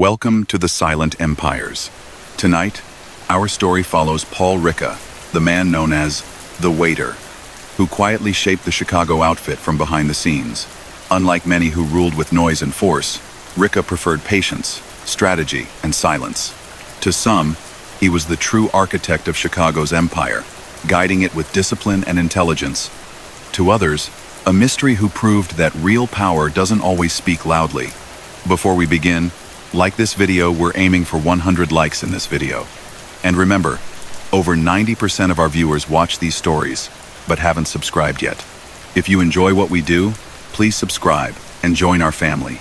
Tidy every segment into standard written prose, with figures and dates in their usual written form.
Welcome to the Silent Empires. Tonight, our story follows Paul Ricca, the man known as the Waiter, who quietly shaped the Chicago outfit from behind the scenes. Unlike many who ruled with noise and force, Ricca preferred patience, strategy, and silence. To some, he was the true architect of Chicago's empire, guiding it with discipline and intelligence. To others, a mystery who proved that real power doesn't always speak loudly. Before we begin, like this video, we're aiming for 100 likes in this video. And remember, over 90% of our viewers watch these stories, but haven't subscribed yet. If you enjoy what we do, please subscribe and join our family.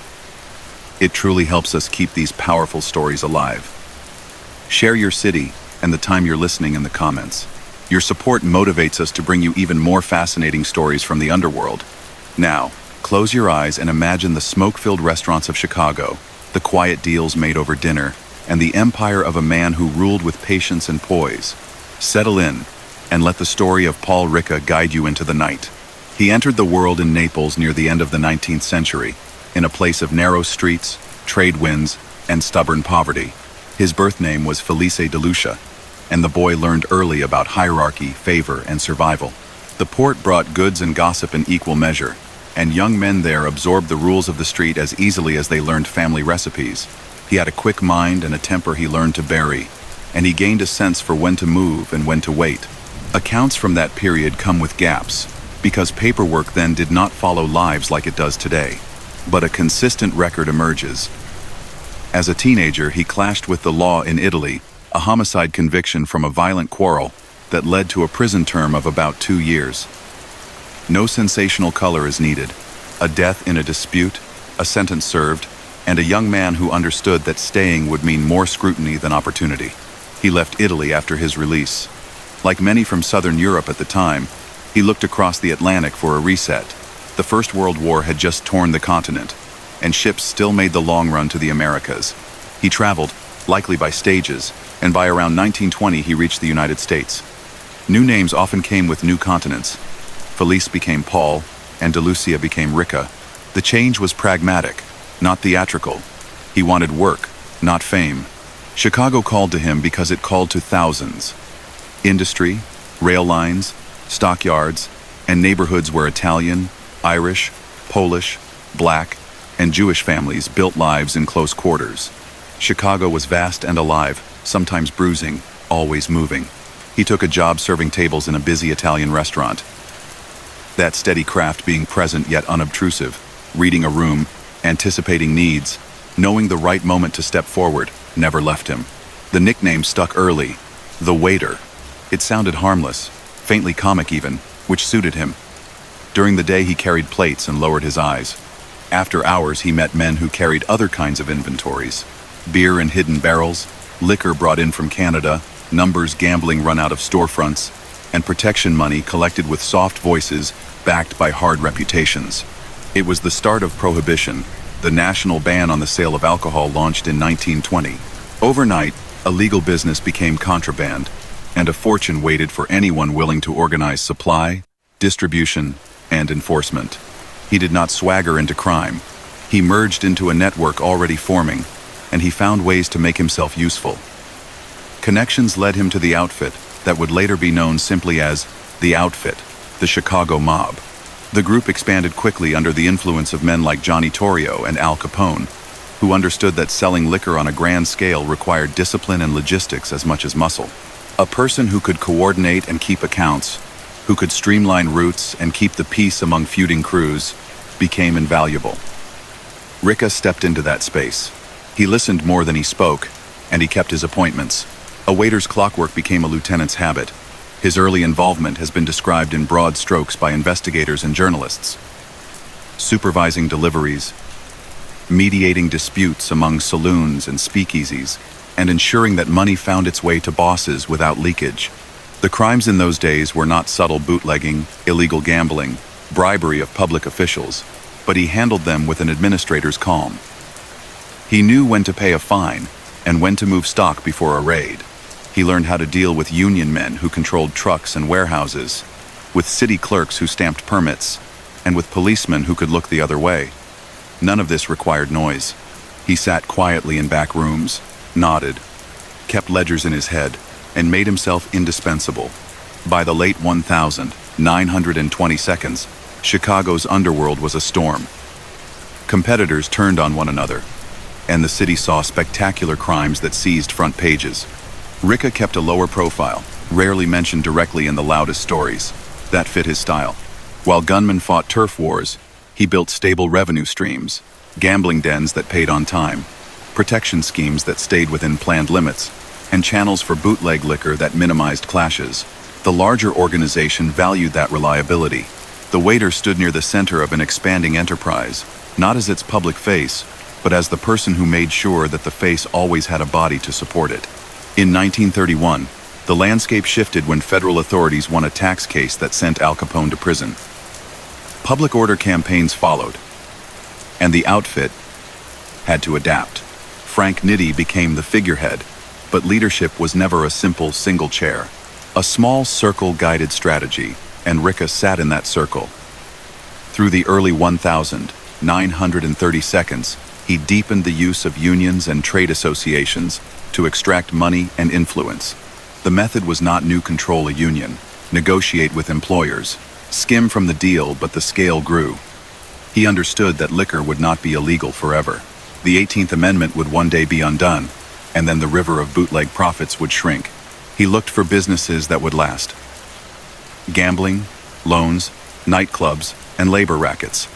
It truly helps us keep these powerful stories alive. Share your city and the time you're listening in the comments. Your support motivates us to bring you even more fascinating stories from the underworld. Now, close your eyes and imagine the smoke-filled restaurants of Chicago, the quiet deals made over dinner, and the empire of a man who ruled with patience and poise. Settle in and let the story of Paul Ricca guide you into the night. He entered the world in Naples near the end of the 19th century, in a place of narrow streets, trade winds, and stubborn poverty. His birth name was Felice de Lucia, and the boy learned early about hierarchy, favor, and survival. The port brought goods and gossip in equal measure, and young men there absorbed the rules of the street as easily as they learned family recipes. He had a quick mind and a temper he learned to bury, and he gained a sense for when to move and when to wait. Accounts from that period come with gaps, because paperwork then did not follow lives like it does today. But a consistent record emerges. As a teenager, he clashed with the law in Italy, a homicide conviction from a violent quarrel that led to a prison term of about 2 years. No sensational color is needed. A death in a dispute, a sentence served, and a young man who understood that staying would mean more scrutiny than opportunity. He left Italy after his release. Like many from Southern Europe at the time, he looked across the Atlantic for a reset. The First World War had just torn the continent, and ships still made the long run to the Americas. He traveled, likely by stages, and by around 1920 he reached the United States. New names often came with new continents. Felice became Paul, and de Lucia became Ricca. The change was pragmatic, not theatrical. He wanted work, not fame. Chicago called to him because it called to thousands. Industry, rail lines, stockyards, and neighborhoods where Italian, Irish, Polish, Black, and Jewish families built lives in close quarters. Chicago was vast and alive, sometimes bruising, always moving. He took a job serving tables in a busy Italian restaurant. That steady craft being present yet unobtrusive, reading a room, anticipating needs, knowing the right moment to step forward, never left him. The nickname stuck early, the Waiter. It sounded harmless, faintly comic even, which suited him. During the day he carried plates and lowered his eyes. After hours he met men who carried other kinds of inventories. Beer in hidden barrels, liquor brought in from Canada, numbers gambling run out of storefronts, and protection money collected with soft voices backed by hard reputations. It was the start of Prohibition. The national ban on the sale of alcohol launched in 1920. Overnight, a legal business became contraband, and a fortune waited for anyone willing to organize supply, distribution, and enforcement. He did not swagger into crime. He merged into a network already forming, and he found ways to make himself useful. Connections led him to the outfit that would later be known simply as the Outfit, the Chicago Mob. The group expanded quickly under the influence of men like Johnny Torrio and Al Capone, who understood that selling liquor on a grand scale required discipline and logistics as much as muscle. A person who could coordinate and keep accounts, who could streamline routes and keep the peace among feuding crews, became invaluable. Ricca stepped into that space. He listened more than he spoke, and he kept his appointments. A waiter's clockwork became a lieutenant's habit. His early involvement has been described in broad strokes by investigators and journalists. Supervising deliveries, mediating disputes among saloons and speakeasies, and ensuring that money found its way to bosses without leakage. The crimes in those days were not subtle bootlegging, illegal gambling, bribery of public officials, but he handled them with an administrator's calm. He knew when to pay a fine and when to move stock before a raid. He learned how to deal with union men who controlled trucks and warehouses, with city clerks who stamped permits, and with policemen who could look the other way. None of this required noise. He sat quietly in back rooms, nodded, kept ledgers in his head, and made himself indispensable. By the late 1920 seconds, Chicago's underworld was a storm. Competitors turned on one another, and the city saw spectacular crimes that seized front pages. Ricca kept a lower profile, rarely mentioned directly in the loudest stories. That fit his style. While gunmen fought turf wars, he built stable revenue streams, gambling dens that paid on time, protection schemes that stayed within planned limits, and channels for bootleg liquor that minimized clashes. The larger organization valued that reliability. The waiter stood near the center of an expanding enterprise, not as its public face, but as the person who made sure that the face always had a body to support it. In 1931, the landscape shifted when federal authorities won a tax case that sent Al Capone to prison. Public order campaigns followed, and the outfit had to adapt. Frank Nitti became the figurehead, but leadership was never a simple single chair. A small circle guided strategy, and Ricca sat in that circle. Through the early 1930 seconds, he deepened the use of unions and trade associations to extract money and influence. The method was not new: control a union, negotiate with employers, skim from the deal, but the scale grew. He understood that liquor would not be illegal forever. The 18th Amendment would one day be undone, and then the river of bootleg profits would shrink. He looked for businesses that would last. Gambling, loans, nightclubs, and labor rackets.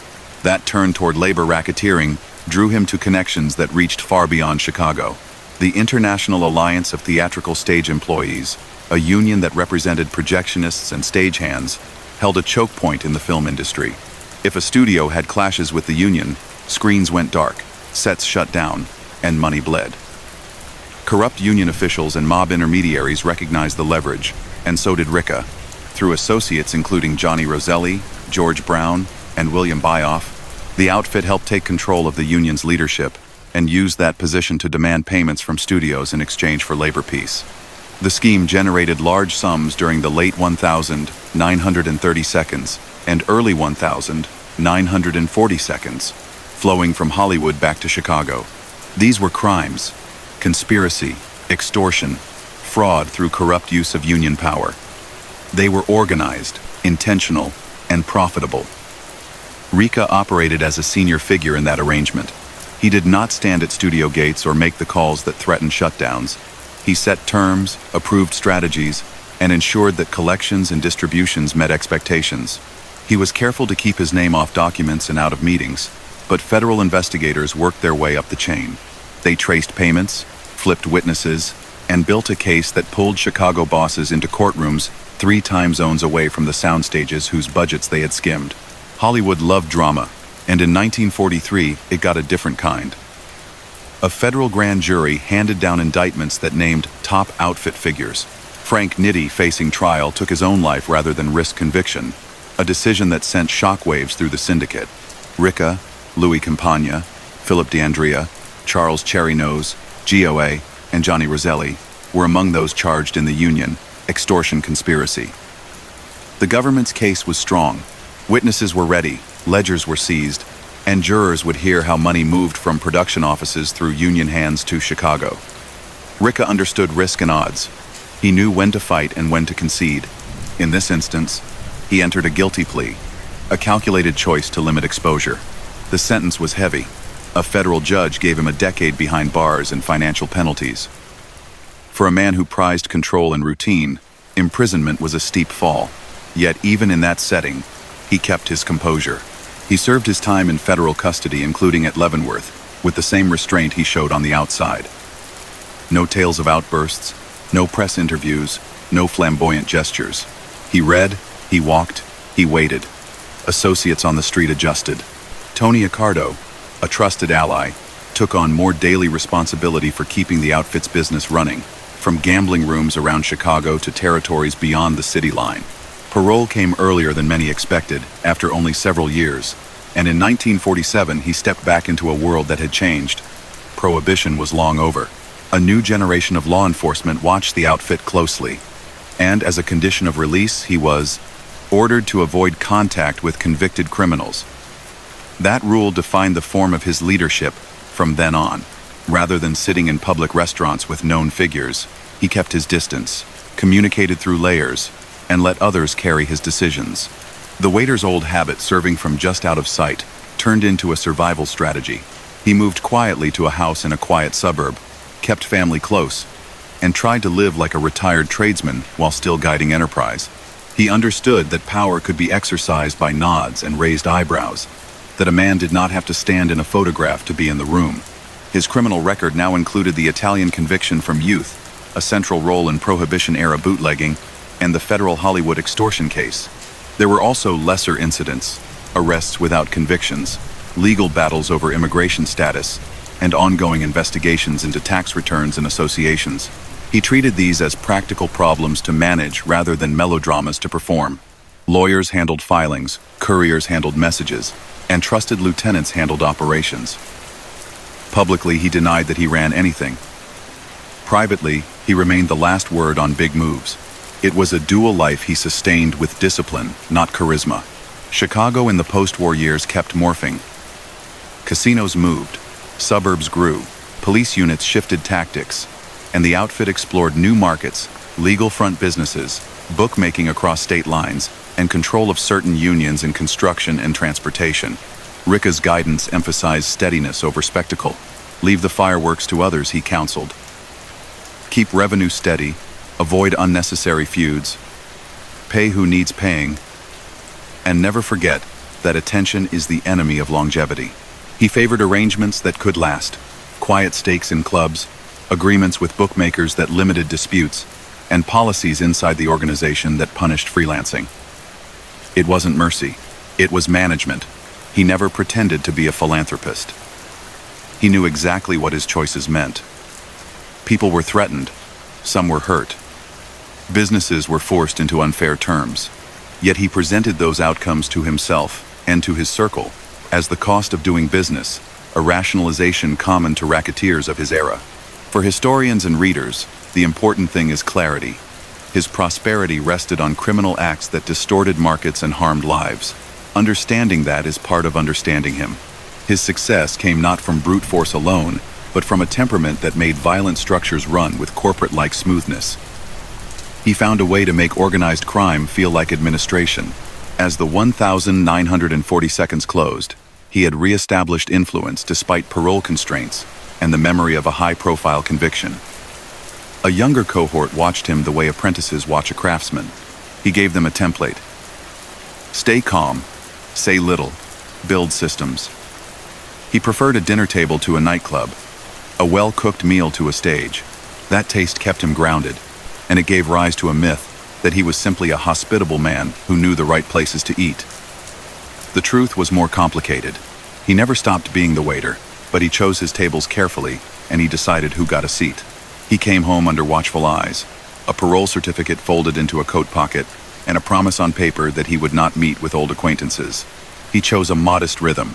That turn toward labor racketeering drew him to connections that reached far beyond Chicago. The International Alliance of Theatrical Stage Employees, a union that represented projectionists and stagehands, held a choke point in the film industry. If a studio had clashes with the union, screens went dark, sets shut down, and money bled. Corrupt union officials and mob intermediaries recognized the leverage, and so did Ricca. Through associates including Johnny Roselli, George Brown, and William Byoff, the outfit helped take control of the union's leadership and used that position to demand payments from studios in exchange for labor peace. The scheme generated large sums during the late 1930 seconds and early 1940 seconds, flowing from Hollywood back to Chicago. These were crimes: conspiracy, extortion, fraud through corrupt use of union power. They were organized, intentional, and profitable. Ricca operated as a senior figure in that arrangement. He did not stand at studio gates or make the calls that threatened shutdowns. He set terms, approved strategies, and ensured that collections and distributions met expectations. He was careful to keep his name off documents and out of meetings, but federal investigators worked their way up the chain. They traced payments, flipped witnesses, and built a case that pulled Chicago bosses into courtrooms 3 time zones away from the sound stages whose budgets they had skimmed. Hollywood loved drama, and in 1943 it got a different kind. A federal grand jury handed down indictments that named top outfit figures. Frank Nitti, facing trial, took his own life rather than risk conviction, a decision that sent shockwaves through the syndicate. Ricca, Louis Campagna, Philip D'Andrea, Charles Cherry Nose, GOA, and Johnny Roselli were among those charged in the union extortion conspiracy. The government's case was strong. Witnesses were ready, ledgers were seized, and jurors would hear how money moved from production offices through union hands to Chicago. Ricca understood risk and odds. He knew when to fight and when to concede. In this instance, he entered a guilty plea, a calculated choice to limit exposure. The sentence was heavy. A federal judge gave him a decade behind bars and financial penalties. For a man who prized control and routine, imprisonment was a steep fall. Yet even in that setting, he kept his composure. He served his time in federal custody, including at Leavenworth, with the same restraint he showed on the outside. No tales of outbursts, no press interviews, no flamboyant gestures. He read, he walked, he waited. Associates on the street adjusted. Tony Accardo, a trusted ally, took on more daily responsibility for keeping the outfit's business running, from gambling rooms around Chicago to territories beyond the city line. Parole came earlier than many expected, after only several years, and in 1947 he stepped back into a world that had changed. Prohibition was long over. A new generation of law enforcement watched the outfit closely, and as a condition of release, he was ordered to avoid contact with convicted criminals. That rule defined the form of his leadership From then on, rather than sitting in public restaurants with known figures, he kept his distance, communicated through layers, and let others carry his decisions. The waiter's old habit, serving from just out of sight, turned into a survival strategy. He moved quietly to a house in a quiet suburb, kept family close, and tried to live like a retired tradesman while still guiding enterprise. He understood that power could be exercised by nods and raised eyebrows, that a man did not have to stand in a photograph to be in the room. His criminal record now included the Italian conviction from youth, a central role in Prohibition-era bootlegging, and the federal Hollywood extortion case. There were also lesser incidents, arrests without convictions, legal battles over immigration status, and ongoing investigations into tax returns and associations. He treated these as practical problems to manage rather than melodramas to perform. Lawyers handled filings, couriers handled messages, and trusted lieutenants handled operations. Publicly, he denied that he ran anything. Privately, he remained the last word on big moves. It was a dual life he sustained with discipline, not charisma. Chicago in the post-war years kept morphing. Casinos moved, suburbs grew, police units shifted tactics, and the outfit explored new markets, legal front businesses, bookmaking across state lines, and control of certain unions in construction and transportation. Ricca's guidance emphasized steadiness over spectacle. Leave the fireworks to others, he counseled. Keep revenue steady, avoid unnecessary feuds, pay who needs paying, and never forget that attention is the enemy of longevity. He favored arrangements that could last, quiet stakes in clubs, agreements with bookmakers that limited disputes, and policies inside the organization that punished freelancing. It wasn't mercy, it was management. He never pretended to be a philanthropist. He knew exactly what his choices meant. People were threatened, some were hurt. Businesses were forced into unfair terms. Yet he presented those outcomes to himself and to his circle as the cost of doing business, a rationalization common to racketeers of his era. For historians and readers, the important thing is clarity. His prosperity rested on criminal acts that distorted markets and harmed lives. Understanding that is part of understanding him. His success came not from brute force alone, but from a temperament that made violent structures run with corporate-like smoothness. He found a way to make organized crime feel like administration. As the 1,940 seconds closed, he had re-established influence despite parole constraints and the memory of a high-profile conviction. A younger cohort watched him the way apprentices watch a craftsman. He gave them a template. Stay calm, say little, build systems. He preferred a dinner table to a nightclub, a well-cooked meal to a stage. That taste kept him grounded, and it gave rise to a myth that he was simply a hospitable man who knew the right places to eat. The truth was more complicated. He never stopped being the waiter, but he chose his tables carefully, and he decided who got a seat. He came home under watchful eyes, a parole certificate folded into a coat pocket, and a promise on paper that he would not meet with old acquaintances. He chose a modest rhythm,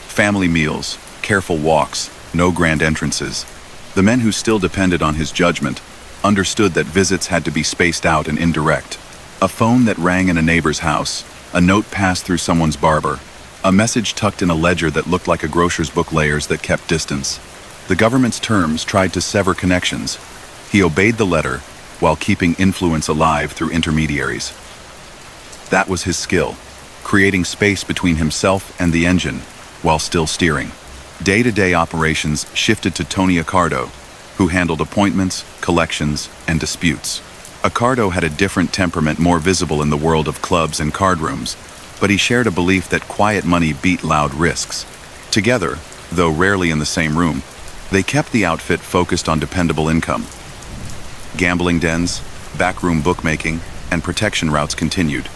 family meals, careful walks, no grand entrances. The men who still depended on his judgment understood that visits had to be spaced out and indirect. A phone that rang in a neighbor's house, a note passed through someone's barber, a message tucked in a ledger that looked like a grocer's book layers that kept distance. The government's terms tried to sever connections. He obeyed the letter while keeping influence alive through intermediaries. That was his skill, creating space between himself and the engine while still steering. Day-to-day operations shifted to Tony Accardo, who handled appointments, collections, and disputes. Accardo had a different temperament, more visible in the world of clubs and card rooms, but he shared a belief that quiet money beat loud risks. Together, though rarely in the same room, they kept the outfit focused on dependable income. Gambling dens, backroom bookmaking, and protection routes continued,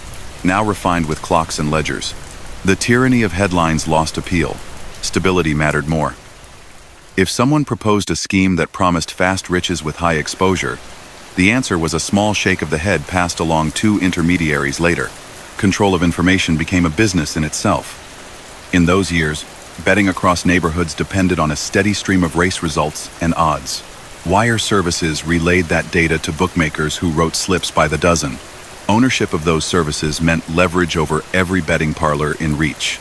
now refined with clocks and ledgers. The tyranny of headlines lost appeal. Stability mattered more. If someone proposed a scheme that promised fast riches with high exposure, the answer was a small shake of the head passed along two intermediaries later. Control of information became a business in itself. In those years, betting across neighborhoods depended on a steady stream of race results and odds. Wire services relayed that data to bookmakers who wrote slips by the dozen. Ownership of those services meant leverage over every betting parlor in reach.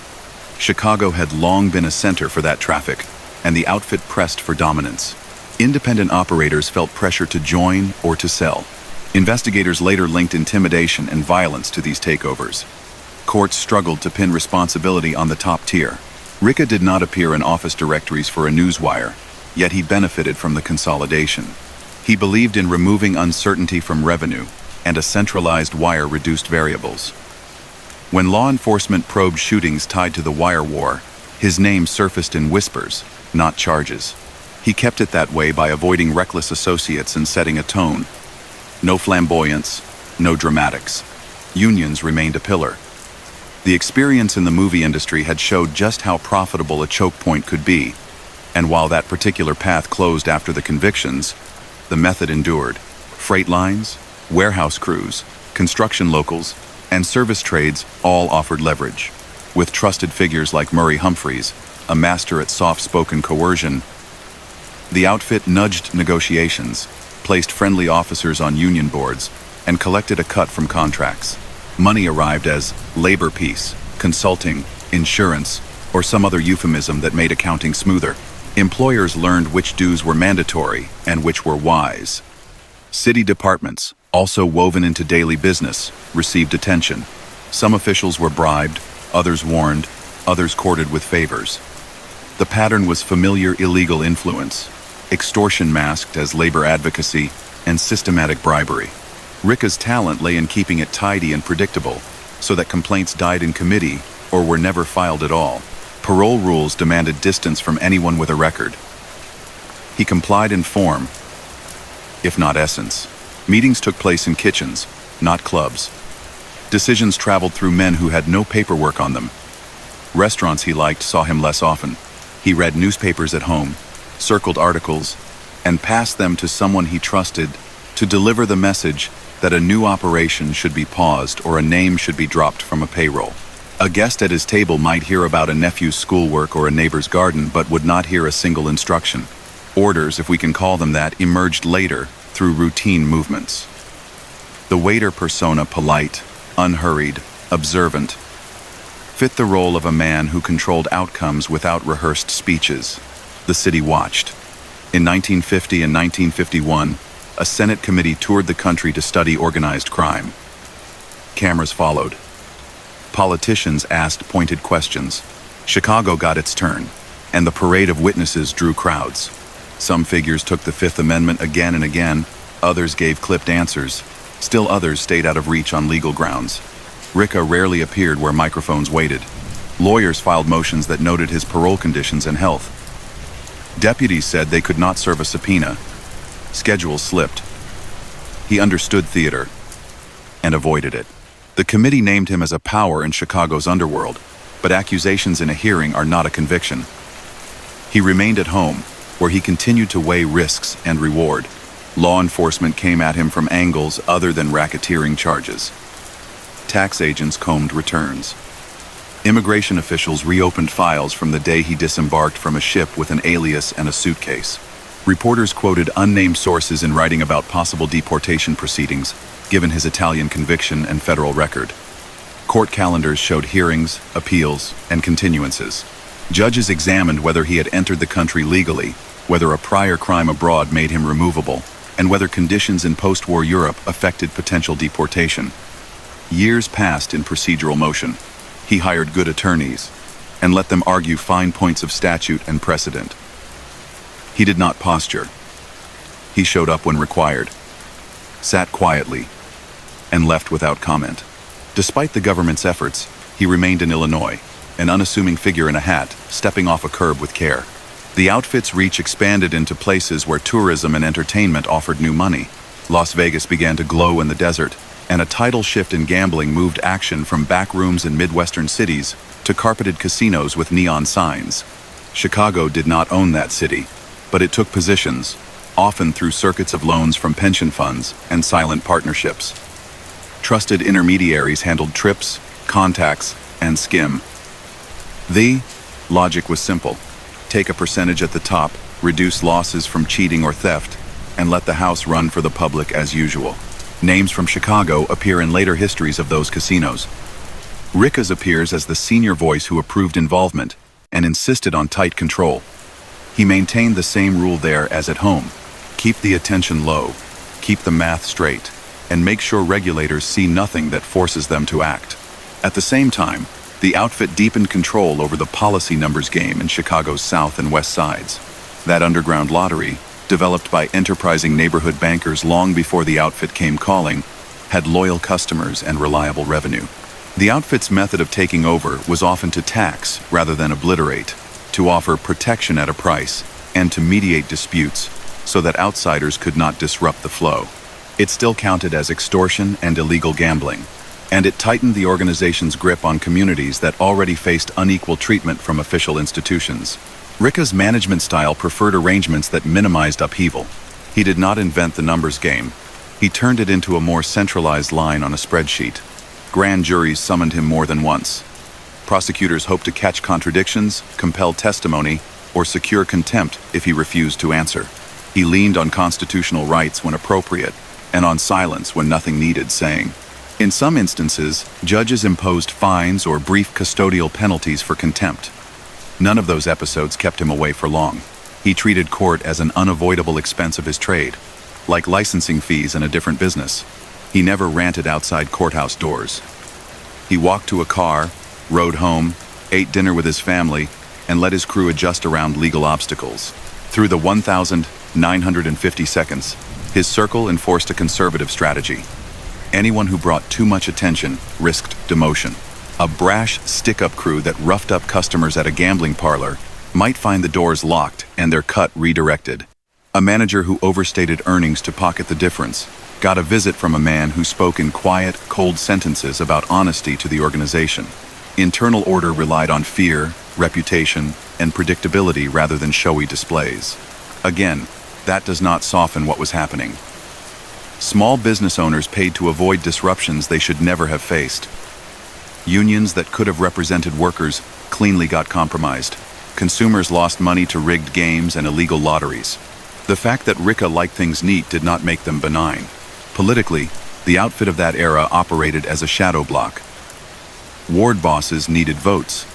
Chicago had long been a center for that traffic. and the outfit pressed for dominance. Independent operators felt pressure to join or to sell. Investigators later linked intimidation and violence to these takeovers. Courts struggled to pin responsibility on the top tier. Ricca did not appear in office directories for a newswire, yet he benefited from the consolidation. He believed in removing uncertainty from revenue, and a centralized wire reduced variables. When law enforcement probed shootings tied to the wire war, his name surfaced in whispers, not charges. He kept it that way by avoiding reckless associates and setting a tone. No flamboyance, no dramatics. Unions remained a pillar. The experience in the movie industry had showed just how profitable a choke point could be, and while that particular path closed after the convictions, the method endured. Freight lines, warehouse crews, construction locals, and service trades all offered leverage. With trusted figures like Murray Humphreys, a master at soft-spoken coercion, the outfit nudged negotiations, placed friendly officers on union boards, and collected a cut from contracts. Money arrived as labor peace, consulting, insurance, or some other euphemism that made accounting smoother. Employers learned which dues were mandatory and which were wise. City departments, also woven into daily business, received attention. Some officials were bribed, others warned, others courted with favors. The pattern was familiar illegal influence, extortion masked as labor advocacy, and systematic bribery. Ricca's talent lay in keeping it tidy and predictable, so that complaints died in committee or were never filed at all. Parole rules demanded distance from anyone with a record. He complied in form, if not essence. Meetings took place in kitchens, not clubs. Decisions traveled through men who had no paperwork on them. Restaurants he liked saw him less often. He read newspapers at home, circled articles, and passed them to someone he trusted to deliver the message that a new operation should be paused or a name should be dropped from a payroll. A guest at his table might hear about a nephew's schoolwork or a neighbor's garden, but would not hear a single instruction. Orders, if we can call them that, emerged later through routine movements. The waiter persona, polite, unhurried, observant, fit the role of a man who controlled outcomes without rehearsed speeches. The city watched. In 1950 and 1951, a Senate committee toured the country to study organized crime. Cameras followed. Politicians asked pointed questions. Chicago got its turn, and the parade of witnesses drew crowds. Some figures took the Fifth Amendment again and again, others gave clipped answers, still others stayed out of reach on legal grounds. Ricca rarely appeared where microphones waited. Lawyers filed motions that noted his parole conditions and health. Deputies said they could not serve a subpoena. Schedules slipped. He understood theater and avoided it. The committee named him as a power in Chicago's underworld, but accusations in a hearing are not a conviction. He remained at home, where he continued to weigh risks and reward. Law enforcement came at him from angles other than racketeering charges. Tax agents combed returns. Immigration officials reopened files from the day he disembarked from a ship with an alias and a suitcase. Reporters quoted unnamed sources in writing about possible deportation proceedings, given his Italian conviction and federal record. Court calendars showed hearings, appeals, and continuances. Judges examined whether he had entered the country legally, whether a prior crime abroad made him removable, and whether conditions in post-war Europe affected potential deportation. Years passed in procedural motion. He hired good attorneys and let them argue fine points of statute and precedent. He did not posture. He showed up when required, sat quietly, and left without comment. Despite the government's efforts, he remained in Illinois, an unassuming figure in a hat, stepping off a curb with care. The outfit's reach expanded into places where tourism and entertainment offered new money. Las Vegas began to glow in the desert, and a tidal shift in gambling moved action from back rooms in Midwestern cities to carpeted casinos with neon signs. Chicago did not own that city, but it took positions, often through circuits of loans from pension funds and silent partnerships. Trusted intermediaries handled trips, contacts, and skim. The logic was simple. Take a percentage at the top, reduce losses from cheating or theft, and let the house run for the public as usual. Names from Chicago appear in later histories of those casinos. Ricca's appears as the senior voice who approved involvement and insisted on tight control. He maintained the same rule there as at home. Keep the attention low, keep the math straight, and make sure regulators see nothing that forces them to act. At the same time, the outfit deepened control over the policy numbers game in Chicago's South and West Sides. That underground lottery, developed by enterprising neighborhood bankers long before the outfit came calling, had loyal customers and reliable revenue. The outfit's method of taking over was often to tax rather than obliterate, to offer protection at a price, and to mediate disputes so that outsiders could not disrupt the flow. It still counted as extortion and illegal gambling, and it tightened the organization's grip on communities that already faced unequal treatment from official institutions. Ricca's management style preferred arrangements that minimized upheaval. He did not invent the numbers game. He turned it into a more centralized line on a spreadsheet. Grand juries summoned him more than once. Prosecutors hoped to catch contradictions, compel testimony, or secure contempt if he refused to answer. He leaned on constitutional rights when appropriate, and on silence when nothing needed saying. In some instances, judges imposed fines or brief custodial penalties for contempt. None of those episodes kept him away for long. He treated court as an unavoidable expense of his trade, like licensing fees in a different business. He never ranted outside courthouse doors. He walked to a car, rode home, ate dinner with his family, and let his crew adjust around legal obstacles. Through the 1,950 seconds, his circle enforced a conservative strategy. Anyone who brought too much attention risked demotion. A brash stick-up crew that roughed up customers at a gambling parlor might find the doors locked and their cut redirected. A manager who overstated earnings to pocket the difference got a visit from a man who spoke in quiet, cold sentences about honesty to the organization. Internal order relied on fear, reputation, and predictability rather than showy displays. Again, that does not soften what was happening. Small business owners paid to avoid disruptions they should never have faced. Unions that could have represented workers cleanly got compromised. Consumers lost money to rigged games and illegal lotteries. The fact that Ricca liked things neat did not make them benign. Politically, the outfit of that era operated as a shadow bloc. Ward bosses needed votes.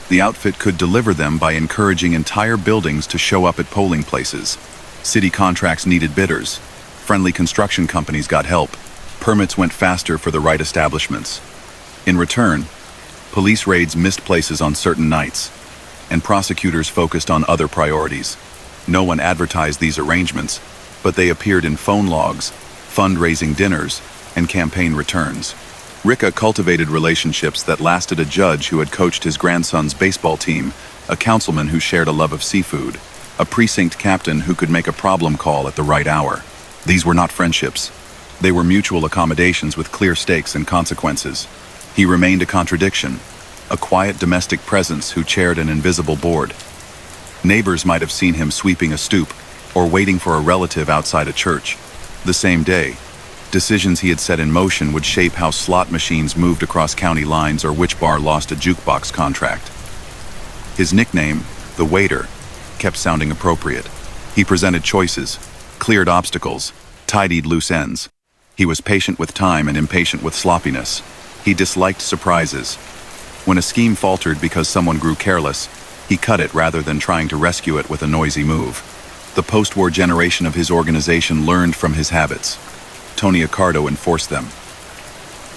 The outfit could deliver them by encouraging entire buildings to show up at polling places. City contracts needed bidders. Friendly construction companies got help. Permits went faster for the right establishments. In return, police raids missed places on certain nights, and prosecutors focused on other priorities. No one advertised these arrangements, but they appeared in phone logs, fundraising dinners, and campaign returns. Ricca cultivated relationships that lasted: a judge who had coached his grandson's baseball team, a councilman who shared a love of seafood, a precinct captain who could make a problem call at the right hour. These were not friendships. They were mutual accommodations with clear stakes and consequences. He remained a contradiction, a quiet domestic presence who chaired an invisible board. Neighbors might have seen him sweeping a stoop or waiting for a relative outside a church. The same day, decisions he had set in motion would shape how slot machines moved across county lines or which bar lost a jukebox contract. His nickname, the Waiter, kept sounding appropriate. He presented choices, cleared obstacles, tidied loose ends. He was patient with time and impatient with sloppiness. He disliked surprises. When a scheme faltered because someone grew careless, he cut it rather than trying to rescue it with a noisy move. The post-war generation of his organization learned from his habits. Tony Accardo enforced them.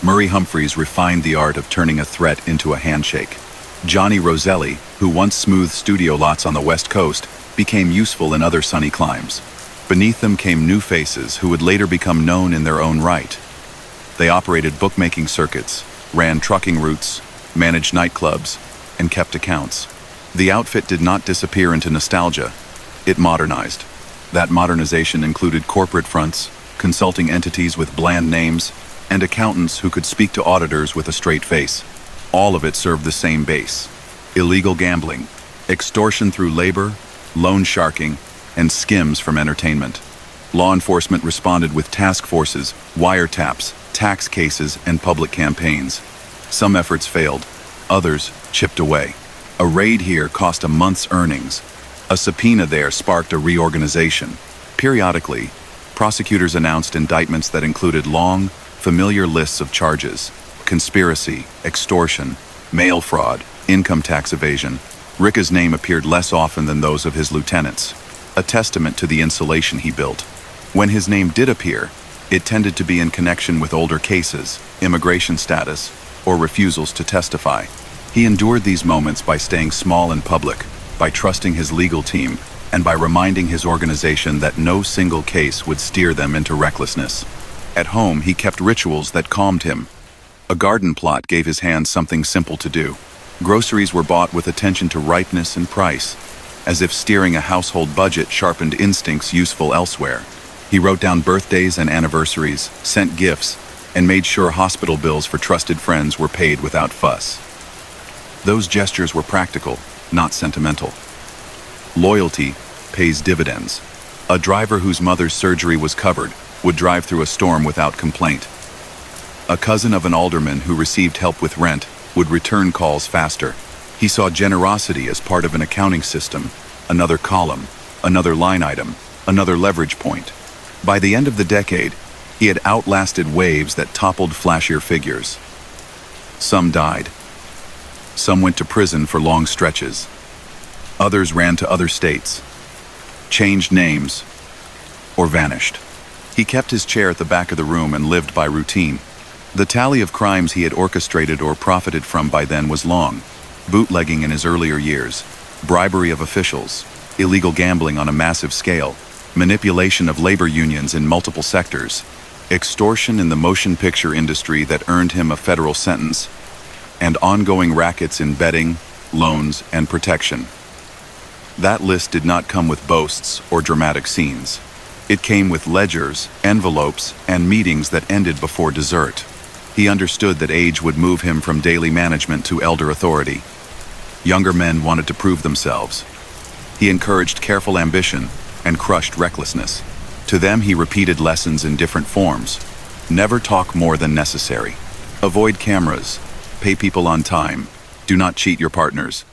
Murray Humphreys refined the art of turning a threat into a handshake. Johnny Roselli, who once smoothed studio lots on the West Coast, became useful in other sunny climes. Beneath them came new faces who would later become known in their own right. They operated bookmaking circuits, ran trucking routes, managed nightclubs, and kept accounts. The outfit did not disappear into nostalgia. It modernized. That modernization included corporate fronts, consulting entities with bland names, and accountants who could speak to auditors with a straight face. All of it served the same base: illegal gambling, extortion through labor, loan sharking, and skims from entertainment. Law enforcement responded with task forces, wiretaps, tax cases, and public campaigns. Some efforts failed, others chipped away. A raid here cost a month's earnings. A subpoena there sparked a reorganization. Periodically, prosecutors announced indictments that included long, familiar lists of charges: conspiracy, extortion, mail fraud, income tax evasion. Ricca's name appeared less often than those of his lieutenants, a testament to the insulation he built. When his name did appear, it tended to be in connection with older cases, immigration status, or refusals to testify. He endured these moments by staying small in public, by trusting his legal team, and by reminding his organization that no single case would steer them into recklessness. At home, he kept rituals that calmed him. A garden plot gave his hands something simple to do. Groceries were bought with attention to ripeness and price, as if steering a household budget sharpened instincts useful elsewhere. He wrote down birthdays and anniversaries, sent gifts, and made sure hospital bills for trusted friends were paid without fuss. Those gestures were practical, not sentimental. Loyalty pays dividends. A driver whose mother's surgery was covered would drive through a storm without complaint. A cousin of an alderman who received help with rent would return calls faster. He saw generosity as part of an accounting system, another column, another line item, another leverage point. By the end of the decade, he had outlasted waves that toppled flashier figures. Some died. Some went to prison for long stretches. Others ran to other states, changed names, or vanished. He kept his chair at the back of the room and lived by routine. The tally of crimes he had orchestrated or profited from by then was long. Bootlegging in his earlier years, bribery of officials, illegal gambling on a massive scale, manipulation of labor unions in multiple sectors, extortion in the motion picture industry that earned him a federal sentence, and ongoing rackets in betting, loans, and protection. That list did not come with boasts or dramatic scenes. It came with ledgers, envelopes, and meetings that ended before dessert. He understood that age would move him from daily management to elder authority. Younger men wanted to prove themselves. He encouraged careful ambition and crushed recklessness. To them, he repeated lessons in different forms. Never talk more than necessary. Avoid cameras. Pay people on time. Do not cheat your partners.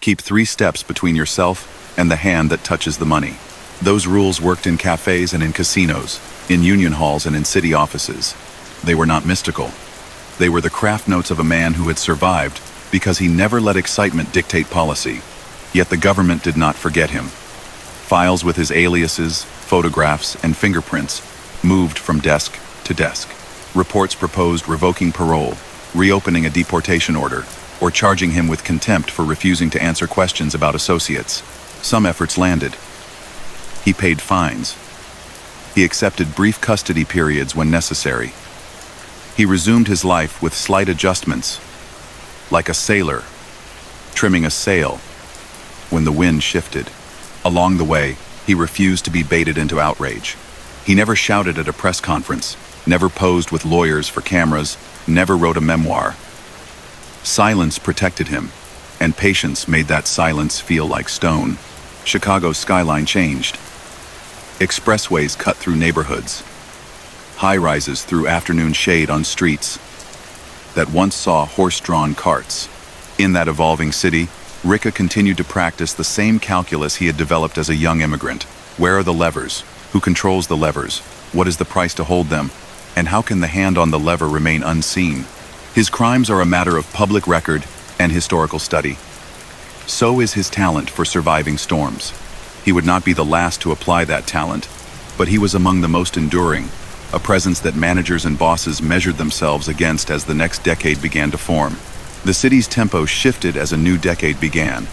Keep 3 steps between yourself and the hand that touches the money. Those rules worked in cafes and in casinos, in union halls and in city offices. They were not mystical. They were the craft notes of a man who had survived because he never let excitement dictate policy. Yet the government did not forget him. Files with his aliases, photographs, and fingerprints moved from desk to desk. Reports proposed revoking parole, reopening a deportation order, or charging him with contempt for refusing to answer questions about associates. Some efforts landed. He paid fines. He accepted brief custody periods when necessary. He resumed his life with slight adjustments, like a sailor trimming a sail when the wind shifted. Along the way, he refused to be baited into outrage. He never shouted at a press conference, never posed with lawyers for cameras, never wrote a memoir. Silence protected him, and patience made that silence feel like stone. Chicago's skyline changed. Expressways cut through neighborhoods. High-rises threw afternoon shade on streets that once saw horse-drawn carts. In that evolving city, Ricca continued to practice the same calculus he had developed as a young immigrant. Where are the levers? Who controls the levers? What is the price to hold them? And how can the hand on the lever remain unseen? His crimes are a matter of public record and historical study. So is his talent for surviving storms. He would not be the last to apply that talent, but he was among the most enduring, a presence that managers and bosses measured themselves against as the next decade began to form. The city's tempo shifted as a new decade began.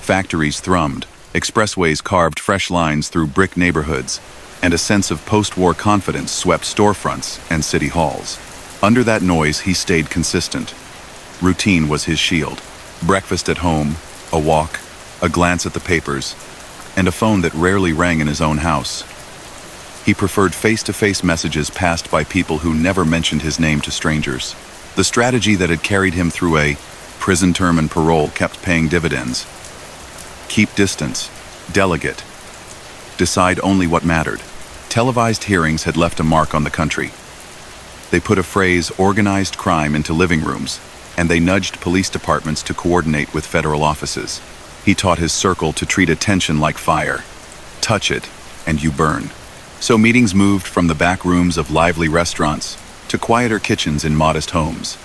Factories thrummed, expressways carved fresh lines through brick neighborhoods, and a sense of post-war confidence swept storefronts and city halls. Under that noise, he stayed consistent. Routine was his shield. Breakfast at home, a walk, a glance at the papers, and a phone that rarely rang in his own house. He preferred face-to-face messages passed by people who never mentioned his name to strangers. The strategy that had carried him through a prison term and parole kept paying dividends. Keep distance, delegate, decide only what mattered. Televised hearings had left a mark on the country. They put a phrase, organized crime, into living rooms, and they nudged police departments to coordinate with federal offices. He taught his circle to treat attention like fire. Touch it, and you burn. So meetings moved from the back rooms of lively restaurants to quieter kitchens in modest homes.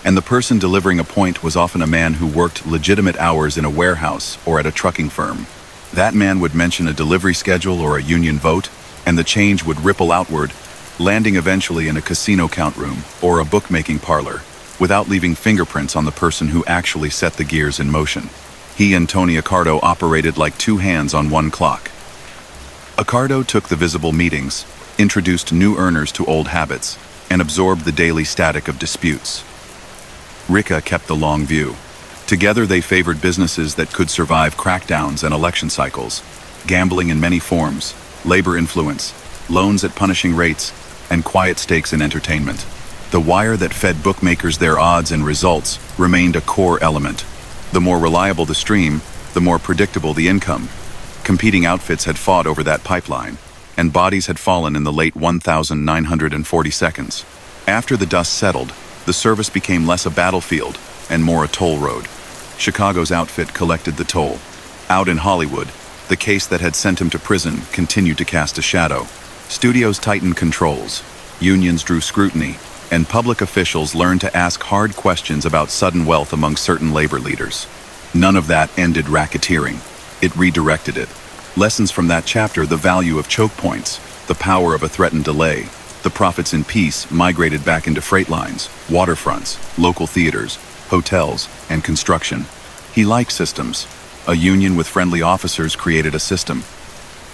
and the person delivering a point was often a man who worked legitimate hours in a warehouse or at a trucking firm. That man would mention a delivery schedule or a union vote, and the change would ripple outward, landing eventually in a casino count room or a bookmaking parlor, without leaving fingerprints on the person who actually set the gears in motion. He and Tony Accardo operated like two hands on one clock. Accardo took the visible meetings, introduced new earners to old habits, and absorbed the daily static of disputes. Ricca kept the long view. Together they favored businesses that could survive crackdowns and election cycles, gambling in many forms, labor influence, loans at punishing rates, and quiet stakes in entertainment. The wire that fed bookmakers their odds and results remained a core element. The more reliable the stream, the more predictable the income. Competing outfits had fought over that pipeline, and bodies had fallen in the late 1940 seconds. After the dust settled, the service became less a battlefield and more a toll road. Chicago's outfit collected the toll. Out in Hollywood, the case that had sent him to prison continued to cast a shadow. Studios tightened controls, unions drew scrutiny, and public officials learned to ask hard questions about sudden wealth among certain labor leaders. None of that ended racketeering. It redirected it. Lessons from that chapter: the value of choke points, the power of a threatened delay. The profits in peace migrated back into freight lines, waterfronts, local theaters, hotels, and construction. He liked systems. A union with friendly officers created a system.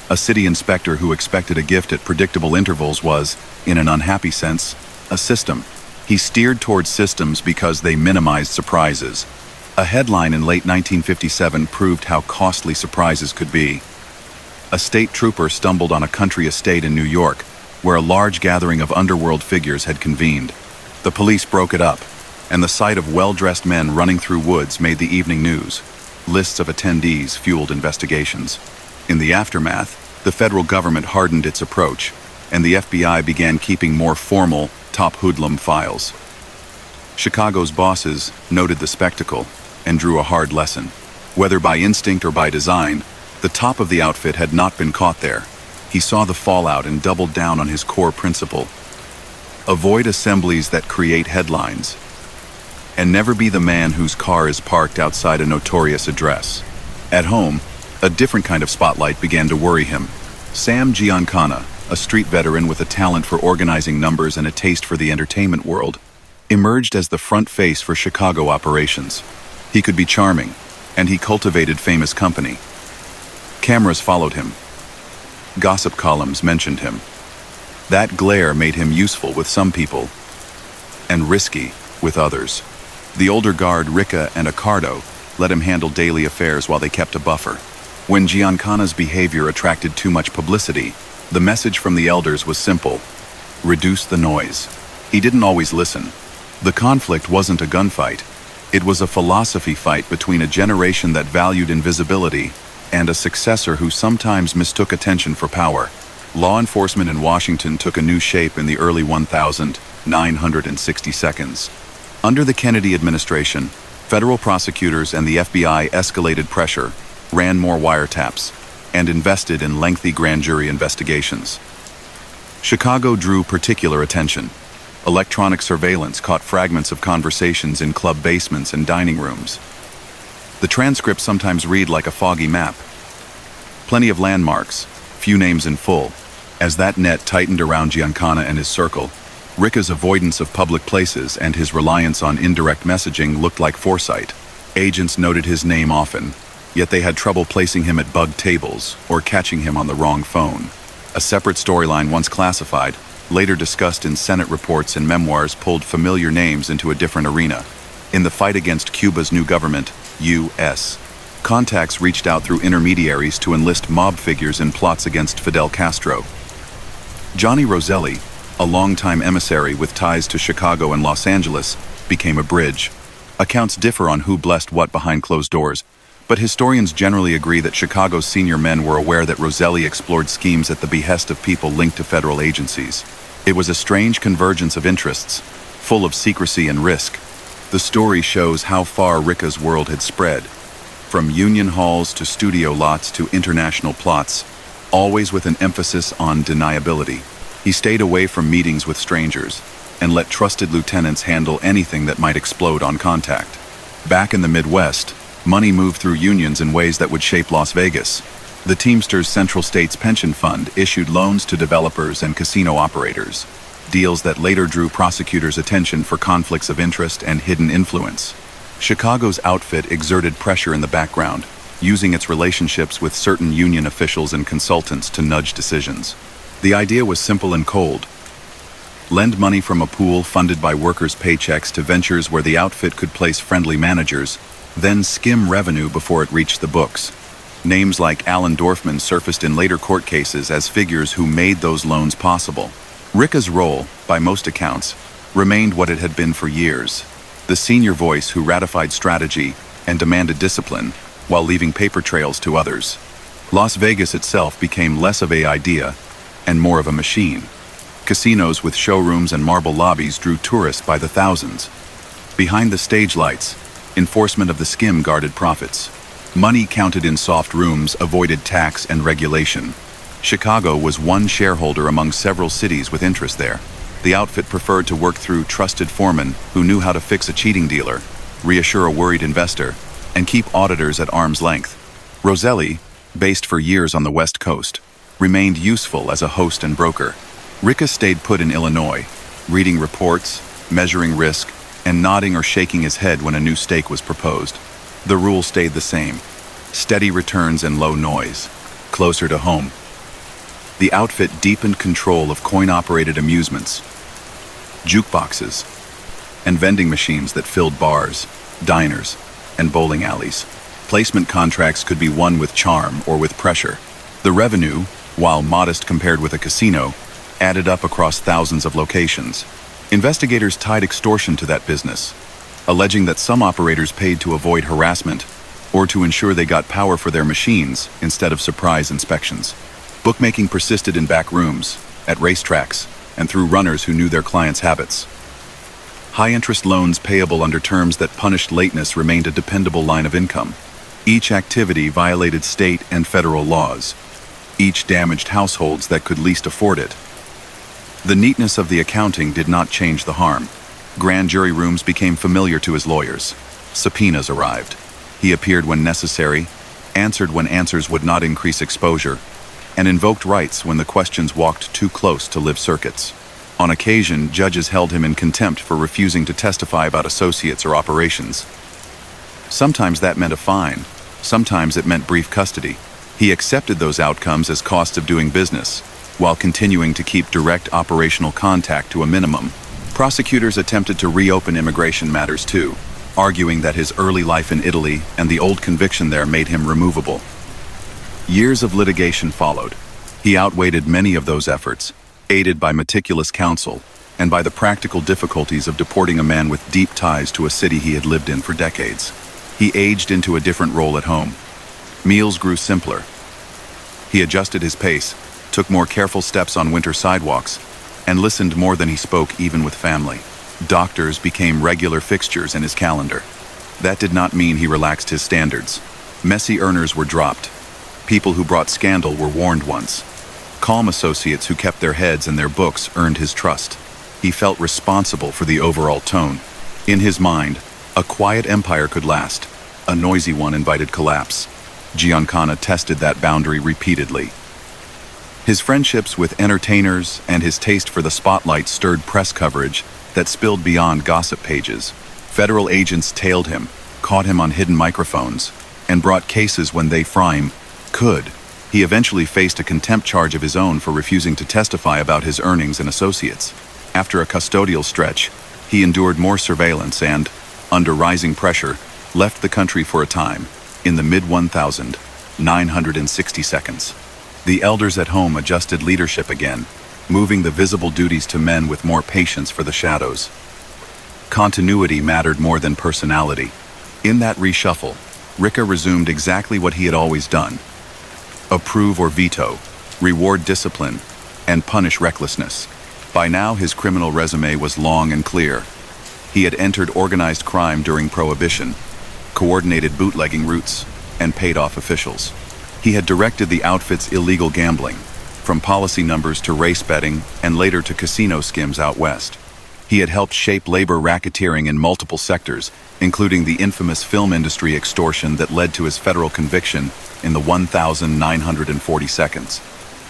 A city inspector who expected a gift at predictable intervals was, in an unhappy sense, a system. He steered towards systems because they minimized surprises. A headline in late 1957 proved how costly surprises could be. A state trooper stumbled on a country estate in New York, where a large gathering of underworld figures had convened. The police broke it up, and the sight of well-dressed men running through woods made the evening news. Lists of attendees fueled investigations. In the aftermath, the federal government hardened its approach, and the FBI began keeping more formal, top hoodlum files. Chicago's bosses noted the spectacle and drew a hard lesson. Whether by instinct or by design, the top of the outfit had not been caught there. He saw the fallout and doubled down on his core principle. Avoid assemblies that create headlines, and never be the man whose car is parked outside a notorious address. At home, a different kind of spotlight began to worry him. Sam Giancana, a street veteran with a talent for organizing numbers and a taste for the entertainment world, emerged as the front face for Chicago operations. He could be charming, and he cultivated famous company. Cameras followed him. Gossip columns mentioned him. That glare made him useful with some people, and risky with others. The older guard, Ricca and Accardo, let him handle daily affairs while they kept a buffer. When Giancana's behavior attracted too much publicity, the message from the elders was simple: reduce the noise. He didn't always listen. The conflict wasn't a gunfight. It was a philosophy fight between a generation that valued invisibility and a successor who sometimes mistook attention for power. Law enforcement in Washington took a new shape in the early 1960 seconds. Under the Kennedy administration, federal prosecutors and the FBI escalated pressure, ran more wiretaps, and invested in lengthy grand jury investigations. Chicago drew particular attention. Electronic surveillance caught fragments of conversations in club basements and dining rooms. The transcripts sometimes read like a foggy map. Plenty of landmarks, few names in full. As that net tightened around Giancana and his circle, Ricca's avoidance of public places and his reliance on indirect messaging looked like foresight. Agents noted his name often, yet they had trouble placing him at bugged tables or catching him on the wrong phone. A separate storyline, once classified, later discussed in Senate reports and memoirs, pulled familiar names into a different arena. In the fight against Cuba's new government, U.S. contacts reached out through intermediaries to enlist mob figures in plots against Fidel Castro. Johnny Roselli, a longtime emissary with ties to Chicago and Los Angeles, became a bridge. Accounts differ on who blessed what behind closed doors, but historians generally agree that Chicago's senior men were aware that Roselli explored schemes at the behest of people linked to federal agencies. It was a strange convergence of interests, full of secrecy and risk. The story shows how far Ricca's world had spread, from union halls to studio lots to international plots, always with an emphasis on deniability. He stayed away from meetings with strangers, and let trusted lieutenants handle anything that might explode on contact. Back in the Midwest, money moved through unions in ways that would shape Las Vegas. The Teamsters Central States Pension Fund issued loans to developers and casino operators, deals that later drew prosecutors' attention for conflicts of interest and hidden influence. Chicago's outfit exerted pressure in the background, using its relationships with certain union officials and consultants to nudge decisions. The idea was simple and cold. Lend money from a pool funded by workers' paychecks to ventures where the outfit could place friendly managers, then skim revenue before it reached the books. Names like Alan Dorfman surfaced in later court cases as figures who made those loans possible. Ricca's role, by most accounts, remained what it had been for years: the senior voice who ratified strategy and demanded discipline, while leaving paper trails to others. Las Vegas itself became less of an idea and more of a machine. Casinos with showrooms and marble lobbies drew tourists by the thousands. Behind the stage lights, enforcement of the skim guarded profits. Money counted in soft rooms avoided tax and regulation. Chicago was one shareholder among several cities with interest there. The outfit preferred to work through trusted foremen who knew how to fix a cheating dealer, reassure a worried investor, and keep auditors at arm's length. Roselli, based for years on the West Coast, remained useful as a host and broker. Ricca stayed put in Illinois, reading reports, measuring risk, and nodding or shaking his head when a new stake was proposed. The rule stayed the same: steady returns and low noise. Closer to home, the outfit deepened control of coin-operated amusements, jukeboxes, and vending machines that filled bars, diners, and bowling alleys. Placement contracts could be won with charm or with pressure. The revenue, while modest compared with a casino, added up across thousands of locations. Investigators tied extortion to that business, alleging that some operators paid to avoid harassment or to ensure they got power for their machines instead of surprise inspections. Bookmaking persisted in back rooms, at racetracks, and through runners who knew their clients' habits. High-interest loans payable under terms that punished lateness remained a dependable line of income. Each activity violated state and federal laws. Each damaged households that could least afford it. The neatness of the accounting did not change the harm. Grand jury rooms became familiar to his lawyers. Subpoenas arrived. He appeared when necessary, answered when answers would not increase exposure, and invoked rights when the questions walked too close to live circuits. On occasion, judges held him in contempt for refusing to testify about associates or operations. Sometimes that meant a fine. Sometimes it meant brief custody. He accepted those outcomes as costs of doing business, while continuing to keep direct operational contact to a minimum. Prosecutors attempted to reopen immigration matters too, arguing that his early life in Italy and the old conviction there made him removable. Years of litigation followed. He outweighed many of those efforts, aided by meticulous counsel and by the practical difficulties of deporting a man with deep ties to a city he had lived in for decades. He aged into a different role at home. Meals grew simpler. He adjusted his pace, took more careful steps on winter sidewalks, and listened more than he spoke even with family. Doctors became regular fixtures in his calendar. That did not mean he relaxed his standards. Messy earners were dropped. People who brought scandal were warned once. Calm associates who kept their heads and their books earned his trust. He felt responsible for the overall tone. In his mind, a quiet empire could last. A noisy one invited collapse. Giancana tested that boundary repeatedly. His friendships with entertainers and his taste for the spotlight stirred press coverage that spilled beyond gossip pages. Federal agents tailed him, caught him on hidden microphones, and brought cases when they could. He eventually faced a contempt charge of his own for refusing to testify about his earnings and associates. After a custodial stretch, he endured more surveillance and, under rising pressure, left the country for a time, in the mid-1960 seconds. The elders at home adjusted leadership again, moving the visible duties to men with more patience for the shadows. Continuity mattered more than personality. In that reshuffle, Ricca resumed exactly what he had always done: approve or veto, reward discipline, and punish recklessness. By now, his criminal resume was long and clear. He had entered organized crime during Prohibition, coordinated bootlegging routes, and paid off officials. He had directed the outfit's illegal gambling, from policy numbers to race betting and later to casino skims out west. He had helped shape labor racketeering in multiple sectors, including the infamous film industry extortion that led to his federal conviction in the 1,940 seconds.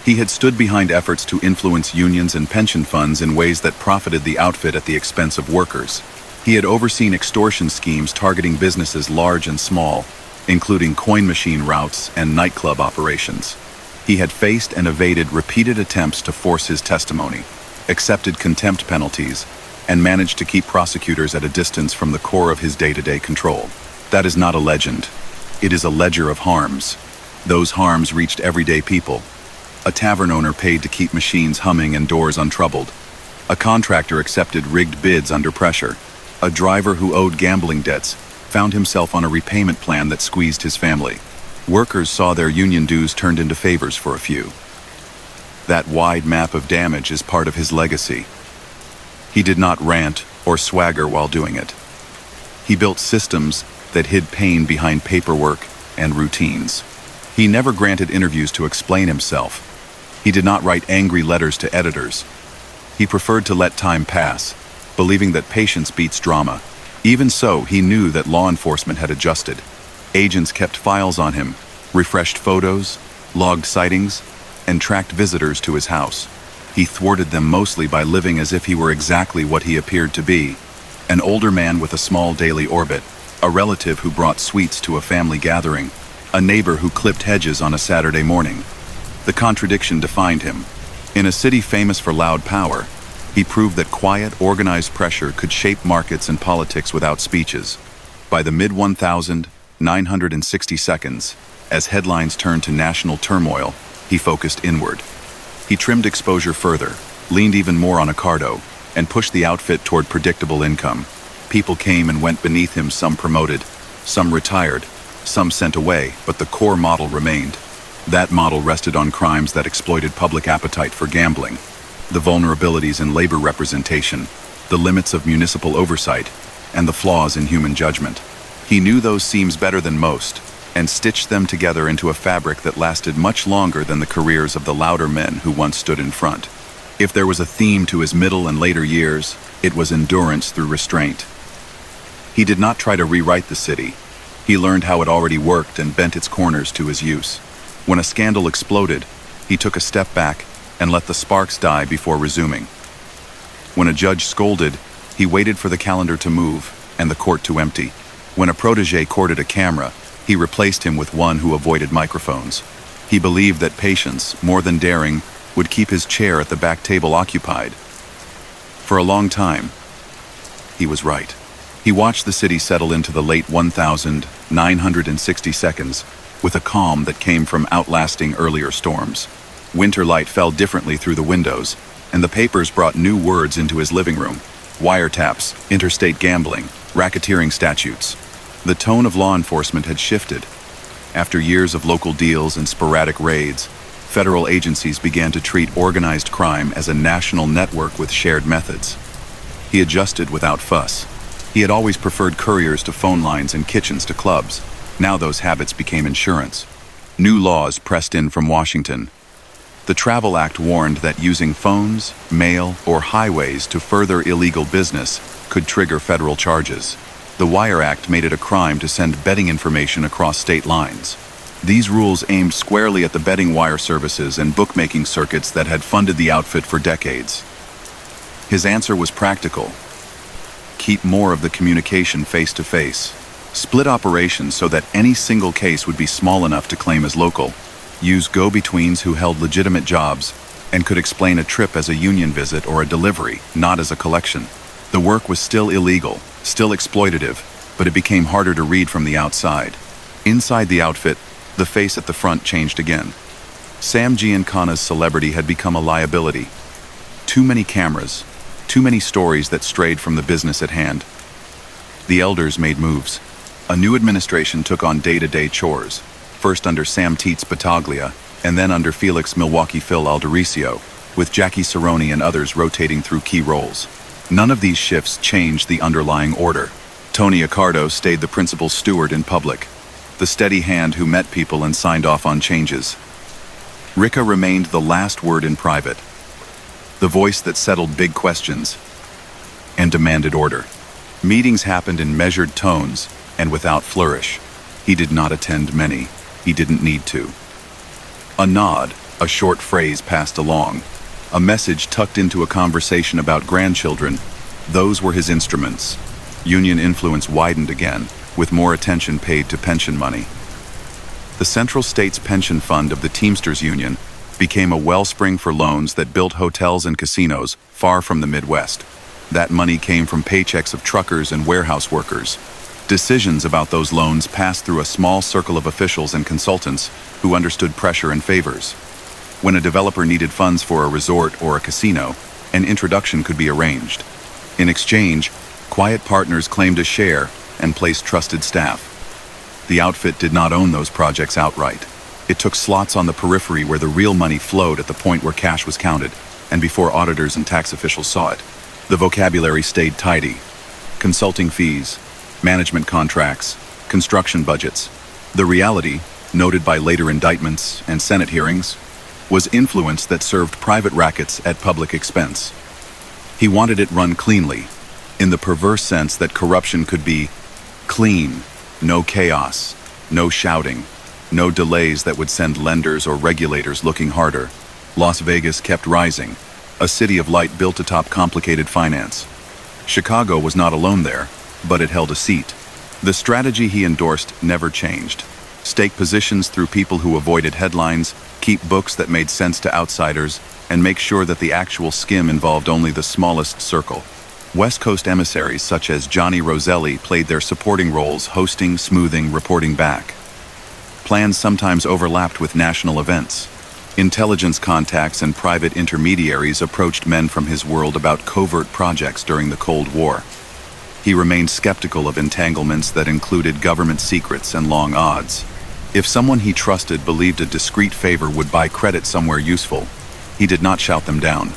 He had stood behind efforts to influence unions and pension funds in ways that profited the outfit at the expense of workers. He had overseen extortion schemes targeting businesses large and small, including coin machine routes and nightclub operations. He had faced and evaded repeated attempts to force his testimony, accepted contempt penalties, and managed to keep prosecutors at a distance from the core of his day-to-day control. That is not a legend. It is a ledger of harms. Those harms reached everyday people. A tavern owner paid to keep machines humming and doors untroubled. A contractor accepted rigged bids under pressure. A driver who owed gambling debts found himself on a repayment plan that squeezed his family. Workers saw their union dues turned into favors for a few. That wide map of damage is part of his legacy. He did not rant or swagger while doing it. He built systems that hid pain behind paperwork and routines. He never granted interviews to explain himself. He did not write angry letters to editors. He preferred to let time pass, believing that patience beats drama. Even so, he knew that law enforcement had adjusted. Agents kept files on him, refreshed photos, logged sightings, and tracked visitors to his house. He thwarted them mostly by living as if he were exactly what he appeared to be, an older man with a small daily orbit, a relative who brought sweets to a family gathering, a neighbor who clipped hedges on a Saturday morning. The contradiction defined him. In a city famous for loud power, he proved that quiet, organized pressure could shape markets and politics without speeches. By the mid-1960 seconds, as headlines turned to national turmoil, he focused inward. He trimmed exposure further, leaned even more on Accardo, and pushed the outfit toward predictable income. People came and went beneath him, some promoted, some retired, some sent away, but the core model remained. That model rested on crimes that exploited public appetite for gambling, the vulnerabilities in labor representation, the limits of municipal oversight, and the flaws in human judgment. He knew those seams better than most, and stitched them together into a fabric that lasted much longer than the careers of the louder men who once stood in front. If there was a theme to his middle and later years, it was endurance through restraint. He did not try to rewrite the city. He learned how it already worked and bent its corners to his use. When a scandal exploded, he took a step back and let the sparks die before resuming. When a judge scolded, he waited for the calendar to move and the court to empty. When a protege courted a camera, he replaced him with one who avoided microphones. He believed that patience, more than daring, would keep his chair at the back table occupied. For a long time, he was right. He watched the city settle into the late 1,960 seconds with a calm that came from outlasting earlier storms. Winter light fell differently through the windows, and the papers brought new words into his living room: wiretaps, interstate gambling, racketeering statutes. The tone of law enforcement had shifted. After years of local deals and sporadic raids, federal agencies began to treat organized crime as a national network with shared methods. He adjusted without fuss. He had always preferred couriers to phone lines and kitchens to clubs. Now those habits became insurance. New laws pressed in from Washington. The Travel Act warned that using phones, mail, or highways to further illegal business could trigger federal charges. The Wire Act made it a crime to send betting information across state lines. These rules aimed squarely at the betting wire services and bookmaking circuits that had funded the outfit for decades. His answer was practical. Keep more of the communication face-to-face. Split operations so that any single case would be small enough to claim as local. Use go-betweens who held legitimate jobs and could explain a trip as a union visit or a delivery, not as a collection. The work was still illegal, still exploitative, but it became harder to read from the outside. Inside the outfit, the face at the front changed again. Sam Giancana's celebrity had become a liability. Too many cameras, too many stories that strayed from the business at hand. The elders made moves. A new administration took on day-to-day chores, first under Sam Tietz Battaglia, and then under Felix Milwaukee Phil Aldericio, with Jackie Cerrone and others rotating through key roles. None of these shifts changed the underlying order. Tony Accardo stayed the principal steward in public, the steady hand who met people and signed off on changes. Ricca remained the last word in private, the voice that settled big questions. and demanded order. Meetings happened in measured tones and without flourish. He did not attend many. He didn't need to. A nod, a short phrase passed along, a message tucked into a conversation about grandchildren. Those were his instruments. Union influence widened again, with more attention paid to pension money. The Central States Pension Fund of the Teamsters Union became a wellspring for loans that built hotels and casinos far from the Midwest. That money came from paychecks of truckers and warehouse workers. Decisions about those loans passed through a small circle of officials and consultants who understood pressure and favors. When a developer needed funds for a resort or a casino, an introduction could be arranged. In exchange, quiet partners claimed a share and placed trusted staff. The outfit did not own those projects outright. It took slots on the periphery where the real money flowed at the point where cash was counted, and before auditors and tax officials saw it. The vocabulary stayed tidy. Consulting fees, management contracts, construction budgets. The reality, noted by later indictments and Senate hearings, was influence that served private rackets at public expense. He wanted it run cleanly, in the perverse sense that corruption could be clean, no chaos, no shouting, no delays that would send lenders or regulators looking harder. Las Vegas kept rising, a city of light built atop complicated finance. Chicago was not alone there, but it held a seat. The strategy he endorsed never changed. Stake positions through people who avoided headlines, keep books that made sense to outsiders, and make sure that the actual skim involved only the smallest circle. West Coast emissaries such as Johnny Roselli played their supporting roles, hosting, smoothing, reporting back. Plans sometimes overlapped with national events. Intelligence contacts and private intermediaries approached men from his world about covert projects during the Cold War. He remained skeptical of entanglements that included government secrets and long odds. If someone he trusted believed a discreet favor would buy credit somewhere useful, he did not shout them down.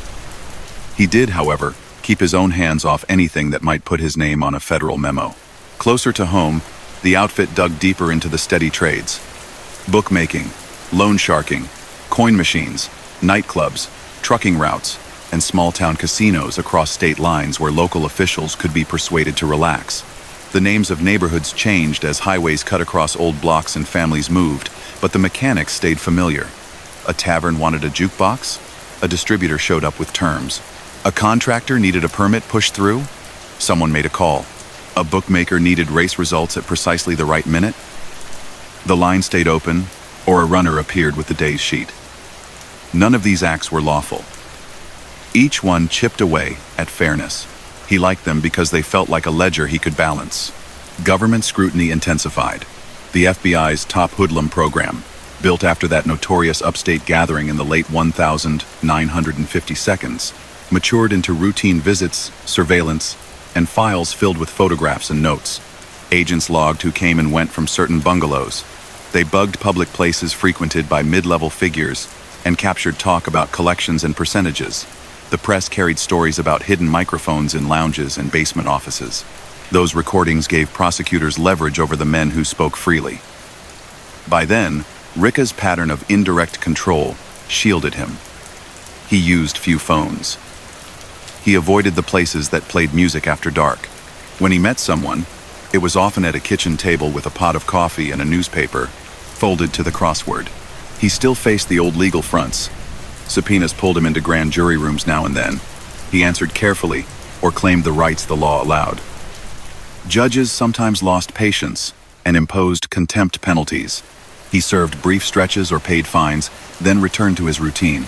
He did, however, keep his own hands off anything that might put his name on a federal memo. Closer to home, the outfit dug deeper into the steady trades. Bookmaking, loan sharking, coin machines, nightclubs, trucking routes, and small-town casinos across state lines where local officials could be persuaded to relax. The names of neighborhoods changed as highways cut across old blocks and families moved, but the mechanics stayed familiar. A tavern wanted a jukebox? A distributor showed up with terms. A contractor needed a permit pushed through? Someone made a call. A bookmaker needed race results at precisely the right minute? The line stayed open, or a runner appeared with the day's sheet. None of these acts were lawful. Each one chipped away at fairness. He liked them because they felt like a ledger he could balance. Government scrutiny intensified. The FBI's Top Hoodlum program, built after that notorious upstate gathering in the late 1952, matured into routine visits, surveillance, and files filled with photographs and notes. Agents logged who came and went from certain bungalows. They bugged public places frequented by mid-level figures and captured talk about collections and percentages. The press carried stories about hidden microphones in lounges and basement offices. Those recordings gave prosecutors leverage over the men who spoke freely. By then, Ricca's pattern of indirect control shielded him. He used few phones. He avoided the places that played music after dark. When he met someone, it was often at a kitchen table with a pot of coffee and a newspaper, folded to the crossword. He still faced the old legal fronts. Subpoenas pulled him into grand jury rooms now and then. He answered carefully, or claimed the rights the law allowed. Judges sometimes lost patience and imposed contempt penalties. He served brief stretches or paid fines, then returned to his routine.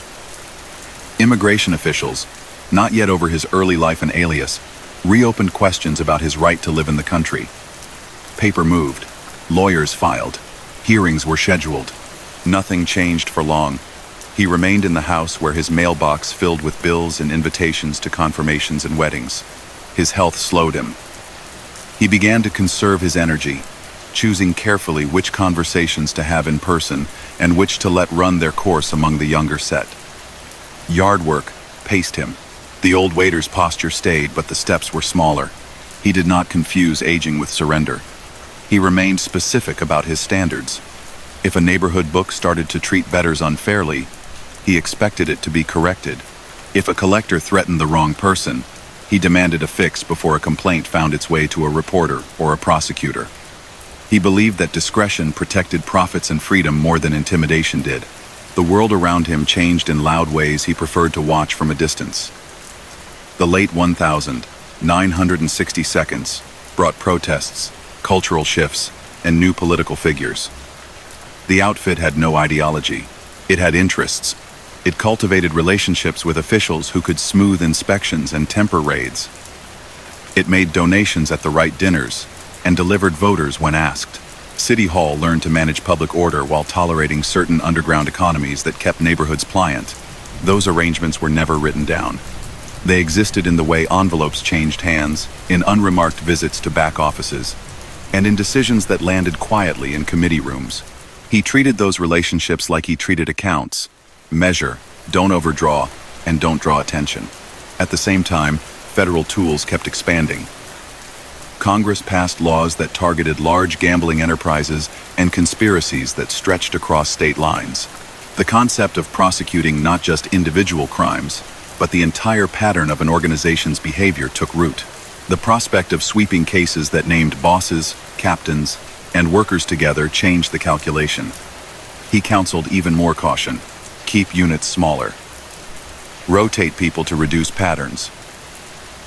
Immigration officials, not yet over his early life and alias, reopened questions about his right to live in the country. Paper moved. Lawyers filed. Hearings were scheduled. Nothing changed for long. He remained in the house where his mailbox filled with bills and invitations to confirmations and weddings. His health slowed him. He began to conserve his energy, choosing carefully which conversations to have in person and which to let run their course among the younger set. Yard work paced him. The old waiter's posture stayed, but the steps were smaller. He did not confuse aging with surrender. He remained specific about his standards. If a neighborhood book started to treat bettors unfairly, he expected it to be corrected. If a collector threatened the wrong person, He demanded a fix before a complaint found its way to a reporter or a prosecutor. He believed that discretion protected profits and freedom more than intimidation did. The world around him changed in loud ways he preferred to watch from a distance. The late 1960 seconds brought protests, cultural shifts, and new political figures. The outfit had no ideology. It had interests. It cultivated relationships with officials who could smooth inspections and temper raids. It made donations at the right dinners and delivered voters when asked. City Hall learned to manage public order while tolerating certain underground economies that kept neighborhoods pliant. Those arrangements were never written down. They existed in the way envelopes changed hands, in unremarked visits to back offices, and in decisions that landed quietly in committee rooms. He treated those relationships like he treated accounts. Measure, don't overdraw, and don't draw attention. At the same time, federal tools kept expanding. Congress passed laws that targeted large gambling enterprises and conspiracies that stretched across state lines. The concept of prosecuting not just individual crimes, but the entire pattern of an organization's behavior took root. The prospect of sweeping cases that named bosses, captains, and workers together changed the calculation. He counseled even more caution. Keep units smaller. Rotate people to reduce patterns.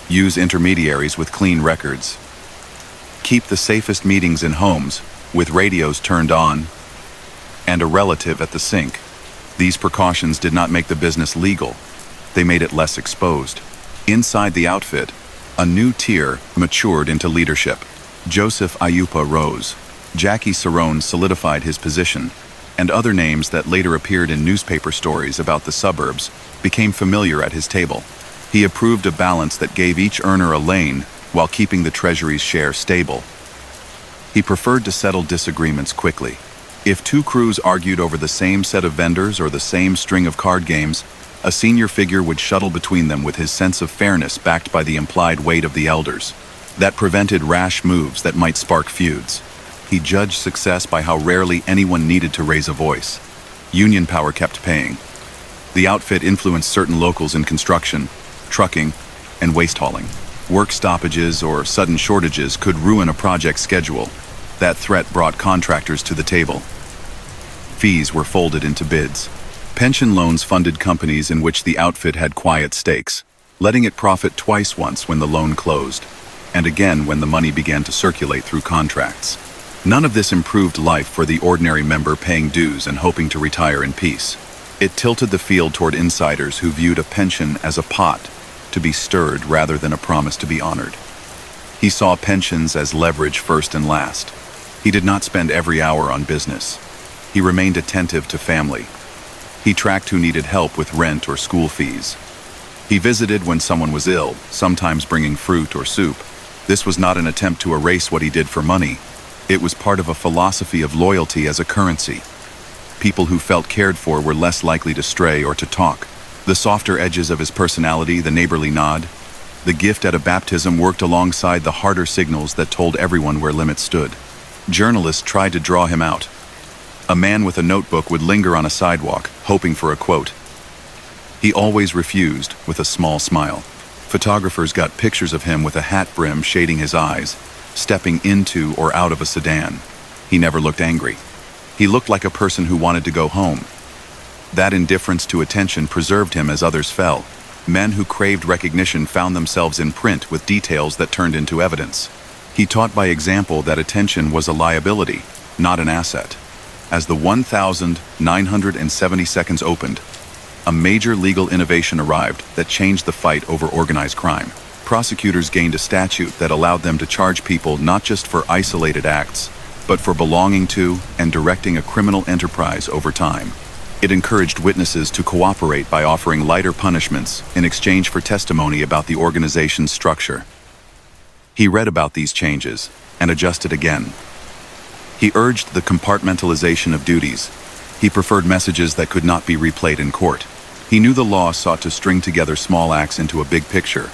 Use intermediaries with clean records. Keep the safest meetings in homes, with radios turned on, and a relative at the sink. These precautions did not make the business legal. They made it less exposed. Inside the outfit, a new tier matured into leadership. Joseph Ayupa rose. Jackie Cerrone solidified his position, and other names that later appeared in newspaper stories about the suburbs became familiar at his table. He approved a balance that gave each earner a lane while keeping the Treasury's share stable. He preferred to settle disagreements quickly. If two crews argued over the same set of vendors or the same string of card games, a senior figure would shuttle between them with his sense of fairness backed by the implied weight of the elders. That prevented rash moves that might spark feuds. He judged success by how rarely anyone needed to raise a voice. Union power kept paying. The outfit influenced certain locals in construction, trucking, and waste hauling. Work stoppages or sudden shortages could ruin a project schedule. That threat brought contractors to the table. Fees were folded into bids. Pension loans funded companies in which the outfit had quiet stakes, letting it profit twice, once when the loan closed, and again when the money began to circulate through contracts. None of this improved life for the ordinary member paying dues and hoping to retire in peace. It tilted the field toward insiders who viewed a pension as a pot to be stirred rather than a promise to be honored. He saw pensions as leverage first and last. He did not spend every hour on business. He remained attentive to family. He tracked who needed help with rent or school fees. He visited when someone was ill, sometimes bringing fruit or soup. This was not an attempt to erase what he did for money. It was part of a philosophy of loyalty as a currency. People who felt cared for were less likely to stray or to talk. The softer edges of his personality, the neighborly nod, the gift at a baptism worked alongside the harder signals that told everyone where limits stood. Journalists tried to draw him out. A man with a notebook would linger on a sidewalk, hoping for a quote. He always refused, with a small smile. Photographers got pictures of him with a hat brim shading his eyes, stepping into or out of a sedan. He never looked angry. He looked like a person who wanted to go home. That indifference to attention preserved him as others fell. Men who craved recognition found themselves in print with details that turned into evidence. He taught by example that attention was a liability, not an asset. As the 1,970 seconds opened, a major legal innovation arrived that changed the fight over organized crime. Prosecutors gained a statute that allowed them to charge people not just for isolated acts, but for belonging to and directing a criminal enterprise over time. It encouraged witnesses to cooperate by offering lighter punishments in exchange for testimony about the organization's structure. He read about these changes and adjusted again. He urged the compartmentalization of duties. He preferred messages that could not be replayed in court. He knew the law sought to string together small acts into a big picture.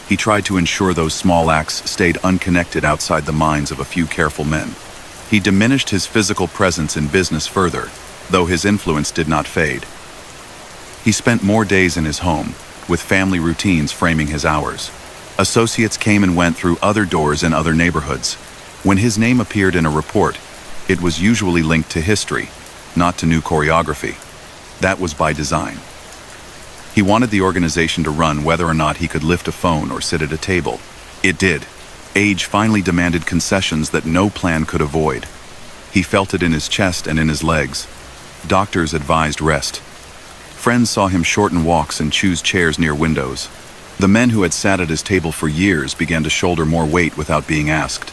He tried to ensure those small acts stayed unconnected outside the minds of a few careful men. He diminished his physical presence in business further, though his influence did not fade. He spent more days in his home, with family routines framing his hours. Associates came and went through other doors in other neighborhoods. When his name appeared in a report, it was usually linked to history, not to new choreography. That was by design. He wanted the organization to run whether or not he could lift a phone or sit at a table. It did. Age finally demanded concessions that no plan could avoid. He felt it in his chest and in his legs. Doctors advised rest. Friends saw him shorten walks and choose chairs near windows. The men who had sat at his table for years began to shoulder more weight without being asked.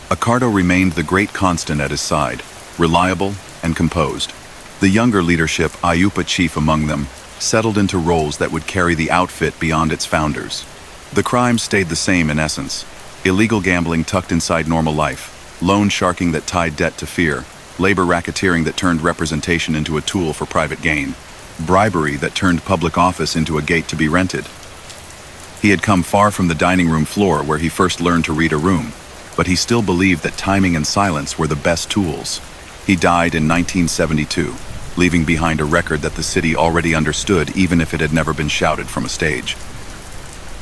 Accardo remained the great constant at his side, reliable and composed. The younger leadership, Ayupa chief among them, settled into roles that would carry the outfit beyond its founders. The crimes stayed the same in essence. Illegal gambling tucked inside normal life, loan sharking that tied debt to fear, labor racketeering that turned representation into a tool for private gain, bribery that turned public office into a gate to be rented. He had come far from the dining room floor where he first learned to read a room, but he still believed that timing and silence were the best tools. He died in 1972, leaving behind a record that the city already understood even if it had never been shouted from a stage.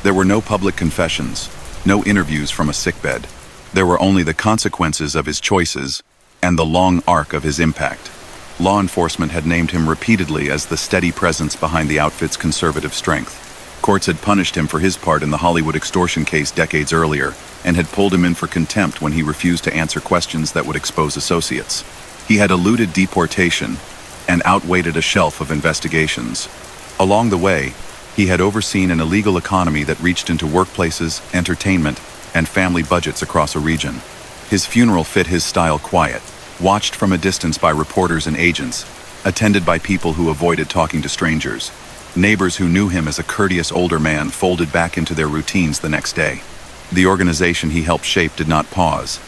There were no public confessions, no interviews from a sickbed. There were only the consequences of his choices and the long arc of his impact. Law enforcement had named him repeatedly as the steady presence behind the outfit's conservative strength. Courts had punished him for his part in the Hollywood extortion case decades earlier and had pulled him in for contempt when he refused to answer questions that would expose associates. He had eluded deportation and outweighted a shelf of investigations. Along the way, he had overseen an illegal economy that reached into workplaces, entertainment, and family budgets across a region. His funeral fit his style: quiet, watched from a distance by reporters and agents, attended by people who avoided talking to strangers. Neighbors who knew him as a courteous older man folded back into their routines the next day. The organization he helped shape did not pause.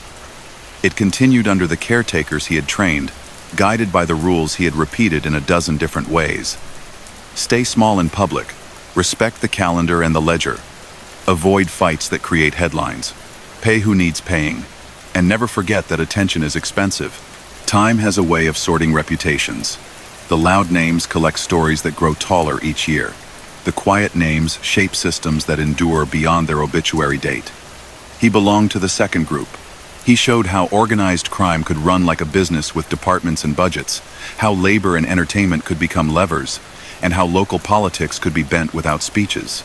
It continued under the caretakers he had trained, guided by the rules he had repeated in a dozen different ways. Stay small in public, respect the calendar and the ledger, avoid fights that create headlines, pay who needs paying, and never forget that attention is expensive. Time has a way of sorting reputations. The loud names collect stories that grow taller each year. The quiet names shape systems that endure beyond their obituary date. He belonged to the second group. He showed how organized crime could run like a business with departments and budgets, how labor and entertainment could become levers, and how local politics could be bent without speeches.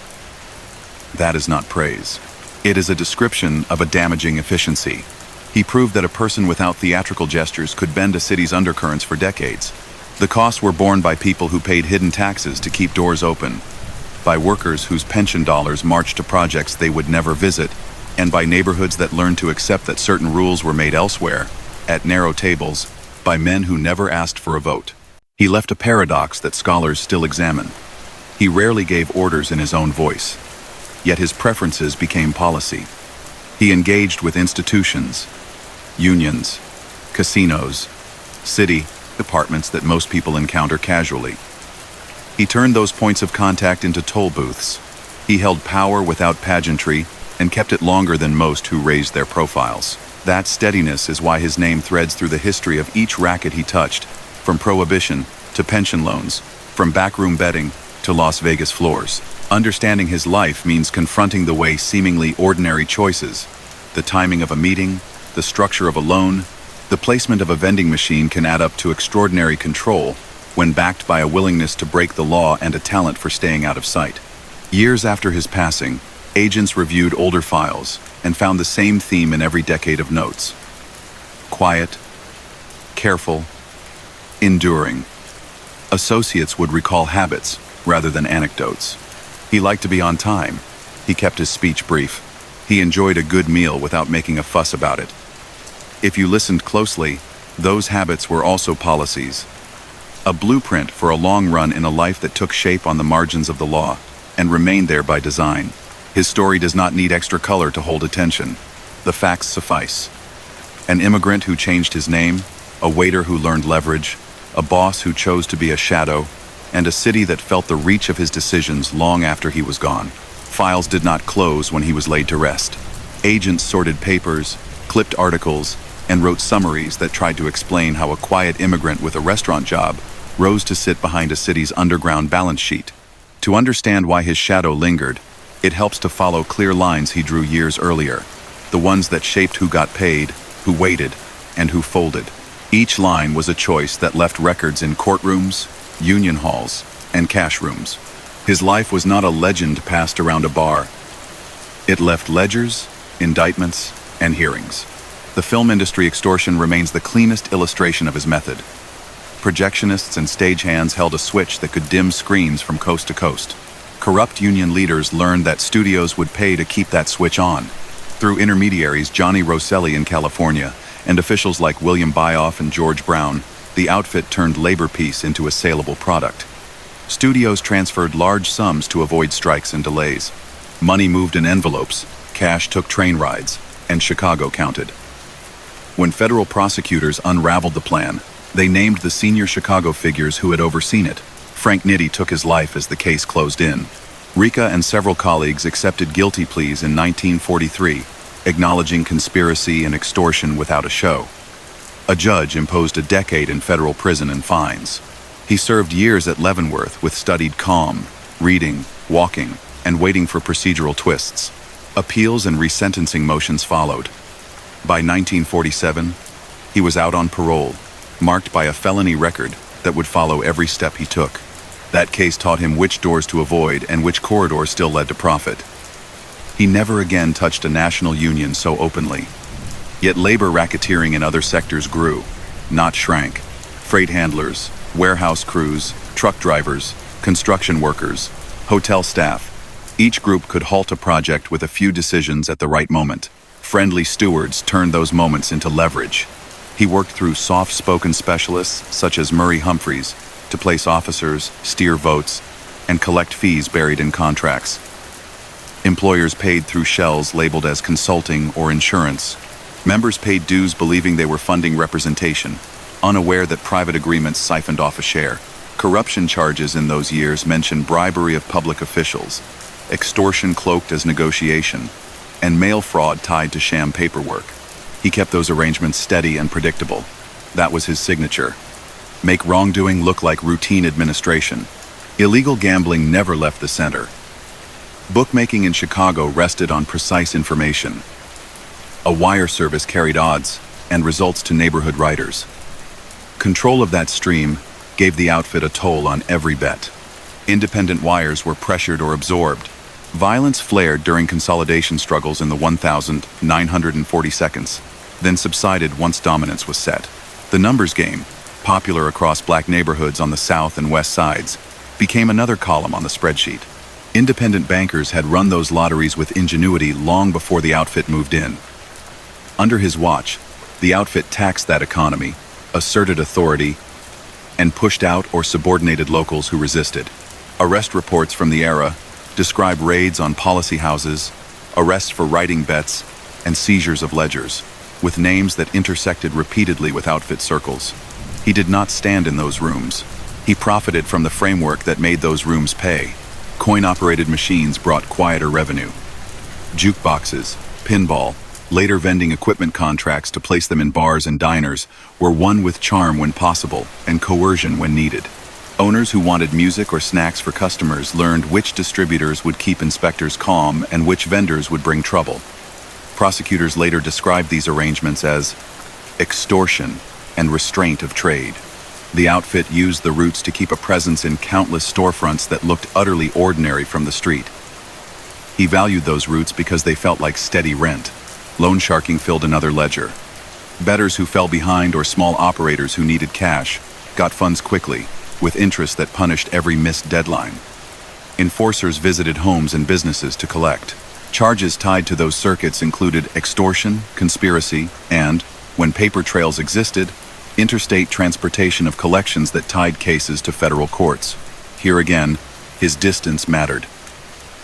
That is not praise. It is a description of a damaging efficiency. He proved that a person without theatrical gestures could bend a city's undercurrents for decades. The costs were borne by people who paid hidden taxes to keep doors open, by workers whose pension dollars marched to projects they would never visit, and by neighborhoods that learned to accept that certain rules were made elsewhere, at narrow tables, by men who never asked for a vote. He left a paradox that scholars still examine. He rarely gave orders in his own voice, yet his preferences became policy. He engaged with institutions, unions, casinos, city departments that most people encounter casually. He turned those points of contact into toll booths. He held power without pageantry and kept it longer than most who raised their profiles. That steadiness is why his name threads through the history of each racket he touched, from prohibition to pension loans, from backroom betting to Las Vegas floors. Understanding his life means confronting the way seemingly ordinary choices, the timing of a meeting, the structure of a loan, the placement of a vending machine can add up to extraordinary control when backed by a willingness to break the law and a talent for staying out of sight. Years after his passing, agents reviewed older files and found the same theme in every decade of notes. Quiet, careful, enduring. Associates would recall habits rather than anecdotes. He liked to be on time. He kept his speech brief. He enjoyed a good meal without making a fuss about it. If you listened closely, those habits were also policies. A blueprint for a long run in a life that took shape on the margins of the law and remained there by design. His story does not need extra color to hold attention. The facts suffice. An immigrant who changed his name, a waiter who learned leverage, a boss who chose to be a shadow, and a city that felt the reach of his decisions long after he was gone. Files did not close when he was laid to rest. Agents sorted papers, clipped articles, and wrote summaries that tried to explain how a quiet immigrant with a restaurant job rose to sit behind a city's underground balance sheet. To understand why his shadow lingered, It helps to follow clear lines he drew years earlier, the ones that shaped who got paid, who waited, and who folded. Each line was a choice that left records in courtrooms, union halls, and cash rooms. His life was not a legend passed around a bar. It left ledgers, indictments, and hearings. The film industry extortion remains the cleanest illustration of his method. Projectionists and stagehands held a switch that could dim screens from coast to coast. Corrupt union leaders learned that studios would pay to keep that switch on. Through intermediaries Johnny Rosselli in California and officials like William Bioff and George Brown, the outfit turned labor peace into a saleable product. Studios transferred large sums to avoid strikes and delays. Money moved in envelopes, cash took train rides, and Chicago counted. When federal prosecutors unraveled the plan, they named the senior Chicago figures who had overseen it. Frank Nitti took his life as the case closed in. Ricca and several colleagues accepted guilty pleas in 1943, acknowledging conspiracy and extortion without a show. A judge imposed a decade in federal prison and fines. He served years at Leavenworth with studied calm, reading, walking, and waiting for procedural twists. Appeals and resentencing motions followed. By 1947, he was out on parole, marked by a felony record that would follow every step he took. That case taught him which doors to avoid and which corridors still led to profit. He never again touched a national union so openly. Yet labor racketeering in other sectors grew, not shrank. Freight handlers, warehouse crews, truck drivers, construction workers, hotel staff. Each group could halt a project with a few decisions at the right moment. Friendly stewards turned those moments into leverage. He worked through soft-spoken specialists such as Murray Humphreys to place officers, steer votes, and collect fees buried in contracts. Employers paid through shells labeled as consulting or insurance. Members paid dues believing they were funding representation, unaware that private agreements siphoned off a share. Corruption charges in those years mentioned bribery of public officials, extortion cloaked as negotiation, and mail fraud tied to sham paperwork. He kept those arrangements steady and predictable. That was his signature. Make wrongdoing look like routine administration. Illegal gambling never left the center. Bookmaking in Chicago rested on precise information. A wire service carried odds and results to neighborhood writers. Control of that stream gave the outfit a toll on every bet. Independent wires were pressured or absorbed. Violence flared during consolidation struggles in the 1,940 seconds, then subsided once dominance was set. The numbers game, popular across black neighborhoods on the south and west sides, became another column on the spreadsheet. Independent bankers had run those lotteries with ingenuity long before the outfit moved in. Under his watch, the outfit taxed that economy, asserted authority, and pushed out or subordinated locals who resisted. Arrest reports from the era describe raids on policy houses, arrests for writing bets, and seizures of ledgers, with names that intersected repeatedly with outfit circles. He did not stand in those rooms. He profited from the framework that made those rooms pay. Coin-operated machines brought quieter revenue. Jukeboxes, pinball, later vending equipment contracts to place them in bars and diners were won with charm when possible and coercion when needed. Owners who wanted music or snacks for customers learned which distributors would keep inspectors calm and which vendors would bring trouble. Prosecutors later described these arrangements as extortion and restraint of trade. The outfit used the routes to keep a presence in countless storefronts that looked utterly ordinary from the street. He valued those routes because they felt like steady rent. Loan sharking filled another ledger. Bettors who fell behind or small operators who needed cash got funds quickly, with interest that punished every missed deadline. Enforcers visited homes and businesses to collect. Charges tied to those circuits included extortion, conspiracy, and, when paper trails existed, interstate transportation of collections that tied cases to federal courts. Here again, his distance mattered.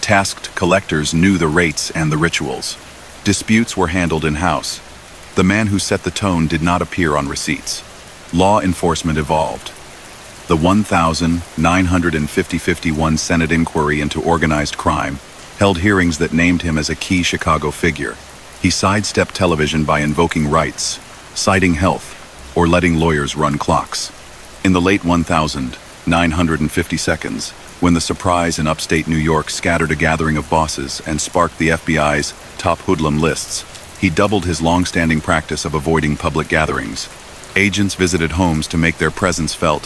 Tasked collectors knew the rates and the rituals. Disputes were handled in-house. The man who set the tone did not appear on receipts. Law enforcement evolved. The 1950-51 Senate inquiry into organized crime held hearings that named him as a key Chicago figure. He sidestepped television by invoking rights, citing health, or letting lawyers run clocks. In the late 1950 seconds, When the surprise in upstate New York scattered a gathering of bosses and sparked the FBI's top hoodlum lists, he doubled his long-standing practice of avoiding public gatherings. Agents visited homes to make their presence felt,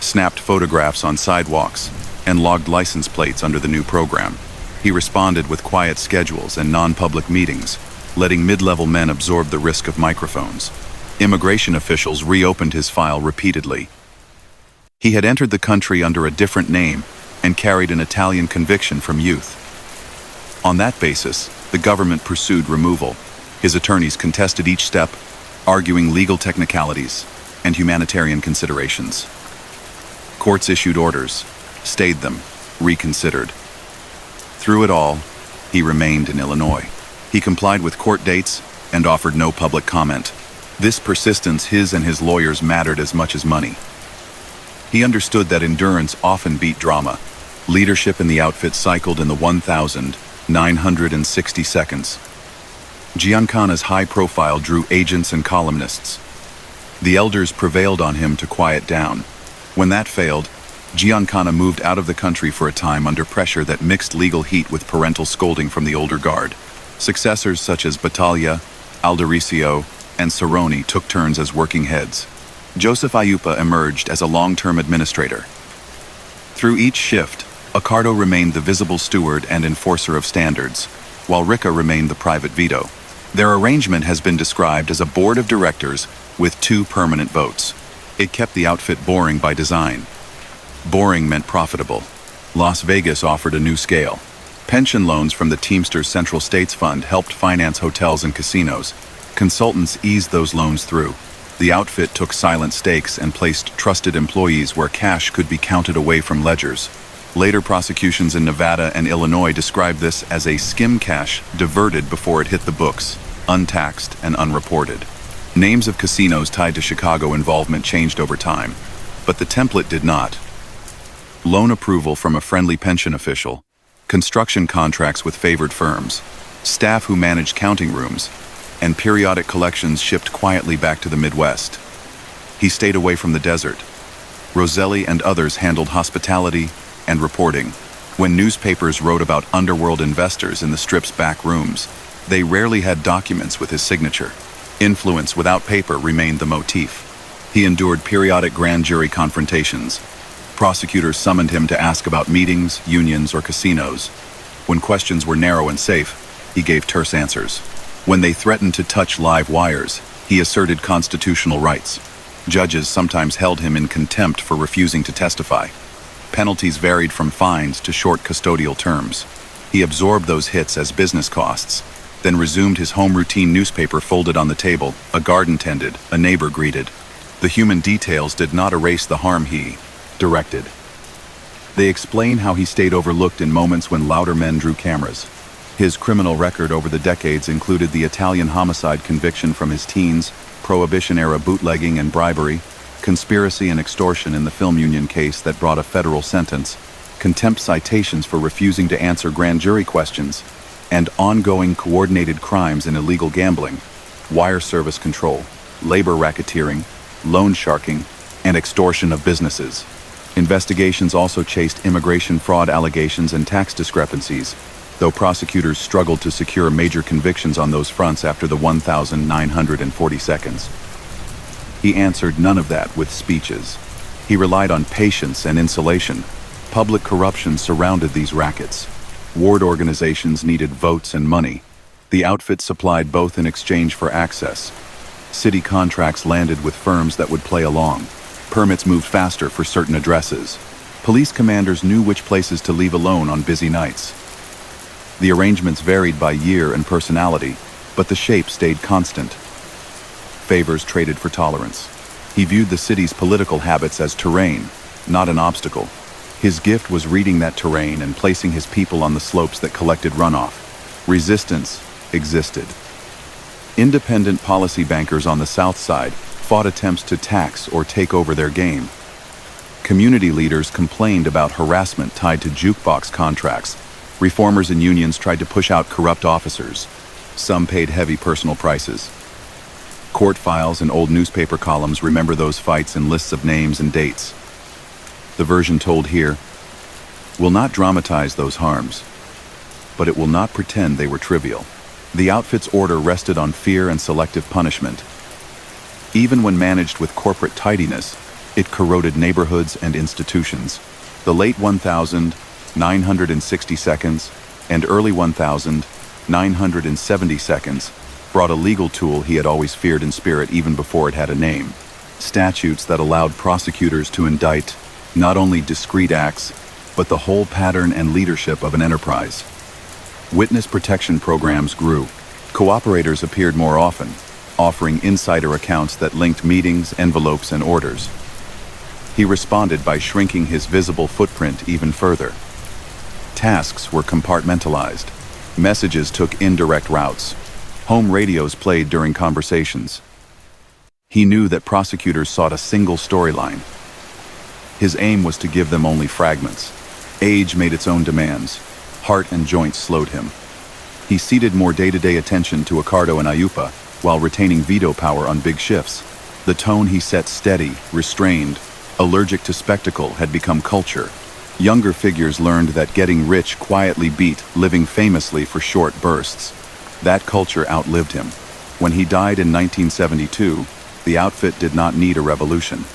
snapped photographs on sidewalks, and logged license plates under the new program. He responded with quiet schedules and non-public meetings, letting mid-level men absorb the risk of microphones. Immigration officials reopened his file repeatedly. He had entered the country under a different name and carried an Italian conviction from youth. On that basis, the government pursued removal. His attorneys contested each step, arguing legal technicalities and humanitarian considerations. Courts issued orders, stayed them, reconsidered. Through it all, he remained in Illinois. He complied with court dates and offered no public comment. This persistence his and his lawyers mattered as much as money. He understood that endurance often beat drama. Leadership in the outfit cycled in the 1,960 seconds. Giancana's high profile drew agents and columnists. The elders prevailed on him to quiet down. When that failed, Giancana moved out of the country for a time under pressure that mixed legal heat with parental scolding from the older guard. Successors such as Battaglia, Aldericio, and Cerrone took turns as working heads. Joseph Aiupa emerged as a long-term administrator. Through each shift, Accardo remained the visible steward and enforcer of standards, while Ricca remained the private veto. Their arrangement has been described as a board of directors with 2 permanent votes. It kept the outfit boring by design. Boring meant profitable. Las Vegas offered a new scale. Pension loans from the Teamsters Central States Fund helped finance hotels and casinos. Consultants eased those loans through. The outfit took silent stakes and placed trusted employees where cash could be counted away from ledgers. Later prosecutions in Nevada and Illinois described this as a skim cash diverted before it hit the books, untaxed and unreported. Names of casinos tied to Chicago involvement changed over time, but the template did not. Loan approval from a friendly pension official, construction contracts with favored firms, staff who managed counting rooms, and periodic collections shipped quietly back to the Midwest. He stayed away from the desert. Roselli and others handled hospitality and reporting. When newspapers wrote about underworld investors in the Strip's back rooms, they rarely had documents with his signature. Influence without paper remained the motif. He endured periodic grand jury confrontations. Prosecutors summoned him to ask about meetings, unions, or casinos. When questions were narrow and safe, he gave terse answers. When they threatened to touch live wires, he asserted constitutional rights. Judges sometimes held him in contempt for refusing to testify. Penalties varied from fines to short custodial terms. He absorbed those hits as business costs, then resumed his home routine, newspaper folded on the table, a garden tended, a neighbor greeted. The human details did not erase the harm he directed. They explain how he stayed overlooked in moments when louder men drew cameras. His criminal record over the decades included the Italian homicide conviction from his teens, Prohibition-era bootlegging and bribery, conspiracy and extortion in the film union case that brought a federal sentence, contempt citations for refusing to answer grand jury questions, and ongoing coordinated crimes in illegal gambling, wire service control, labor racketeering, loan sharking, and extortion of businesses. Investigations also chased immigration fraud allegations and tax discrepancies, though prosecutors struggled to secure major convictions on those fronts after the 1,940 seconds. He answered none of that with speeches. He relied on patience and insulation. Public corruption surrounded these rackets. Ward organizations needed votes and money. The outfit supplied both in exchange for access. City contracts landed with firms that would play along. Permits moved faster for certain addresses. Police commanders knew which places to leave alone on busy nights. The arrangements varied by year and personality, but the shape stayed constant. Favors traded for tolerance. He viewed the city's political habits as terrain, not an obstacle. His gift was reading that terrain and placing his people on the slopes that collected runoff. Resistance existed. Independent policy bankers on the South Side fought attempts to tax or take over their game. Community leaders complained about harassment tied to jukebox contracts. Reformers and unions tried to push out corrupt officers. Some paid heavy personal prices. Court files and old newspaper columns remember those fights in lists of names and dates. The version told here, will not dramatize those harms, but it will not pretend they were trivial. The outfit's order rested on fear and selective punishment. Even when managed with corporate tidiness, it corroded neighborhoods and institutions. The late 1960 seconds and early 1970 seconds brought a legal tool he had always feared in spirit even before it had a name. Statutes that allowed prosecutors to indict not only discrete acts, but the whole pattern and leadership of an enterprise. Witness protection programs grew. Cooperators appeared more often, offering insider accounts that linked meetings, envelopes, and orders. He responded by shrinking his visible footprint even further. Tasks were compartmentalized. Messages took indirect routes. Home radios played during conversations. He knew that prosecutors sought a single storyline. His aim was to give them only fragments. Age made its own demands. Heart and joints slowed him. He ceded more day-to-day attention to Accardo and Ayupa while retaining veto power on big shifts. The tone he set steady, restrained, allergic to spectacle had become culture. Younger figures learned that getting rich quietly beat living famously for short bursts. That culture outlived him. When he died in 1972, the outfit did not need a revolution.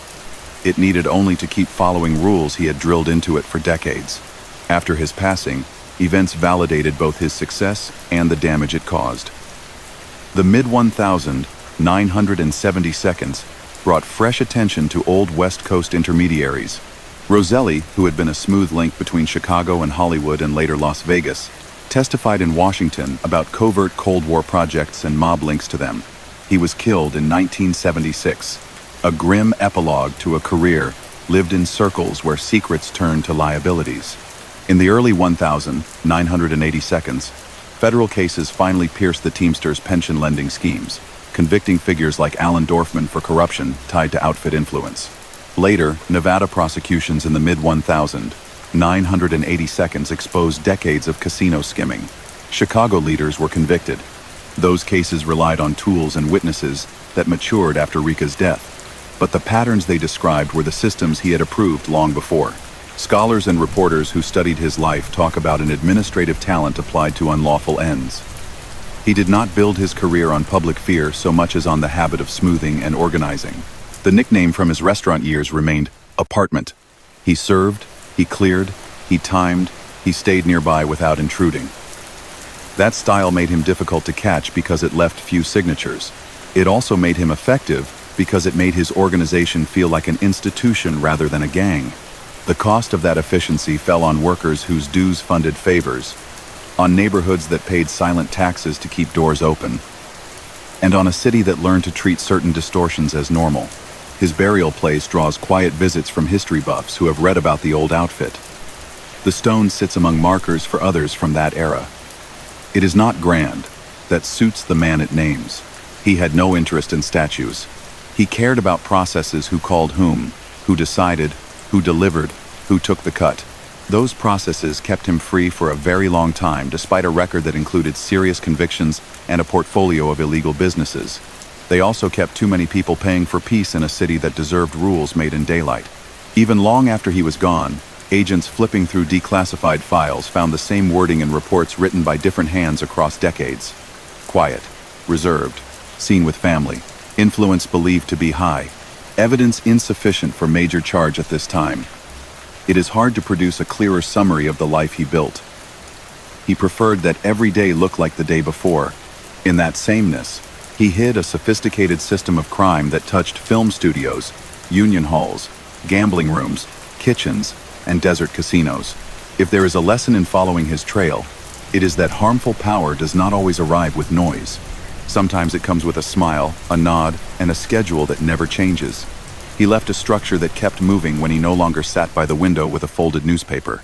It needed only to keep following rules he had drilled into it for decades. After his passing, events validated both his success and the damage it caused. The mid-1970 seconds brought fresh attention to old West Coast intermediaries. Roselli, who had been a smooth link between Chicago and Hollywood and later Las Vegas, testified in Washington about covert Cold War projects and mob links to them. He was killed in 1976, a grim epilogue to a career lived in circles where secrets turned to liabilities. In the early 1980 seconds, federal cases finally pierced the Teamsters' pension lending schemes, convicting figures like Alan Dorfman for corruption tied to outfit influence. Later, Nevada prosecutions in the mid-1980 seconds exposed decades of casino skimming. Chicago leaders were convicted. Those cases relied on tools and witnesses that matured after Ricca's death, but the patterns they described were the systems he had approved long before. Scholars and reporters who studied his life talk about an administrative talent applied to unlawful ends. He did not build his career on public fear so much as on the habit of smoothing and organizing. The nickname from his restaurant years remained Apartment. He served, he cleared, he timed, he stayed nearby without intruding. That style made him difficult to catch because it left few signatures. It also made him effective because it made his organization feel like an institution rather than a gang. The cost of that efficiency fell on workers whose dues funded favors, on neighborhoods that paid silent taxes to keep doors open, and on a city that learned to treat certain distortions as normal. His burial place draws quiet visits from history buffs who have read about the old outfit. The stone sits among markers for others from that era. It is not grand. That suits the man it names. He had no interest in statues. He cared about processes: who called whom, who decided, who delivered, who took the cut. Those processes kept him free for a very long time, despite a record that included serious convictions and a portfolio of illegal businesses. They also kept too many people paying for peace in a city that deserved rules made in daylight. Even long after he was gone, agents flipping through declassified files found the same wording in reports written by different hands across decades. Quiet, reserved, seen with family, influence believed to be high, evidence insufficient for major charge at this time. It is hard to produce a clearer summary of the life he built. He preferred that every day look like the day before. In that sameness, he hid a sophisticated system of crime that touched film studios, union halls, gambling rooms, kitchens, and desert casinos. If there is a lesson in following his trail, it is that harmful power does not always arrive with noise. Sometimes it comes with a smile, a nod, and a schedule that never changes. He left a structure that kept moving when he no longer sat by the window with a folded newspaper.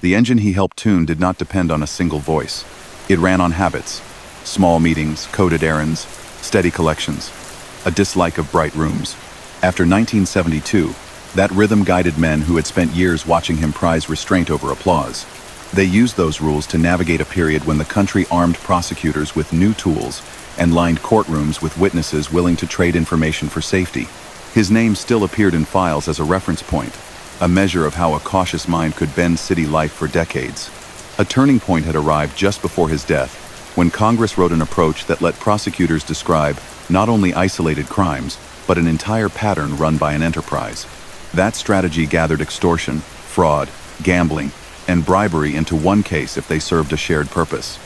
The engine he helped tune did not depend on a single voice. It ran on habits: small meetings, coded errands, steady collections, a dislike of bright rooms. After 1972, that rhythm guided men who had spent years watching him prize restraint over applause. They used those rules to navigate a period when the country armed prosecutors with new tools and lined courtrooms with witnesses willing to trade information for safety. His name still appeared in files as a reference point, a measure of how a cautious mind could bend city life for decades. A turning point had arrived just before his death, when Congress wrote an approach that let prosecutors describe not only isolated crimes, but an entire pattern run by an enterprise. That strategy gathered extortion, fraud, gambling, and bribery into one case if they served a shared purpose.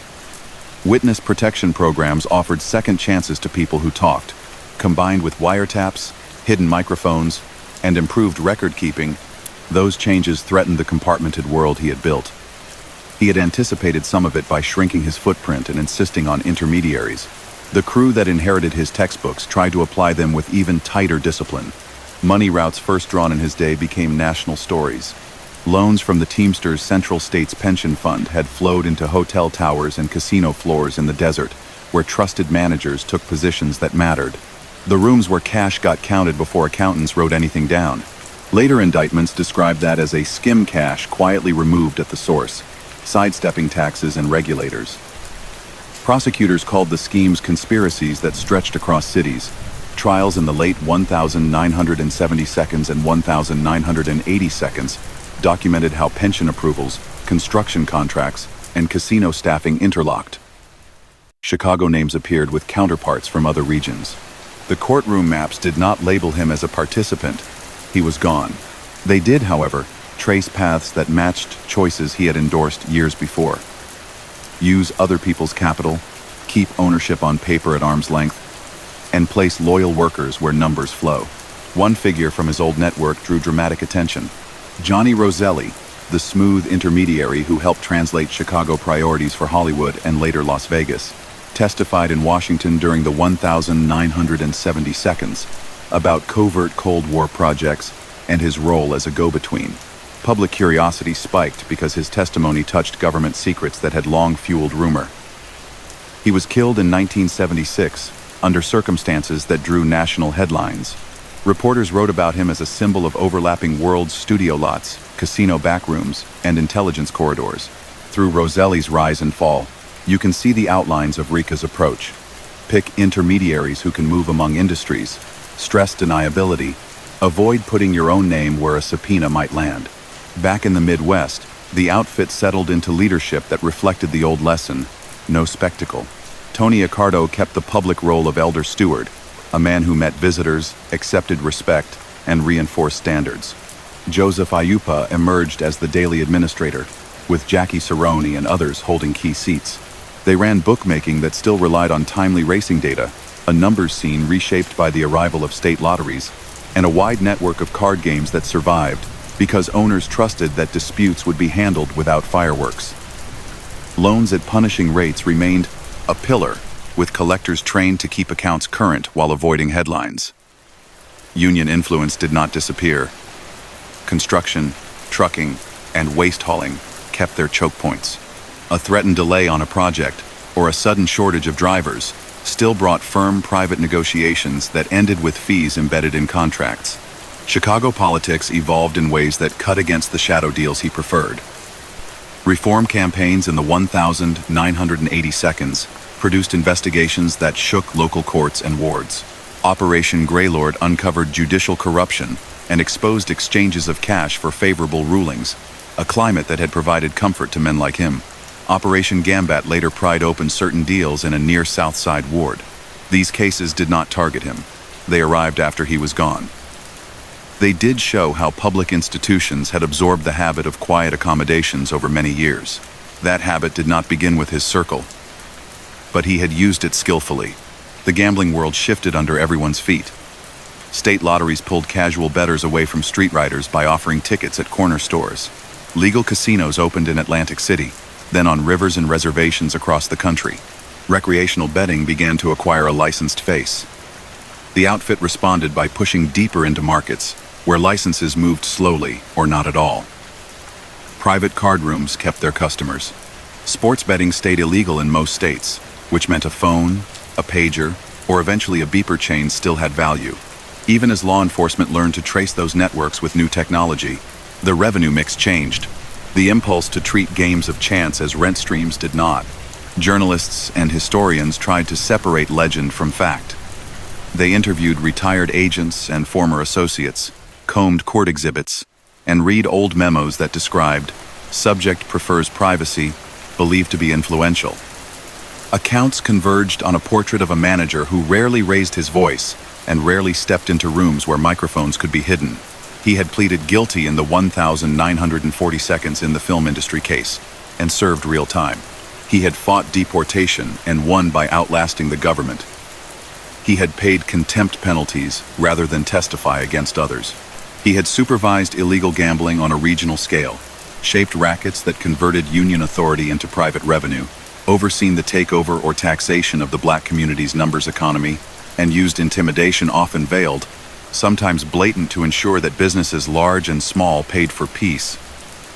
Witness protection programs offered second chances to people who talked. Combined with wiretaps, hidden microphones, and improved record-keeping, those changes threatened the compartmented world he had built. He had anticipated some of it by shrinking his footprint and insisting on intermediaries. The crew that inherited his textbooks tried to apply them with even tighter discipline. Money routes first drawn in his day became national stories. Loans from the Teamsters Central States Pension Fund had flowed into hotel towers and casino floors in the desert, where trusted managers took positions that mattered. The rooms where cash got counted before accountants wrote anything down. Later indictments described that as a skim cash quietly removed at the source, sidestepping taxes and regulators. Prosecutors called the schemes conspiracies that stretched across cities. Trials in the late 1970 seconds and 1980 seconds documented how pension approvals, construction contracts, and casino staffing interlocked. Chicago names appeared with counterparts from other regions. The courtroom maps did not label him as a participant. He was gone. They did, however, trace paths that matched choices he had endorsed years before. Use other people's capital, keep ownership on paper at arm's length, and place loyal workers where numbers flow. One figure from his old network drew dramatic attention. Johnny Roselli, the smooth intermediary who helped translate Chicago priorities for Hollywood and later Las Vegas, testified in Washington during the 1970 seconds about covert Cold War projects and his role as a go-between. Public curiosity spiked because his testimony touched government secrets that had long fueled rumor. He was killed in 1976 under circumstances that drew national headlines. Reporters wrote about him as a symbol of overlapping worlds, studio lots, casino backrooms, and intelligence corridors. Through Roselli's rise and fall, you can see the outlines of Ricca's approach. Pick intermediaries who can move among industries. Stress deniability. Avoid putting your own name where a subpoena might land. Back in the Midwest, the outfit settled into leadership that reflected the old lesson: no spectacle. Tony Accardo kept the public role of elder steward, a man who met visitors, accepted respect, and reinforced standards. Joseph Ayupa emerged as the daily administrator, with Jackie Cerrone and others holding key seats. They ran bookmaking that still relied on timely racing data, a numbers scene reshaped by the arrival of state lotteries, and a wide network of card games that survived because owners trusted that disputes would be handled without fireworks. Loans at punishing rates remained a pillar, with collectors trained to keep accounts current while avoiding headlines. Union influence did not disappear. Construction, trucking, and waste hauling kept their choke points. A threatened delay on a project, or a sudden shortage of drivers, still brought firm private negotiations that ended with fees embedded in contracts. Chicago politics evolved in ways that cut against the shadow deals he preferred. Reform campaigns in the 1980 seconds produced investigations that shook local courts and wards. Operation Greylord uncovered judicial corruption and exposed exchanges of cash for favorable rulings, a climate that had provided comfort to men like him. Operation Gambat later pried open certain deals in a near South Side ward. These cases did not target him. They arrived after he was gone. They did show how public institutions had absorbed the habit of quiet accommodations over many years. That habit did not begin with his circle, but he had used it skillfully. The gambling world shifted under everyone's feet. State lotteries pulled casual bettors away from street riders by offering tickets at corner stores. Legal casinos opened in Atlantic City, then on rivers and reservations across the country. Recreational betting began to acquire a licensed face. The outfit responded by pushing deeper into markets where licenses moved slowly or not at all. Private card rooms kept their customers. Sports betting stayed illegal in most states, which meant a phone, a pager, or eventually a beeper chain still had value. Even as law enforcement learned to trace those networks with new technology, the revenue mix changed. The impulse to treat games of chance as rent streams did not. Journalists and historians tried to separate legend from fact. They interviewed retired agents and former associates, combed court exhibits, and read old memos that described subject prefers privacy, believed to be influential. Accounts converged on a portrait of a manager who rarely raised his voice and rarely stepped into rooms where microphones could be hidden. He had pleaded guilty in the 1,940 seconds in the film industry case and served real time. He had fought deportation and won by outlasting the government. He had paid contempt penalties rather than testify against others. He had supervised illegal gambling on a regional scale, shaped rackets that converted union authority into private revenue, overseen the takeover or taxation of the black community's numbers economy, and used intimidation, often veiled, sometimes blatant, to ensure that businesses large and small paid for peace.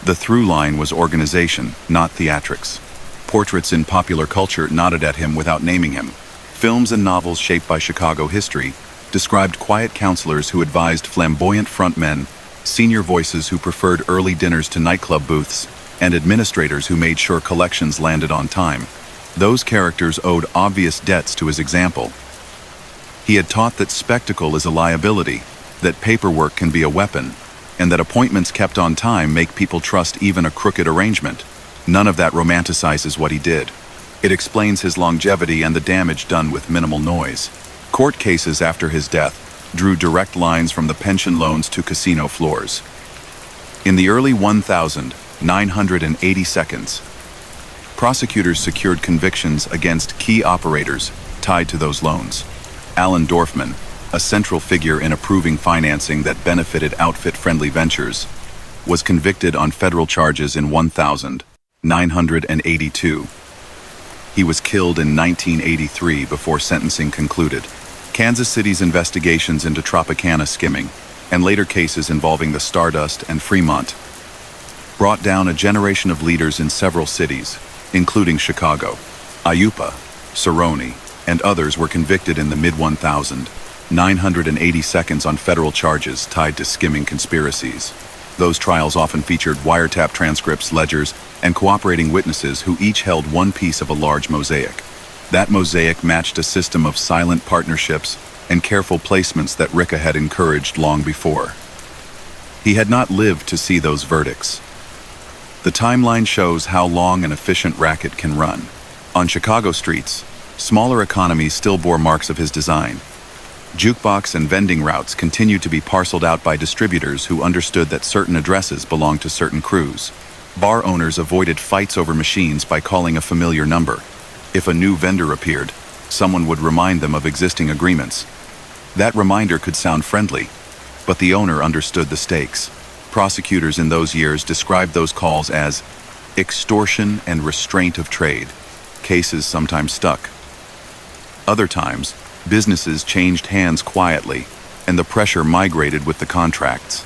The through line was organization, not theatrics. Portraits in popular culture nodded at him without naming him. Films and novels shaped by Chicago history described quiet counselors who advised flamboyant frontmen, senior voices who preferred early dinners to nightclub booths, and administrators who made sure collections landed on time. Those characters owed obvious debts to his example. He had taught that spectacle is a liability, that paperwork can be a weapon, and that appointments kept on time make people trust even a crooked arrangement. None of that romanticizes what he did. It explains his longevity and the damage done with minimal noise. Court cases after his death drew direct lines from the pension loans to casino floors. In the early 1,980 seconds, prosecutors secured convictions against key operators tied to those loans. Alan Dorfman, a central figure in approving financing that benefited outfit-friendly ventures, was convicted on federal charges in 1,982. He was killed in 1983 before sentencing concluded. Kansas City's investigations into Tropicana skimming, and later cases involving the Stardust and Fremont, brought down a generation of leaders in several cities, including Chicago. Ayupa, Cerrone, and others were convicted in the mid-1,980 seconds on federal charges tied to skimming conspiracies. Those trials often featured wiretap transcripts, ledgers, and cooperating witnesses who each held one piece of a large mosaic. That mosaic matched a system of silent partnerships and careful placements that Ricca had encouraged long before. He had not lived to see those verdicts. The timeline shows how long an efficient racket can run. On Chicago streets, smaller economies still bore marks of his design. Jukebox and vending routes continued to be parceled out by distributors who understood that certain addresses belonged to certain crews. Bar owners avoided fights over machines by calling a familiar number. If a new vendor appeared, someone would remind them of existing agreements. That reminder could sound friendly, but the owner understood the stakes. Prosecutors in those years described those calls as extortion and restraint of trade. Cases sometimes stuck. Other times, businesses changed hands quietly, and the pressure migrated with the contracts.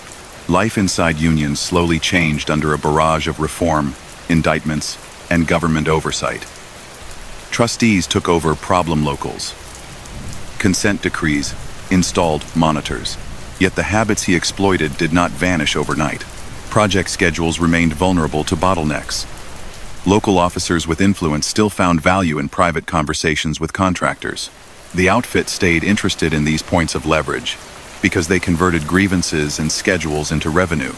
Life inside unions slowly changed under a barrage of reform, indictments, and government oversight. Trustees took over problem locals. Consent decrees installed monitors. Yet the habits he exploited did not vanish overnight. Project schedules remained vulnerable to bottlenecks. Local officers with influence still found value in private conversations with contractors. The outfit stayed interested in these points of leverage because they converted grievances and schedules into revenue.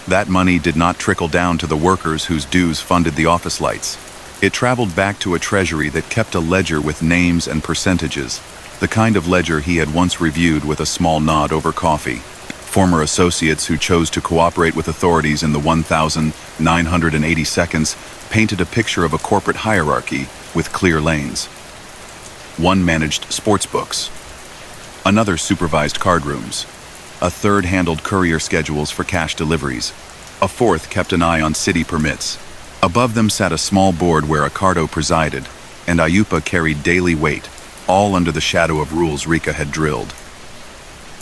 That money did not trickle down to the workers whose dues funded the office lights. It traveled back to a treasury that kept a ledger with names and percentages, the kind of ledger he had once reviewed with a small nod over coffee. Former associates who chose to cooperate with authorities in the 1,980 seconds painted a picture of a corporate hierarchy with clear lanes. One managed sports books. Another supervised card rooms. A third handled courier schedules for cash deliveries. A fourth kept an eye on city permits. Above them sat a small board where Accardo presided, and Ayupa carried daily weight, all under the shadow of rules Ricca had drilled.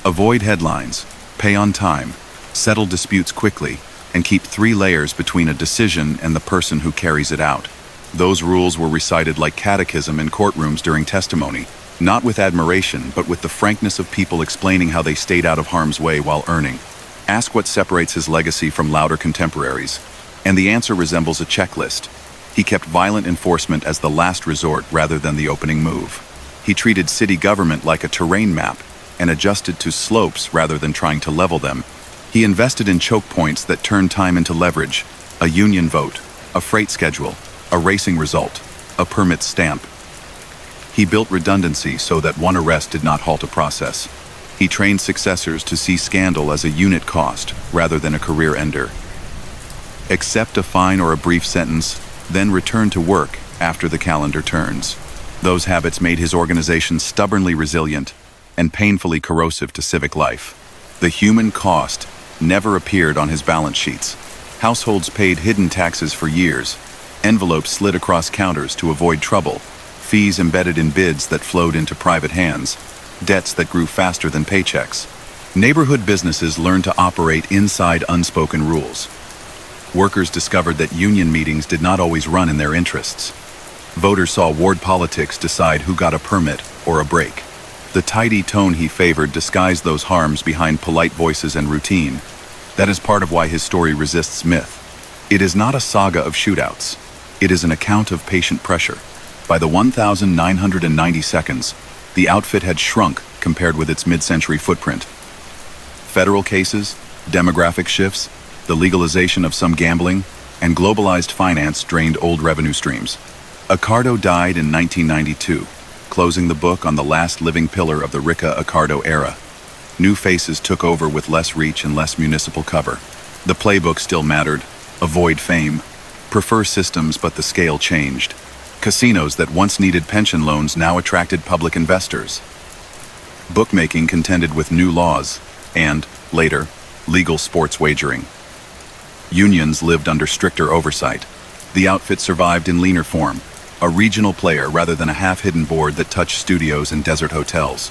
Avoid headlines, pay on time, settle disputes quickly, and keep 3 layers between a decision and the person who carries it out. Those rules were recited like catechism in courtrooms during testimony, not with admiration, but with the frankness of people explaining how they stayed out of harm's way while earning. Ask what separates his legacy from louder contemporaries, and the answer resembles a checklist. He kept violent enforcement as the last resort rather than the opening move. He treated city government like a terrain map and adjusted to slopes rather than trying to level them. He invested in choke points that turned time into leverage: a union vote, a freight schedule, a racing result, a permit stamp. He built redundancy so that one arrest did not halt a process. He trained successors to see scandal as a unit cost rather than a career ender. Accept a fine or a brief sentence, then return to work after the calendar turns. Those habits made his organization stubbornly resilient and painfully corrosive to civic life. The human cost never appeared on his balance sheets. Households paid hidden taxes for years. Envelopes slid across counters to avoid trouble. Fees embedded in bids that flowed into private hands. Debts that grew faster than paychecks. Neighborhood businesses learned to operate inside unspoken rules. Workers discovered that union meetings did not always run in their interests. Voters saw ward politics decide who got a permit or a break. The tidy tone he favored disguised those harms behind polite voices and routine. That is part of why his story resists myth. It is not a saga of shootouts. It is an account of patient pressure. By the 1,990 seconds, the outfit had shrunk compared with its mid-century footprint. Federal cases, demographic shifts, the legalization of some gambling, and globalized finance drained old revenue streams. Accardo died in 1992, closing the book on the last living pillar of the Ricca-Accardo era. New faces took over with less reach and less municipal cover. The playbook still mattered: avoid fame, prefer systems, but the scale changed. Casinos that once needed pension loans now attracted public investors. Bookmaking contended with new laws and, later, legal sports wagering. Unions lived under stricter oversight. The outfit survived in leaner form, a regional player rather than a half-hidden board that touched studios and desert hotels.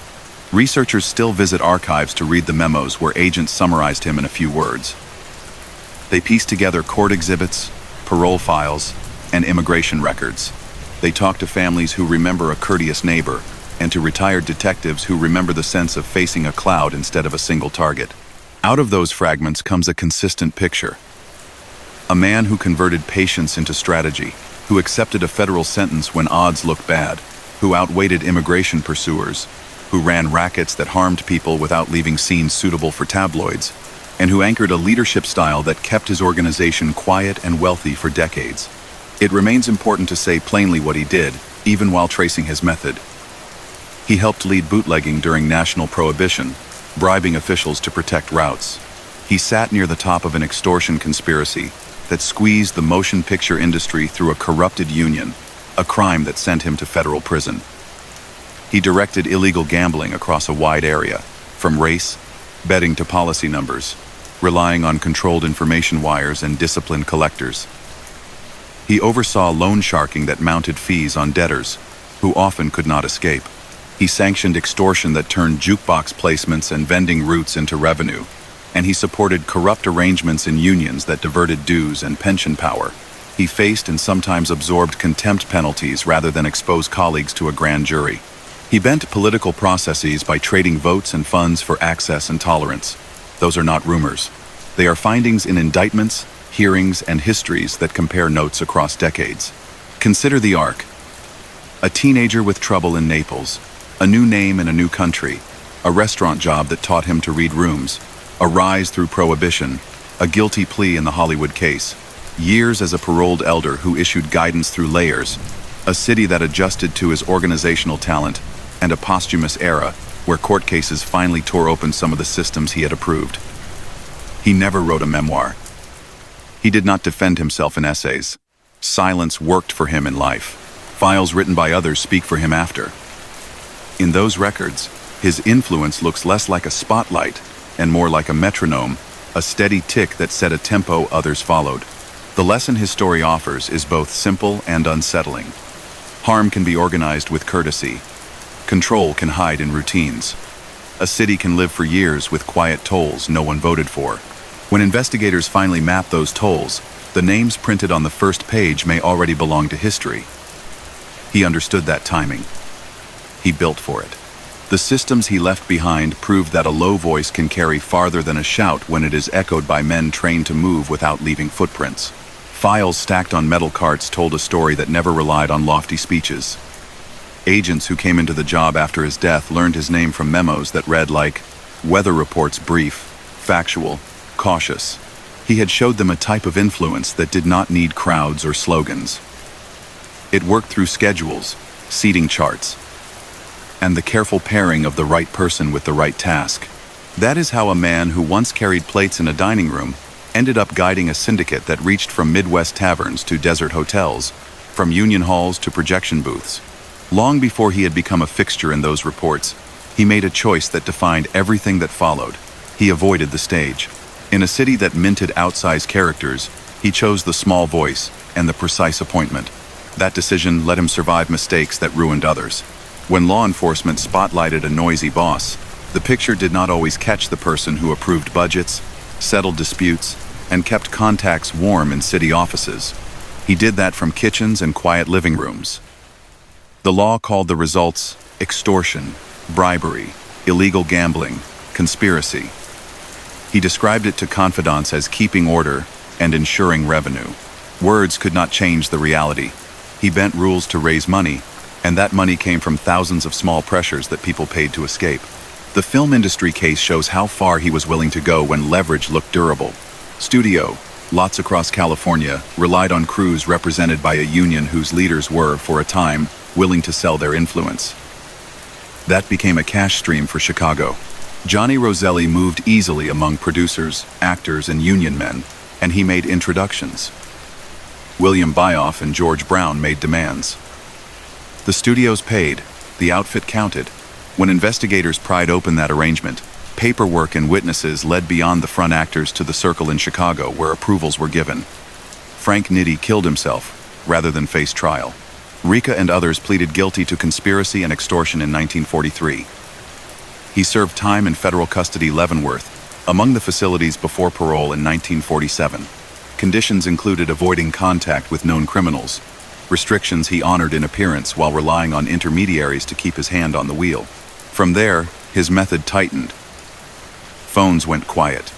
Researchers still visit archives to read the memos where agents summarized him in a few words. They pieced together court exhibits, parole files, and immigration records. They talk to families who remember a courteous neighbor, and to retired detectives who remember the sense of facing a cloud instead of a single target. Out of those fragments comes a consistent picture. A man who converted patience into strategy, who accepted a federal sentence when odds looked bad, who outweighted immigration pursuers, who ran rackets that harmed people without leaving scenes suitable for tabloids, and who anchored a leadership style that kept his organization quiet and wealthy for decades. It remains important to say plainly what he did, even while tracing his method. He helped lead bootlegging during national prohibition, bribing officials to protect routes. He sat near the top of an extortion conspiracy that squeezed the motion picture industry through a corrupted union, a crime that sent him to federal prison. He directed illegal gambling across a wide area, from race, betting to policy numbers, relying on controlled information wires and disciplined collectors. He oversaw loan sharking that mounted fees on debtors, who often could not escape. He sanctioned extortion that turned jukebox placements and vending routes into revenue, and he supported corrupt arrangements in unions that diverted dues and pension power. He faced and sometimes absorbed contempt penalties rather than expose colleagues to a grand jury. He bent political processes by trading votes and funds for access and tolerance. Those are not rumors. They are findings in indictments, hearings, and histories that compare notes across decades. Consider the arc. A teenager with trouble in Naples, a new name in a new country, a restaurant job that taught him to read rooms, a rise through prohibition, a guilty plea in the Hollywood case, years as a paroled elder who issued guidance through layers, a city that adjusted to his organizational talent, and a posthumous era where court cases finally tore open some of the systems he had approved. He never wrote a memoir. He did not defend himself in essays. Silence worked for him in life. Files written by others speak for him after. In those records, his influence looks less like a spotlight and more like a metronome, a steady tick that set a tempo others followed. The lesson his story offers is both simple and unsettling. Harm can be organized with courtesy. Control can hide in routines. A city can live for years with quiet tolls no one voted for. When investigators finally map those tolls, the names printed on the first page may already belong to history. He understood that timing. He built for it. The systems he left behind proved that a low voice can carry farther than a shout when it is echoed by men trained to move without leaving footprints. Files stacked on metal carts told a story that never relied on lofty speeches. Agents who came into the job after his death learned his name from memos that read like, weather reports brief, factual, cautious. He had showed them a type of influence that did not need crowds or slogans. It worked through schedules, seating charts, and the careful pairing of the right person with the right task. That is how a man who once carried plates in a dining room ended up guiding a syndicate that reached from Midwest taverns to desert hotels, from union halls to projection booths. Long before he had become a fixture in those reports, he made a choice that defined everything that followed. He avoided the stage. In a city that minted outsized characters, he chose the small voice and the precise appointment. That decision let him survive mistakes that ruined others. When law enforcement spotlighted a noisy boss, the picture did not always catch the person who approved budgets, settled disputes, and kept contacts warm in city offices. He did that from kitchens and quiet living rooms. The law called the results extortion, bribery, illegal gambling, conspiracy. He described it to confidants as keeping order and ensuring revenue. Words could not change the reality. He bent rules to raise money, and that money came from thousands of small pressures that people paid to escape. The film industry case shows how far he was willing to go when leverage looked durable. Studio, lots across California, relied on crews represented by a union whose leaders were, for a time, willing to sell their influence. That became a cash stream for Chicago. Johnny Roselli moved easily among producers, actors, and union men, and he made introductions. William Byoff and George Brown made demands. The studios paid, the outfit counted. When investigators pried open that arrangement, paperwork and witnesses led beyond the front actors to the circle in Chicago where approvals were given. Frank Nitti killed himself rather than face trial. Ricca and others pleaded guilty to conspiracy and extortion in 1943. He served time in federal custody Leavenworth, among the facilities before parole in 1947. Conditions included avoiding contact with known criminals, restrictions he honored in appearance while relying on intermediaries to keep his hand on the wheel. From there, his method tightened. Phones went quiet.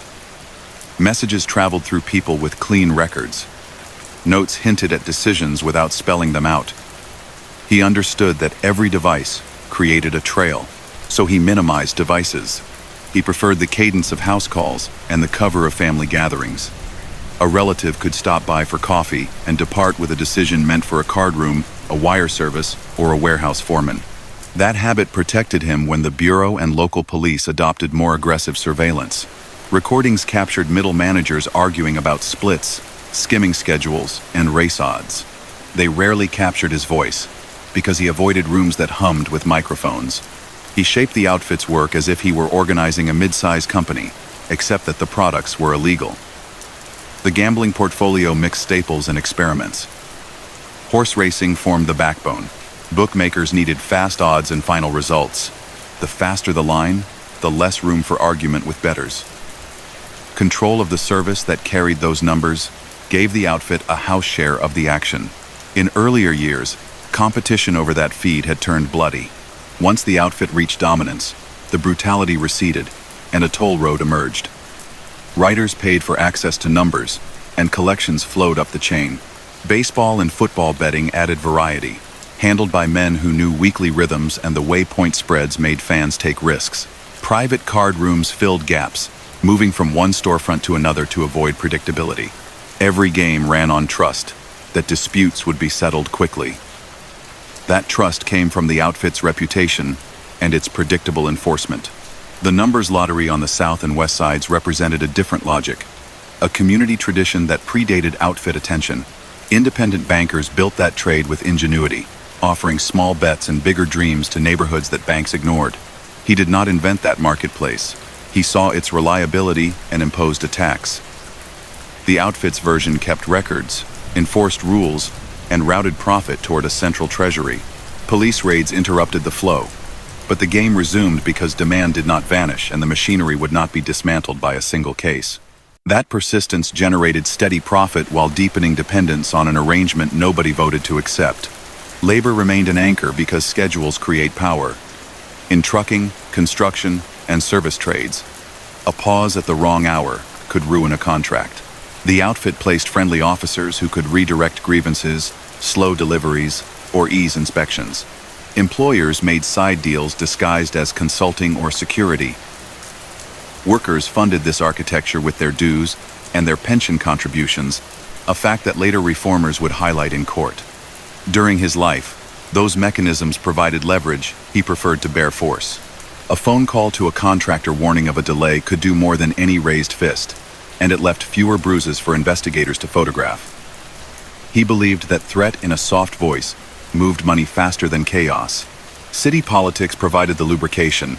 Messages traveled through people with clean records. Notes hinted at decisions without spelling them out. He understood that every device created a trail, so he minimized devices. He preferred the cadence of house calls and the cover of family gatherings. A relative could stop by for coffee and depart with a decision meant for a card room, a wire service, or a warehouse foreman. That habit protected him when the bureau and local police adopted more aggressive surveillance. Recordings captured middle managers arguing about splits, skimming schedules, and race odds. They rarely captured his voice, because he avoided rooms that hummed with microphones. He shaped the outfit's work as if he were organizing a mid-sized company, except that the products were illegal. The gambling portfolio mixed staples and experiments. Horse racing formed the backbone. Bookmakers needed fast odds and final results. The faster the line, the less room for argument with bettors. Control of the service that carried those numbers gave the outfit a house share of the action. In earlier years, competition over that feed had turned bloody. Once the outfit reached dominance, the brutality receded, and a toll road emerged. Writers paid for access to numbers, and collections flowed up the chain. Baseball and football betting added variety, handled by men who knew weekly rhythms and the way point spreads made fans take risks. Private card rooms filled gaps, moving from one storefront to another to avoid predictability. Every game ran on trust, that disputes would be settled quickly. That trust came from the outfit's reputation and its predictable enforcement. The numbers lottery on the south and west sides represented a different logic, a community tradition that predated outfit attention. Independent bankers built that trade with ingenuity, offering small bets and bigger dreams to neighborhoods that banks ignored. He did not invent that marketplace. He saw its reliability and imposed a tax. The outfit's version kept records, enforced rules, and routed profit toward a central treasury. Police raids interrupted the flow, but the game resumed because demand did not vanish and the machinery would not be dismantled by a single case. That persistence generated steady profit while deepening dependence on an arrangement nobody voted to accept. Labor remained an anchor because schedules create power. In trucking, construction, and service trades, a pause at the wrong hour could ruin a contract. The outfit placed friendly officers who could redirect grievances, slow deliveries, or ease inspections. Employers made side deals disguised as consulting or security. Workers funded this architecture with their dues and their pension contributions, a fact that later reformers would highlight in court. During his life, those mechanisms provided leverage he preferred to bear force. A phone call to a contractor warning of a delay could do more than any raised fist, and it left fewer bruises for investigators to photograph. He believed that threat in a soft voice moved money faster than chaos. City politics provided the lubrication.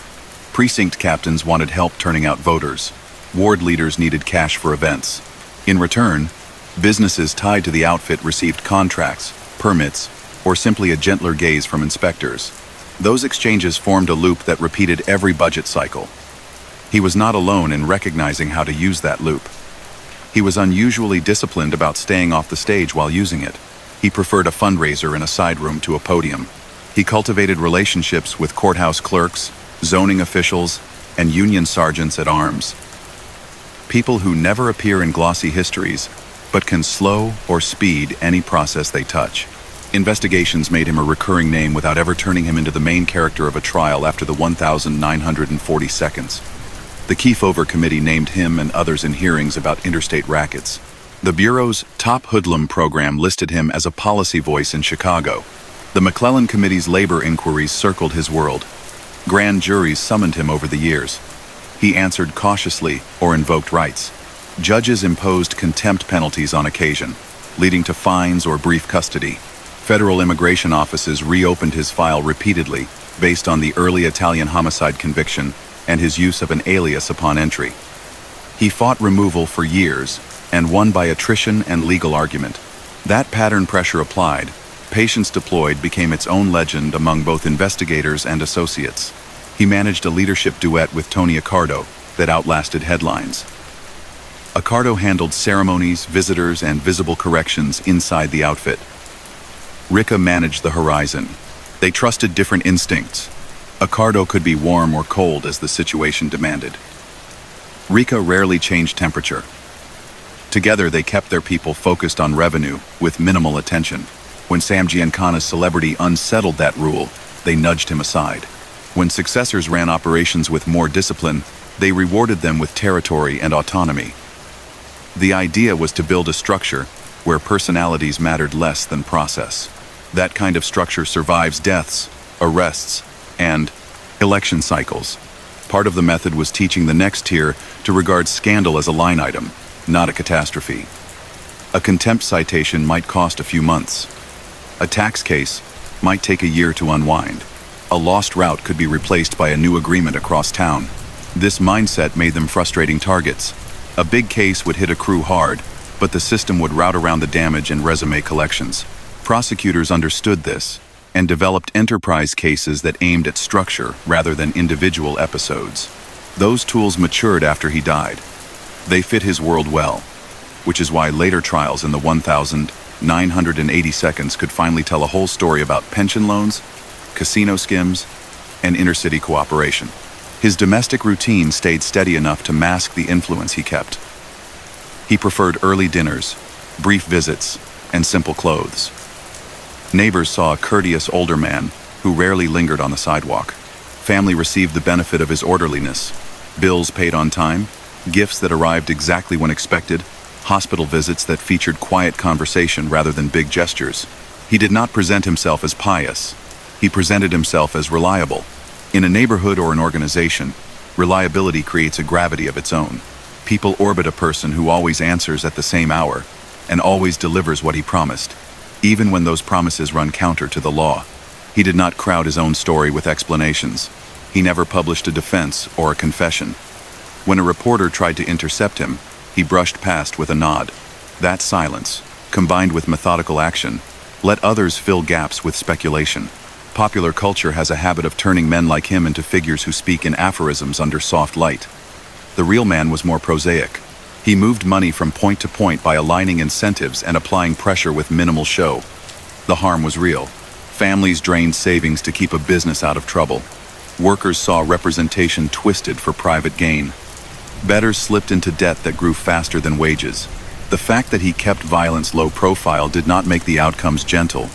Precinct captains wanted help turning out voters. Ward leaders needed cash for events. In return, businesses tied to the outfit received contracts, permits, or simply a gentler gaze from inspectors. Those exchanges formed a loop that repeated every budget cycle. He was not alone in recognizing how to use that loop. He was unusually disciplined about staying off the stage while using it. He preferred a fundraiser in a side room to a podium. He cultivated relationships with courthouse clerks, zoning officials, and union sergeants at arms. People who never appear in glossy histories, but can slow or speed any process they touch. Investigations made him a recurring name without ever turning him into the main character of a trial after the 1,940 seconds. The Kefauver Committee named him and others in hearings about interstate rackets. The Bureau's Top Hoodlum program listed him as a policy voice in Chicago. The McClellan Committee's labor inquiries circled his world. Grand juries summoned him over the years. He answered cautiously or invoked rights. Judges imposed contempt penalties on occasion, leading to fines or brief custody. Federal immigration offices reopened his file repeatedly based on the early Italian homicide conviction and his use of an alias upon entry. He fought removal for years and won by attrition and legal argument. That pattern pressure applied, patience deployed became its own legend among both investigators and associates. He managed a leadership duet with Tony Accardo that outlasted headlines. Accardo handled ceremonies, visitors, and visible corrections inside the outfit. Ricca managed the horizon. They trusted different instincts. Accardo could be warm or cold as the situation demanded. Ricca rarely changed temperature. Together they kept their people focused on revenue with minimal attention. When Sam Giancana's celebrity unsettled that rule, they nudged him aside. When successors ran operations with more discipline, they rewarded them with territory and autonomy. The idea was to build a structure where personalities mattered less than process. That kind of structure survives deaths, arrests, and election cycles. Part of the method was teaching the next tier to regard scandal as a line item, not a catastrophe. A contempt citation might cost a few months. A tax case might take a year to unwind. A lost route could be replaced by a new agreement across town. This mindset made them frustrating targets. A big case would hit a crew hard, but the system would route around the damage and resume collections. Prosecutors understood this and developed enterprise cases that aimed at structure rather than individual episodes. Those tools matured after he died. They fit his world well, which is why later trials in the 1,980 seconds could finally tell a whole story about pension loans, casino skims, and inter-city cooperation. His domestic routine stayed steady enough to mask the influence he kept. He preferred early dinners, brief visits, and simple clothes. Neighbors saw a courteous older man who rarely lingered on the sidewalk. Family received the benefit of his orderliness. Bills paid on time, gifts that arrived exactly when expected, hospital visits that featured quiet conversation rather than big gestures. He did not present himself as pious. He presented himself as reliable. In a neighborhood or an organization, reliability creates a gravity of its own. People orbit a person who always answers at the same hour and always delivers what he promised, even when those promises run counter to the law. He did not crowd his own story with explanations. He never published a defense or a confession. When a reporter tried to intercept him, he brushed past with a nod. That silence, combined with methodical action, let others fill gaps with speculation. Popular culture has a habit of turning men like him into figures who speak in aphorisms under soft light. The real man was more prosaic. He moved money from point to point by aligning incentives and applying pressure with minimal show. The harm was real. Families drained savings to keep a business out of trouble. Workers saw representation twisted for private gain. Bettors slipped into debt that grew faster than wages. The fact that he kept violence low profile did not make the outcomes gentle.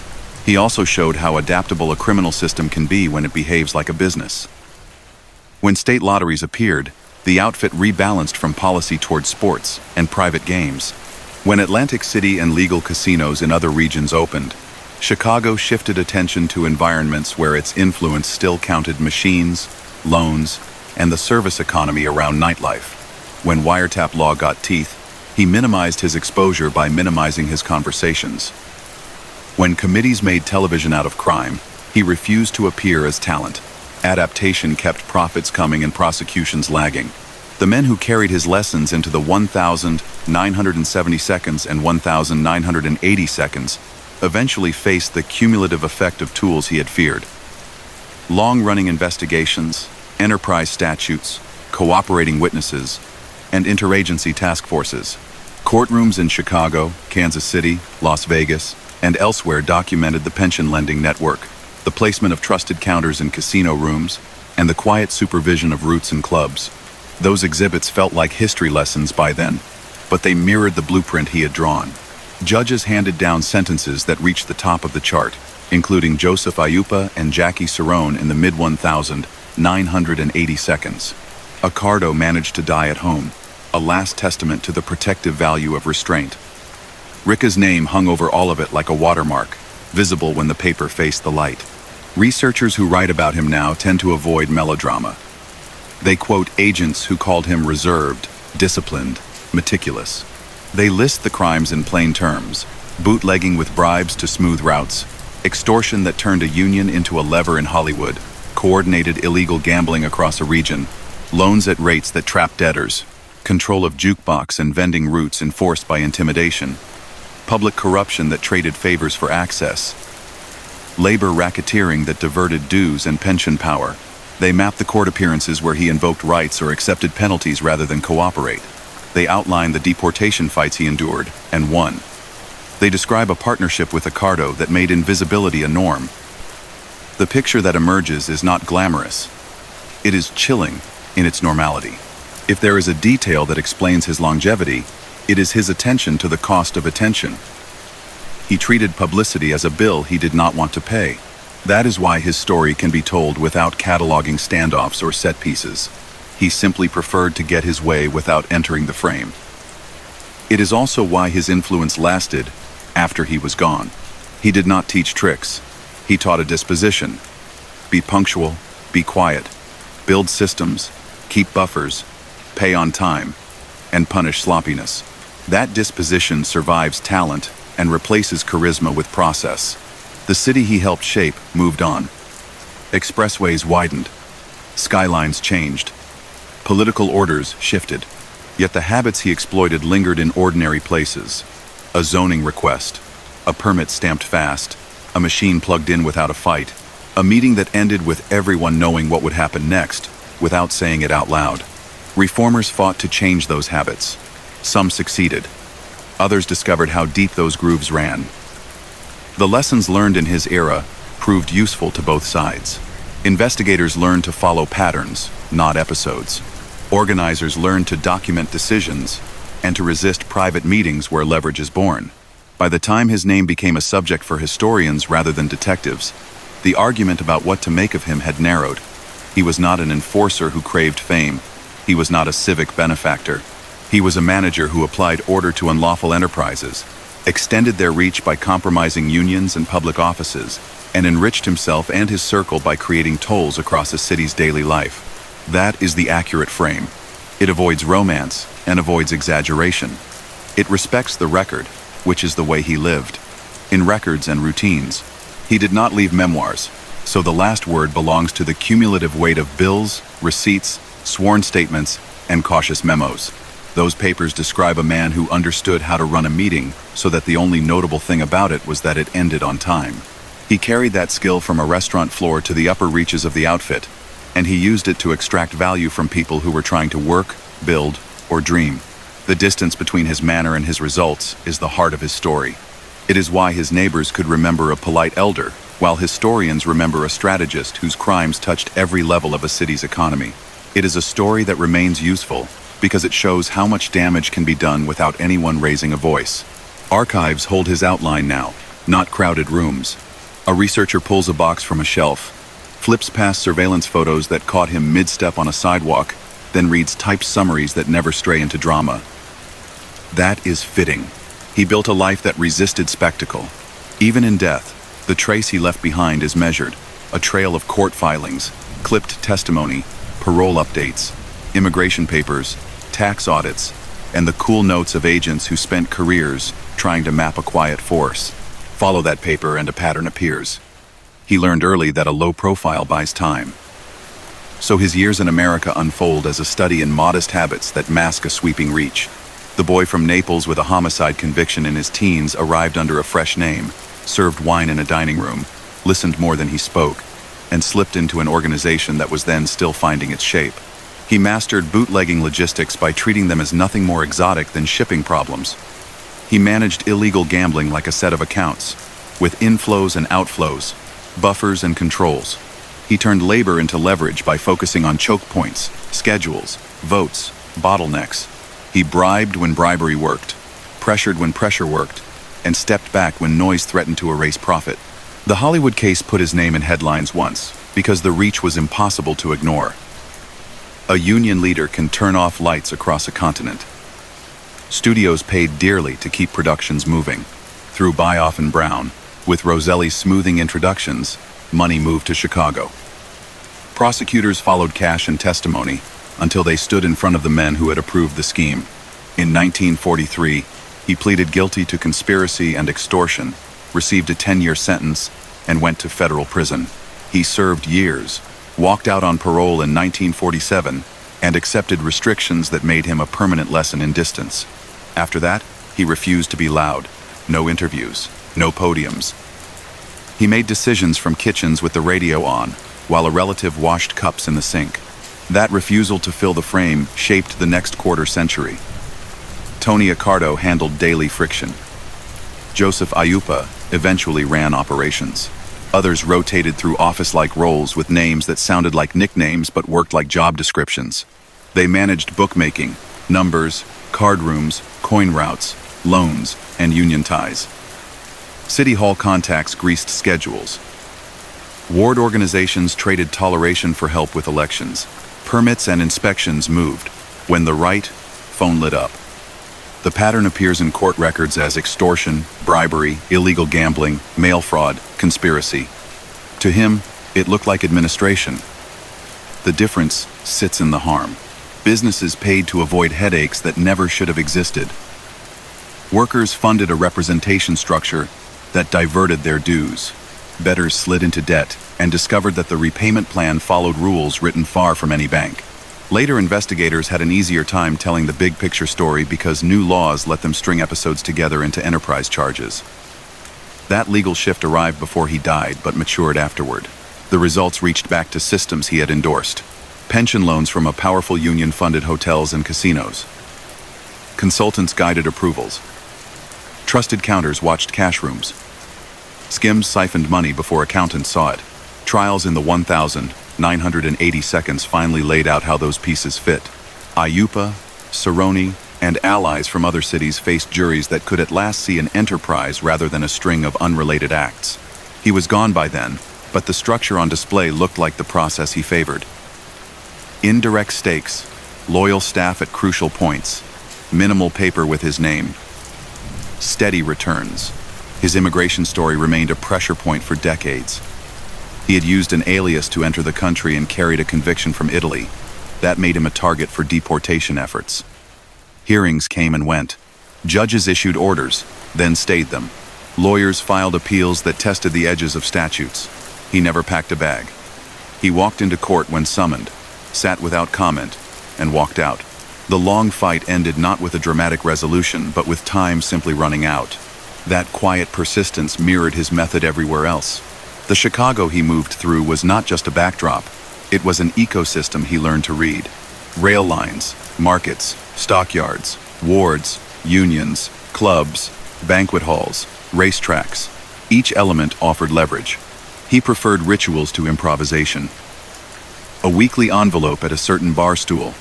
He also showed how adaptable a criminal system can be when it behaves like a business. When state lotteries appeared, The outfit rebalanced from policy toward sports and private games. When Atlantic City and legal casinos in other regions opened, Chicago shifted attention to environments where its influence still counted machines, loans, and the service economy around nightlife. When wiretap law got teeth, he minimized his exposure by minimizing his conversations. When committees made television out of crime, he refused to appear as talent. Adaptation kept profits coming and prosecutions lagging. The men who carried his lessons into the 1,970 seconds and 1,980 seconds eventually faced the cumulative effect of tools he had feared. Long-running investigations, enterprise statutes, cooperating witnesses, and interagency task forces. Courtrooms in Chicago, Kansas City, Las Vegas, and elsewhere documented the pension lending network, the placement of trusted counters in casino rooms, and the quiet supervision of routes and clubs. Those exhibits felt like history lessons by then, but they mirrored the blueprint he had drawn. Judges handed down sentences that reached the top of the chart, including Joseph Ayupa and Jackie Cerrone in the mid-1,980 seconds. Accardo managed to die at home, a last testament to the protective value of restraint. Ricca's name hung over all of it like a watermark, visible when the paper faced the light. Researchers who write about him now tend to avoid melodrama. They quote agents who called him reserved, disciplined, meticulous. They list the crimes in plain terms: bootlegging with bribes to smooth routes, extortion that turned a union into a lever in Hollywood, coordinated illegal gambling across a region, loans at rates that trapped debtors, control of jukebox and vending routes enforced by intimidation, public corruption that traded favors for access, labor racketeering that diverted dues and pension power. They mapped the court appearances where he invoked rights or accepted penalties rather than cooperate. They outlined the deportation fights he endured and won. They describe a partnership with Accardo that made invisibility a norm. The picture that emerges is not glamorous. It is chilling in its normality. If there is a detail that explains his longevity, it is his attention to the cost of attention. He treated publicity as a bill he did not want to pay. That is why his story can be told without cataloging standoffs or set pieces. He simply preferred to get his way without entering the frame. It is also why his influence lasted after he was gone. He did not teach tricks. He taught a disposition. Be punctual, be quiet, build systems, keep buffers, pay on time, and punish sloppiness. That disposition survives talent and replaces charisma with process. The city he helped shape moved on. Expressways widened. Skylines changed. Political orders shifted. Yet the habits he exploited lingered in ordinary places. A zoning request, a permit stamped fast, a machine plugged in without a fight, a meeting that ended with everyone knowing what would happen next, without saying it out loud. Reformers fought to change those habits. Some succeeded. Others discovered how deep those grooves ran. The lessons learned in his era proved useful to both sides. Investigators learned to follow patterns, not episodes. Organizers learned to document decisions and to resist private meetings where leverage is born. By the time his name became a subject for historians rather than detectives, the argument about what to make of him had narrowed. He was not an enforcer who craved fame. He was not a civic benefactor. He was a manager who applied order to unlawful enterprises, extended their reach by compromising unions and public offices, and enriched himself and his circle by creating tolls across a city's daily life. That is the accurate frame. It avoids romance and avoids exaggeration. It respects the record, which is the way he lived. In records and routines, he did not leave memoirs, so the last word belongs to the cumulative weight of bills, receipts, sworn statements, and cautious memos. Those papers describe a man who understood how to run a meeting so that the only notable thing about it was that it ended on time. He carried that skill from a restaurant floor to the upper reaches of the outfit, and he used it to extract value from people who were trying to work, build, or dream. The distance between his manner and his results is the heart of his story. It is why his neighbors could remember a polite elder, while historians remember a strategist whose crimes touched every level of a city's economy. It is a story that remains useful because it shows how much damage can be done without anyone raising a voice. Archives hold his outline now, not crowded rooms. A researcher pulls a box from a shelf, flips past surveillance photos that caught him mid-step on a sidewalk, then reads typed summaries that never stray into drama. That is fitting. He built a life that resisted spectacle. Even in death, the trace he left behind is measured, a trail of court filings, clipped testimony, parole updates, immigration papers, tax audits, and the cool notes of agents who spent careers trying to map a quiet force. Follow that paper and a pattern appears. He learned early that a low profile buys time. So his years in America unfold as a study in modest habits that mask a sweeping reach. The boy from Naples with a homicide conviction in his teens arrived under a fresh name, served wine in a dining room, listened more than he spoke, and slipped into an organization that was then still finding its shape. He mastered bootlegging logistics by treating them as nothing more exotic than shipping problems. He managed illegal gambling like a set of accounts, with inflows and outflows, buffers and controls. He turned labor into leverage by focusing on choke points, schedules, votes, bottlenecks. He bribed when bribery worked, pressured when pressure worked, and stepped back when noise threatened to erase profit. The Hollywood case put his name in headlines once, because the reach was impossible to ignore. A union leader can turn off lights across a continent. Studios paid dearly to keep productions moving. Through Bioff and Brown, with Roselli's smoothing introductions, money moved to Chicago. Prosecutors followed cash and testimony until they stood in front of the men who had approved the scheme. In 1943, he pleaded guilty to conspiracy and extortion, received a 10-year sentence, and went to federal prison. He served years, walked out on parole in 1947, and accepted restrictions that made him a permanent lesson in distance. After that, he refused to be loud. No interviews, no podiums. He made decisions from kitchens with the radio on, while a relative washed cups in the sink. That refusal to fill the frame shaped the next quarter century. Tony Accardo handled daily friction. Joseph Ayupa eventually ran operations. Others rotated through office-like roles with names that sounded like nicknames but worked like job descriptions. They managed bookmaking, numbers, card rooms, coin routes, loans, and union ties. City Hall contacts greased schedules. Ward organizations traded toleration for help with elections. Permits and inspections moved. When the right, phone lit up. The pattern appears in court records as extortion, bribery, illegal gambling, mail fraud, conspiracy. To him, it looked like administration. The difference sits in the harm. Businesses paid to avoid headaches that never should have existed. Workers funded a representation structure that diverted their dues. Bettors slid into debt and discovered that the repayment plan followed rules written far from any bank. Later investigators had an easier time telling the big picture story because new laws let them string episodes together into enterprise charges. That legal shift arrived before he died but matured afterward. The results reached back to systems he had endorsed. Pension loans from a powerful union-funded hotels and casinos. Consultants guided approvals. Trusted counters watched cash rooms. Skims siphoned money before accountants saw it. Trials in the 1,980 seconds finally laid out how those pieces fit. Ayupa, Cerrone, and allies from other cities faced juries that could at last see an enterprise rather than a string of unrelated acts. He was gone by then, but the structure on display looked like the process he favored. Indirect stakes, loyal staff at crucial points, minimal paper with his name. Steady returns. His immigration story remained a pressure point for decades. He had used an alias to enter the country and carried a conviction from Italy. That made him a target for deportation efforts. Hearings came and went. Judges issued orders, then stayed them. Lawyers filed appeals that tested the edges of statutes. He never packed a bag. He walked into court when summoned, sat without comment, and walked out. The long fight ended not with a dramatic resolution, but with time simply running out. That quiet persistence mirrored his method everywhere else. The Chicago he moved through was not just a backdrop. It was an ecosystem he learned to read. Rail lines, markets, stockyards, wards, unions, clubs, banquet halls, racetracks. Each element offered leverage. He preferred rituals to improvisation. A weekly envelope at a certain bar stool.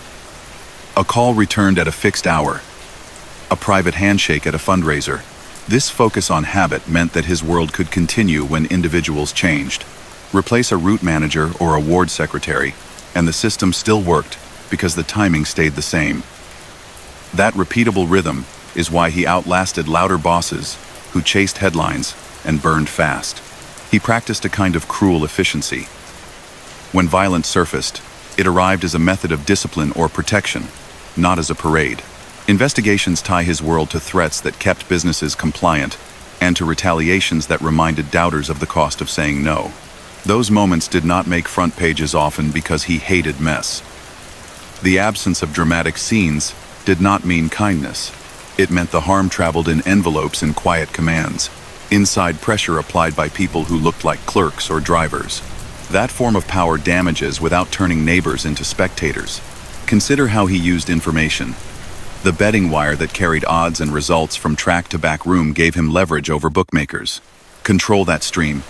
A call returned at a fixed hour. A private handshake at a fundraiser. This focus on habit meant that his world could continue when individuals changed. Replace a route manager or a ward secretary, and the system still worked because the timing stayed the same. That repeatable rhythm is why he outlasted louder bosses who chased headlines and burned fast. He practiced a kind of cruel efficiency. When violence surfaced, it arrived as a method of discipline or protection, not as a parade. Investigations tie his world to threats that kept businesses compliant and to retaliations that reminded doubters of the cost of saying no. Those moments did not make front pages often because he hated mess. The absence of dramatic scenes did not mean kindness. It meant the harm traveled in envelopes and quiet commands, inside pressure applied by people who looked like clerks or drivers. That form of power damages without turning neighbors into spectators. Consider how he used information. The betting wire that carried odds and results from track to back room gave him leverage over bookmakers. Control that stream,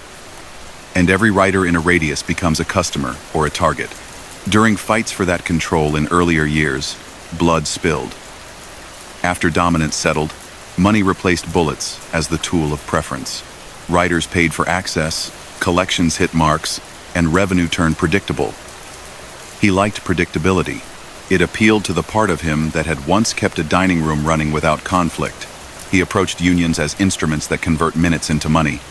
and every writer in a radius becomes a customer or a target. During fights for that control in earlier years, blood spilled. After dominance settled, money replaced bullets as the tool of preference. Writers paid for access, collections hit marks, and revenue turned predictable. He liked predictability. It appealed to the part of him that had once kept a dining room running without conflict. He approached unions as instruments that convert minutes into money.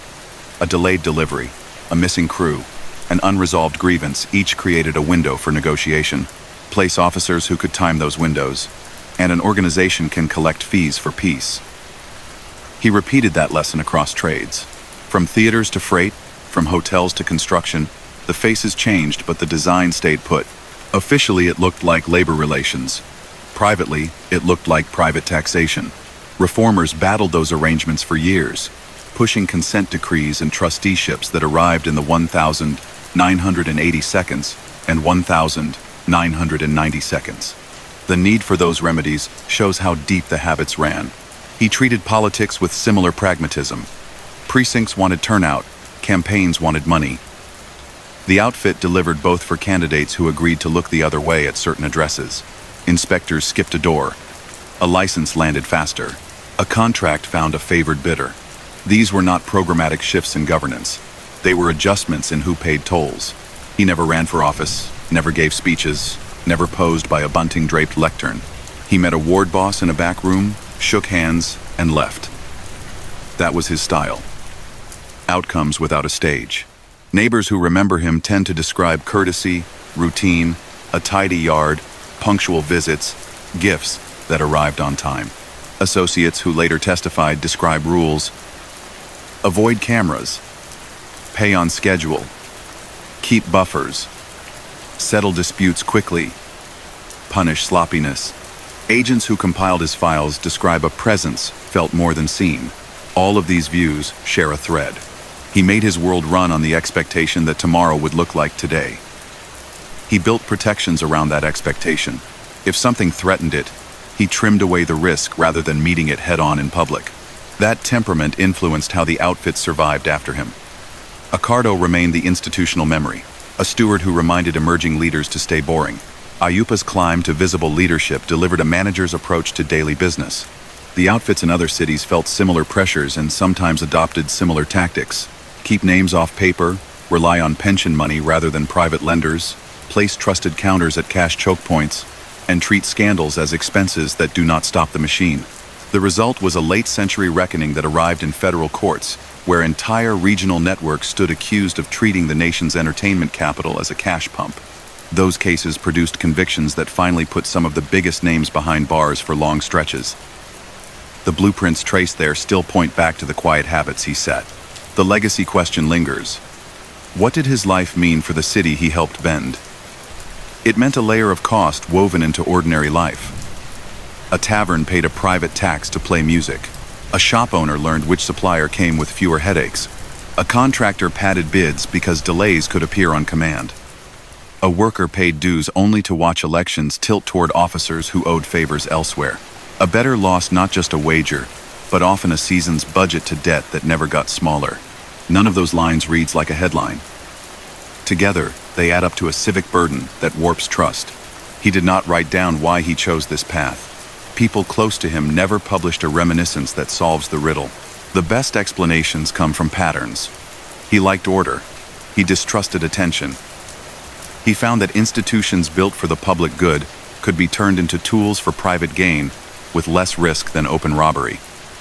A delayed delivery, a missing crew, an unresolved grievance each created a window for negotiation. Place officers who could time those windows, and an organization can collect fees for peace. He repeated that lesson across trades. From theaters to freight, from hotels to construction, the faces changed but the design stayed put. Officially, it looked like labor relations. Privately, it looked like private taxation. Reformers battled those arrangements for years, pushing consent decrees and trusteeships that arrived in the 1,980 seconds and 1,990 seconds. The need for those remedies shows how deep the habits ran. He treated politics with similar pragmatism. Precincts wanted turnout, campaigns wanted money. The outfit delivered both for candidates who agreed to look the other way at certain addresses. Inspectors skipped a door. A license landed faster. A contract found a favored bidder. These were not programmatic shifts in governance. They were adjustments in who paid tolls. He never ran for office, never gave speeches, never posed by a bunting-draped lectern. He met a ward boss in a back room, shook hands, and left. That was his style. Outcomes without a stage. Neighbors who remember him tend to describe courtesy, routine, a tidy yard, punctual visits, gifts that arrived on time. Associates who later testified describe rules: avoid cameras, pay on schedule, keep buffers, settle disputes quickly, punish sloppiness. Agents who compiled his files describe a presence felt more than seen. All of these views share a thread. He made his world run on the expectation that tomorrow would look like today. He built protections around that expectation. If something threatened it, he trimmed away the risk rather than meeting it head-on in public. That temperament influenced how the outfit survived after him. Accardo remained the institutional memory, a steward who reminded emerging leaders to stay boring. Ayupa's climb to visible leadership delivered a manager's approach to daily business. The outfits in other cities felt similar pressures and sometimes adopted similar tactics. Keep names off paper, rely on pension money rather than private lenders, place trusted counters at cash choke points, and treat scandals as expenses that do not stop the machine. The result was a late-century reckoning that arrived in federal courts, where entire regional networks stood accused of treating the nation's entertainment capital as a cash pump. Those cases produced convictions that finally put some of the biggest names behind bars for long stretches. The blueprints traced there still point back to the quiet habits he set. The legacy question lingers. What did his life mean for the city he helped bend? It meant a layer of cost woven into ordinary life. A tavern paid a private tax to play music. A shop owner learned which supplier came with fewer headaches. A contractor padded bids because delays could appear on command. A worker paid dues only to watch elections tilt toward officers who owed favors elsewhere. A bettor lost not just a wager, but often a season's budget to debt that never got smaller. None of those lines reads like a headline. Together, they add up to a civic burden that warps trust. He did not write down why he chose this path. People close to him never published a reminiscence that solves the riddle. The best explanations come from patterns. He liked order. He distrusted attention. He found that institutions built for the public good could be turned into tools for private gain with less risk than open robbery.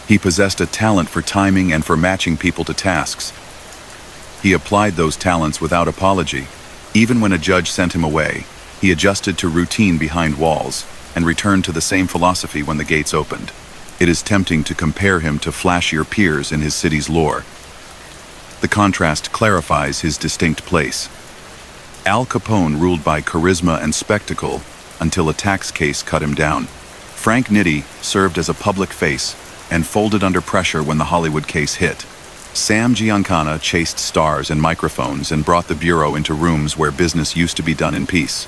He possessed a talent for timing and for matching people to tasks. He applied those talents without apology. Even when a judge sent him away, he adjusted to routine behind walls and returned to the same philosophy when the gates opened. It is tempting to compare him to flashier peers in his city's lore. The contrast clarifies his distinct place. Al Capone ruled by charisma and spectacle until a tax case cut him down. Frank Nitti served as a public face and folded under pressure when the Hollywood case hit. Sam Giancana chased stars and microphones and brought the bureau into rooms where business used to be done in peace.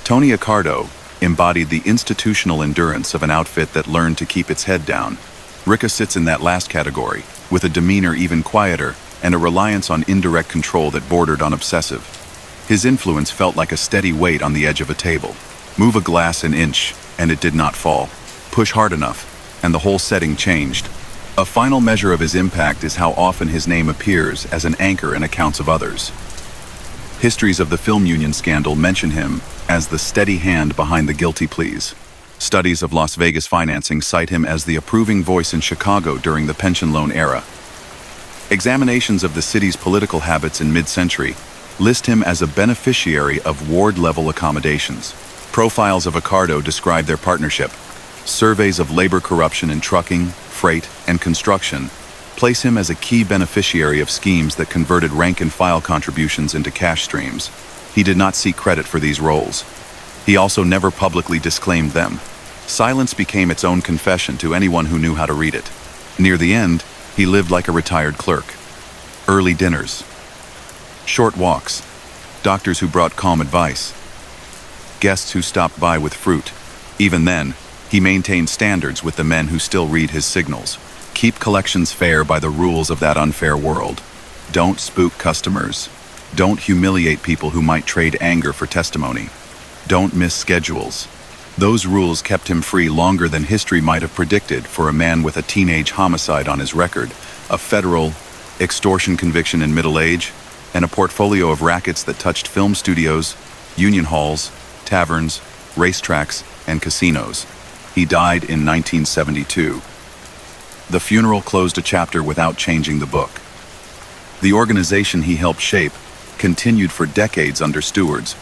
Tony Accardo embodied the institutional endurance of an outfit that learned to keep its head down. Ricca sits in that last category, with a demeanor even quieter and a reliance on indirect control that bordered on obsessive. His influence felt like a steady weight on the edge of a table. Move a glass an inch, and it did not fall. Push hard enough, and the whole setting changed. A final measure of his impact is how often his name appears as an anchor in accounts of others. Histories of the film union scandal mention him as the steady hand behind the guilty pleas. Studies of Las Vegas financing cite him as the approving voice in Chicago during the pension loan era. Examinations of the city's political habits in mid-century list him as a beneficiary of ward-level accommodations. Profiles of Accardo describe their partnership. Surveys of labor corruption in trucking, freight, and construction place him as a key beneficiary of schemes that converted rank-and-file contributions into cash streams. He did not seek credit for these roles. He also never publicly disclaimed them. Silence became its own confession to anyone who knew how to read it. Near the end, he lived like a retired clerk. Early dinners, short walks, doctors who brought calm advice, guests who stopped by with fruit. Even then, he maintained standards with the men who still read his signals. Keep collections fair by the rules of that unfair world. Don't spook customers. Don't humiliate people who might trade anger for testimony. Don't miss schedules. Those rules kept him free longer than history might have predicted for a man with a teenage homicide on his record, a federal extortion conviction in middle age, and a portfolio of rackets that touched film studios, union halls, taverns, racetracks, and casinos. He died in 1972. The funeral closed a chapter without changing the book. The organization he helped shape continued for decades under stewards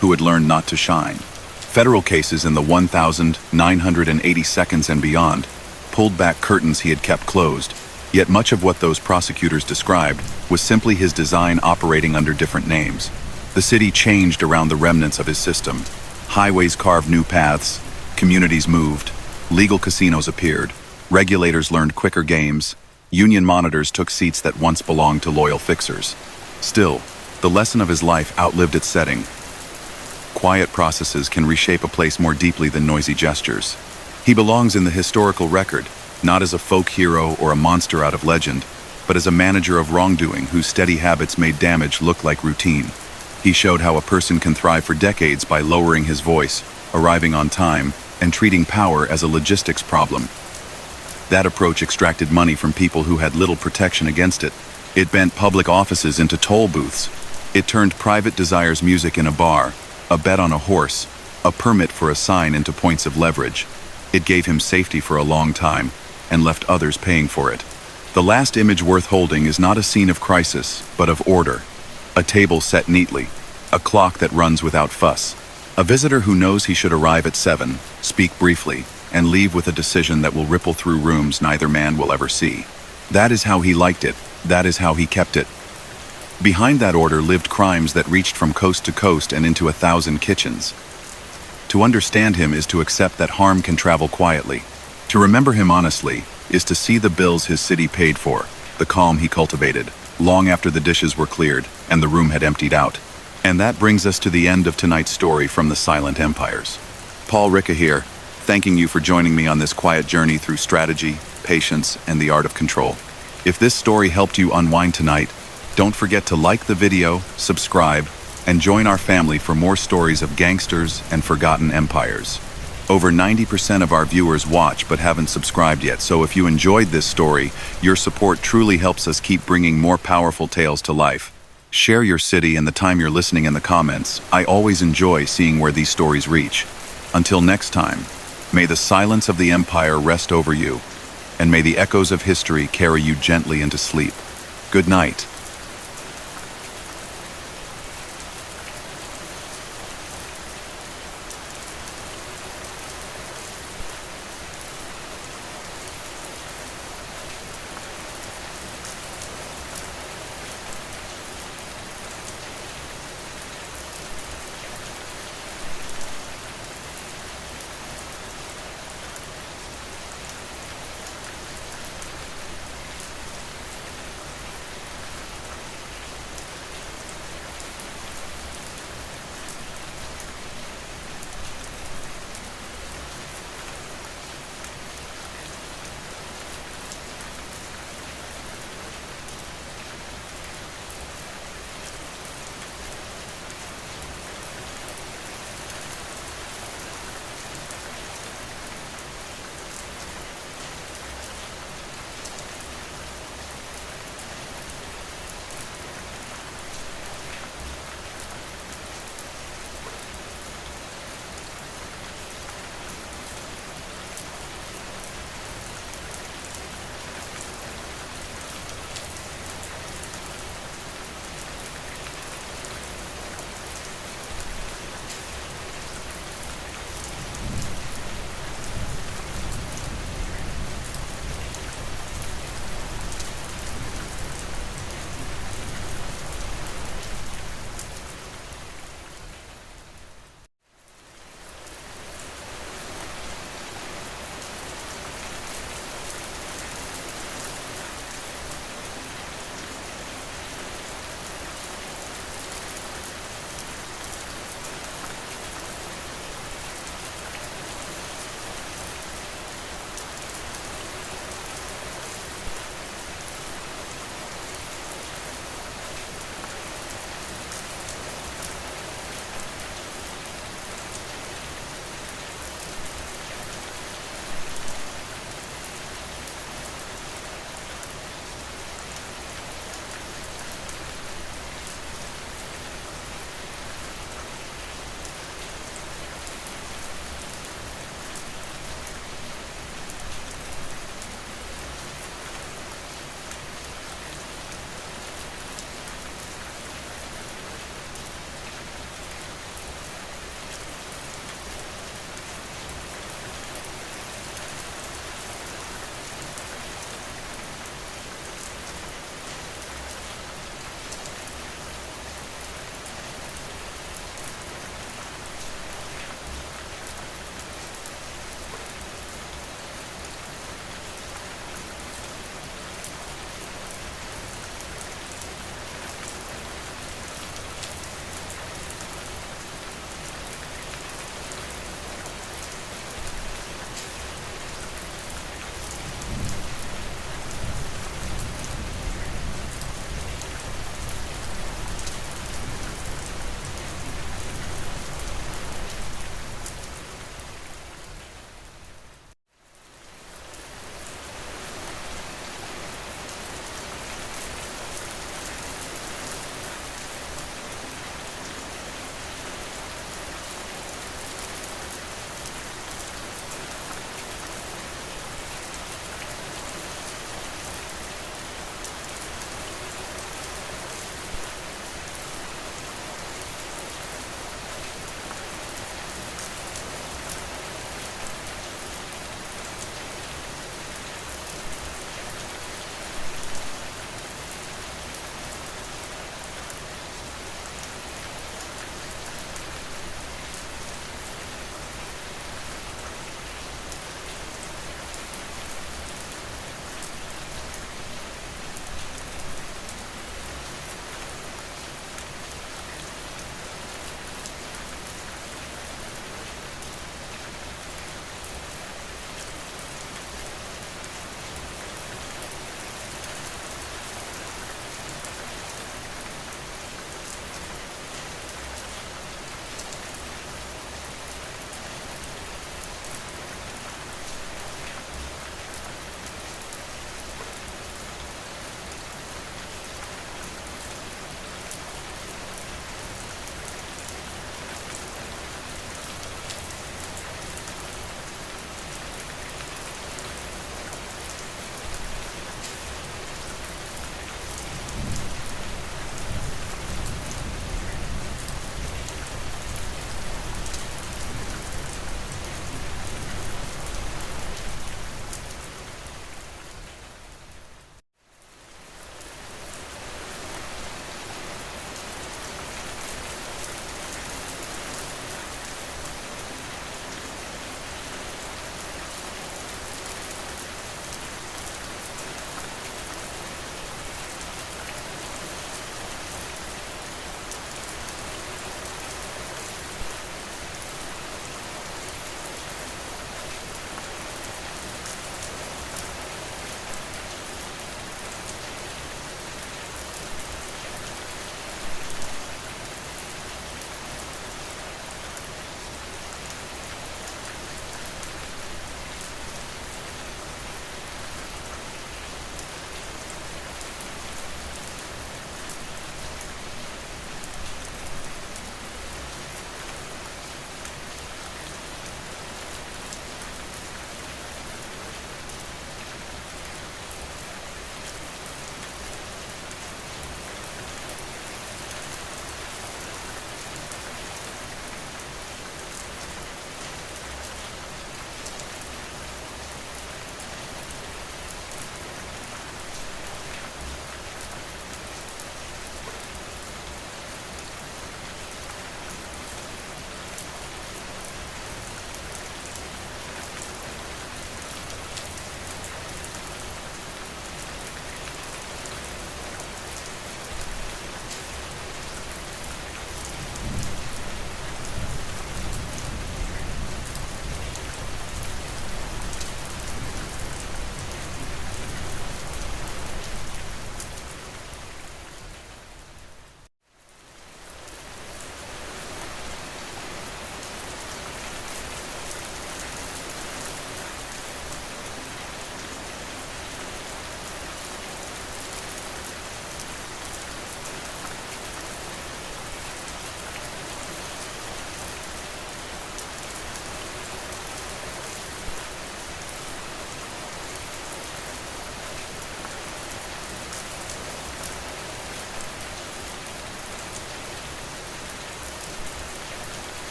who had learned not to shine. Federal cases in the 1,980 seconds and beyond pulled back curtains he had kept closed, yet much of what those prosecutors described was simply his design operating under different names. The city changed around the remnants of his system. Highways carved new paths, communities moved, legal casinos appeared, regulators learned quicker games, union monitors took seats that once belonged to loyal fixers. Still, the lesson of his life outlived its setting. Quiet processes can reshape a place more deeply than noisy gestures. He belongs in the historical record, not as a folk hero or a monster out of legend, but as a manager of wrongdoing whose steady habits made damage look like routine. He showed how a person can thrive for decades by lowering his voice, arriving on time, and treating power as a logistics problem. That approach extracted money from people who had little protection against it. It bent public offices into toll booths. It turned private desires music in a bar, a bet on a horse, a permit for a sign into points of leverage. It gave him safety for a long time, and left others paying for it. The last image worth holding is not a scene of crisis, but of order. A table set neatly, a clock that runs without fuss, a visitor who knows he should arrive at 7, speak briefly, and leave with a decision that will ripple through rooms neither man will ever see. That is how he liked it. That is how he kept it. Behind that order lived crimes that reached from coast to coast and into 1,000 kitchens. To understand him is to accept that harm can travel quietly. To remember him honestly is to see the bills his city paid for, the calm he cultivated, long after the dishes were cleared and the room had emptied out. And that brings us to the end of tonight's story from the Silent Empires. Paul Ricca here, thanking you for joining me on this quiet journey through strategy, patience, and the art of control. If this story helped you unwind tonight, don't forget to like the video, subscribe, and join our family for more stories of gangsters and forgotten empires. Over 90% of our viewers watch but haven't subscribed yet, so if you enjoyed this story, your support truly helps us keep bringing more powerful tales to life. Share your city and the time you're listening in the comments. I always enjoy seeing where these stories reach. Until next time, may the silence of the empire rest over you, and may the echoes of history carry you gently into sleep. Good night.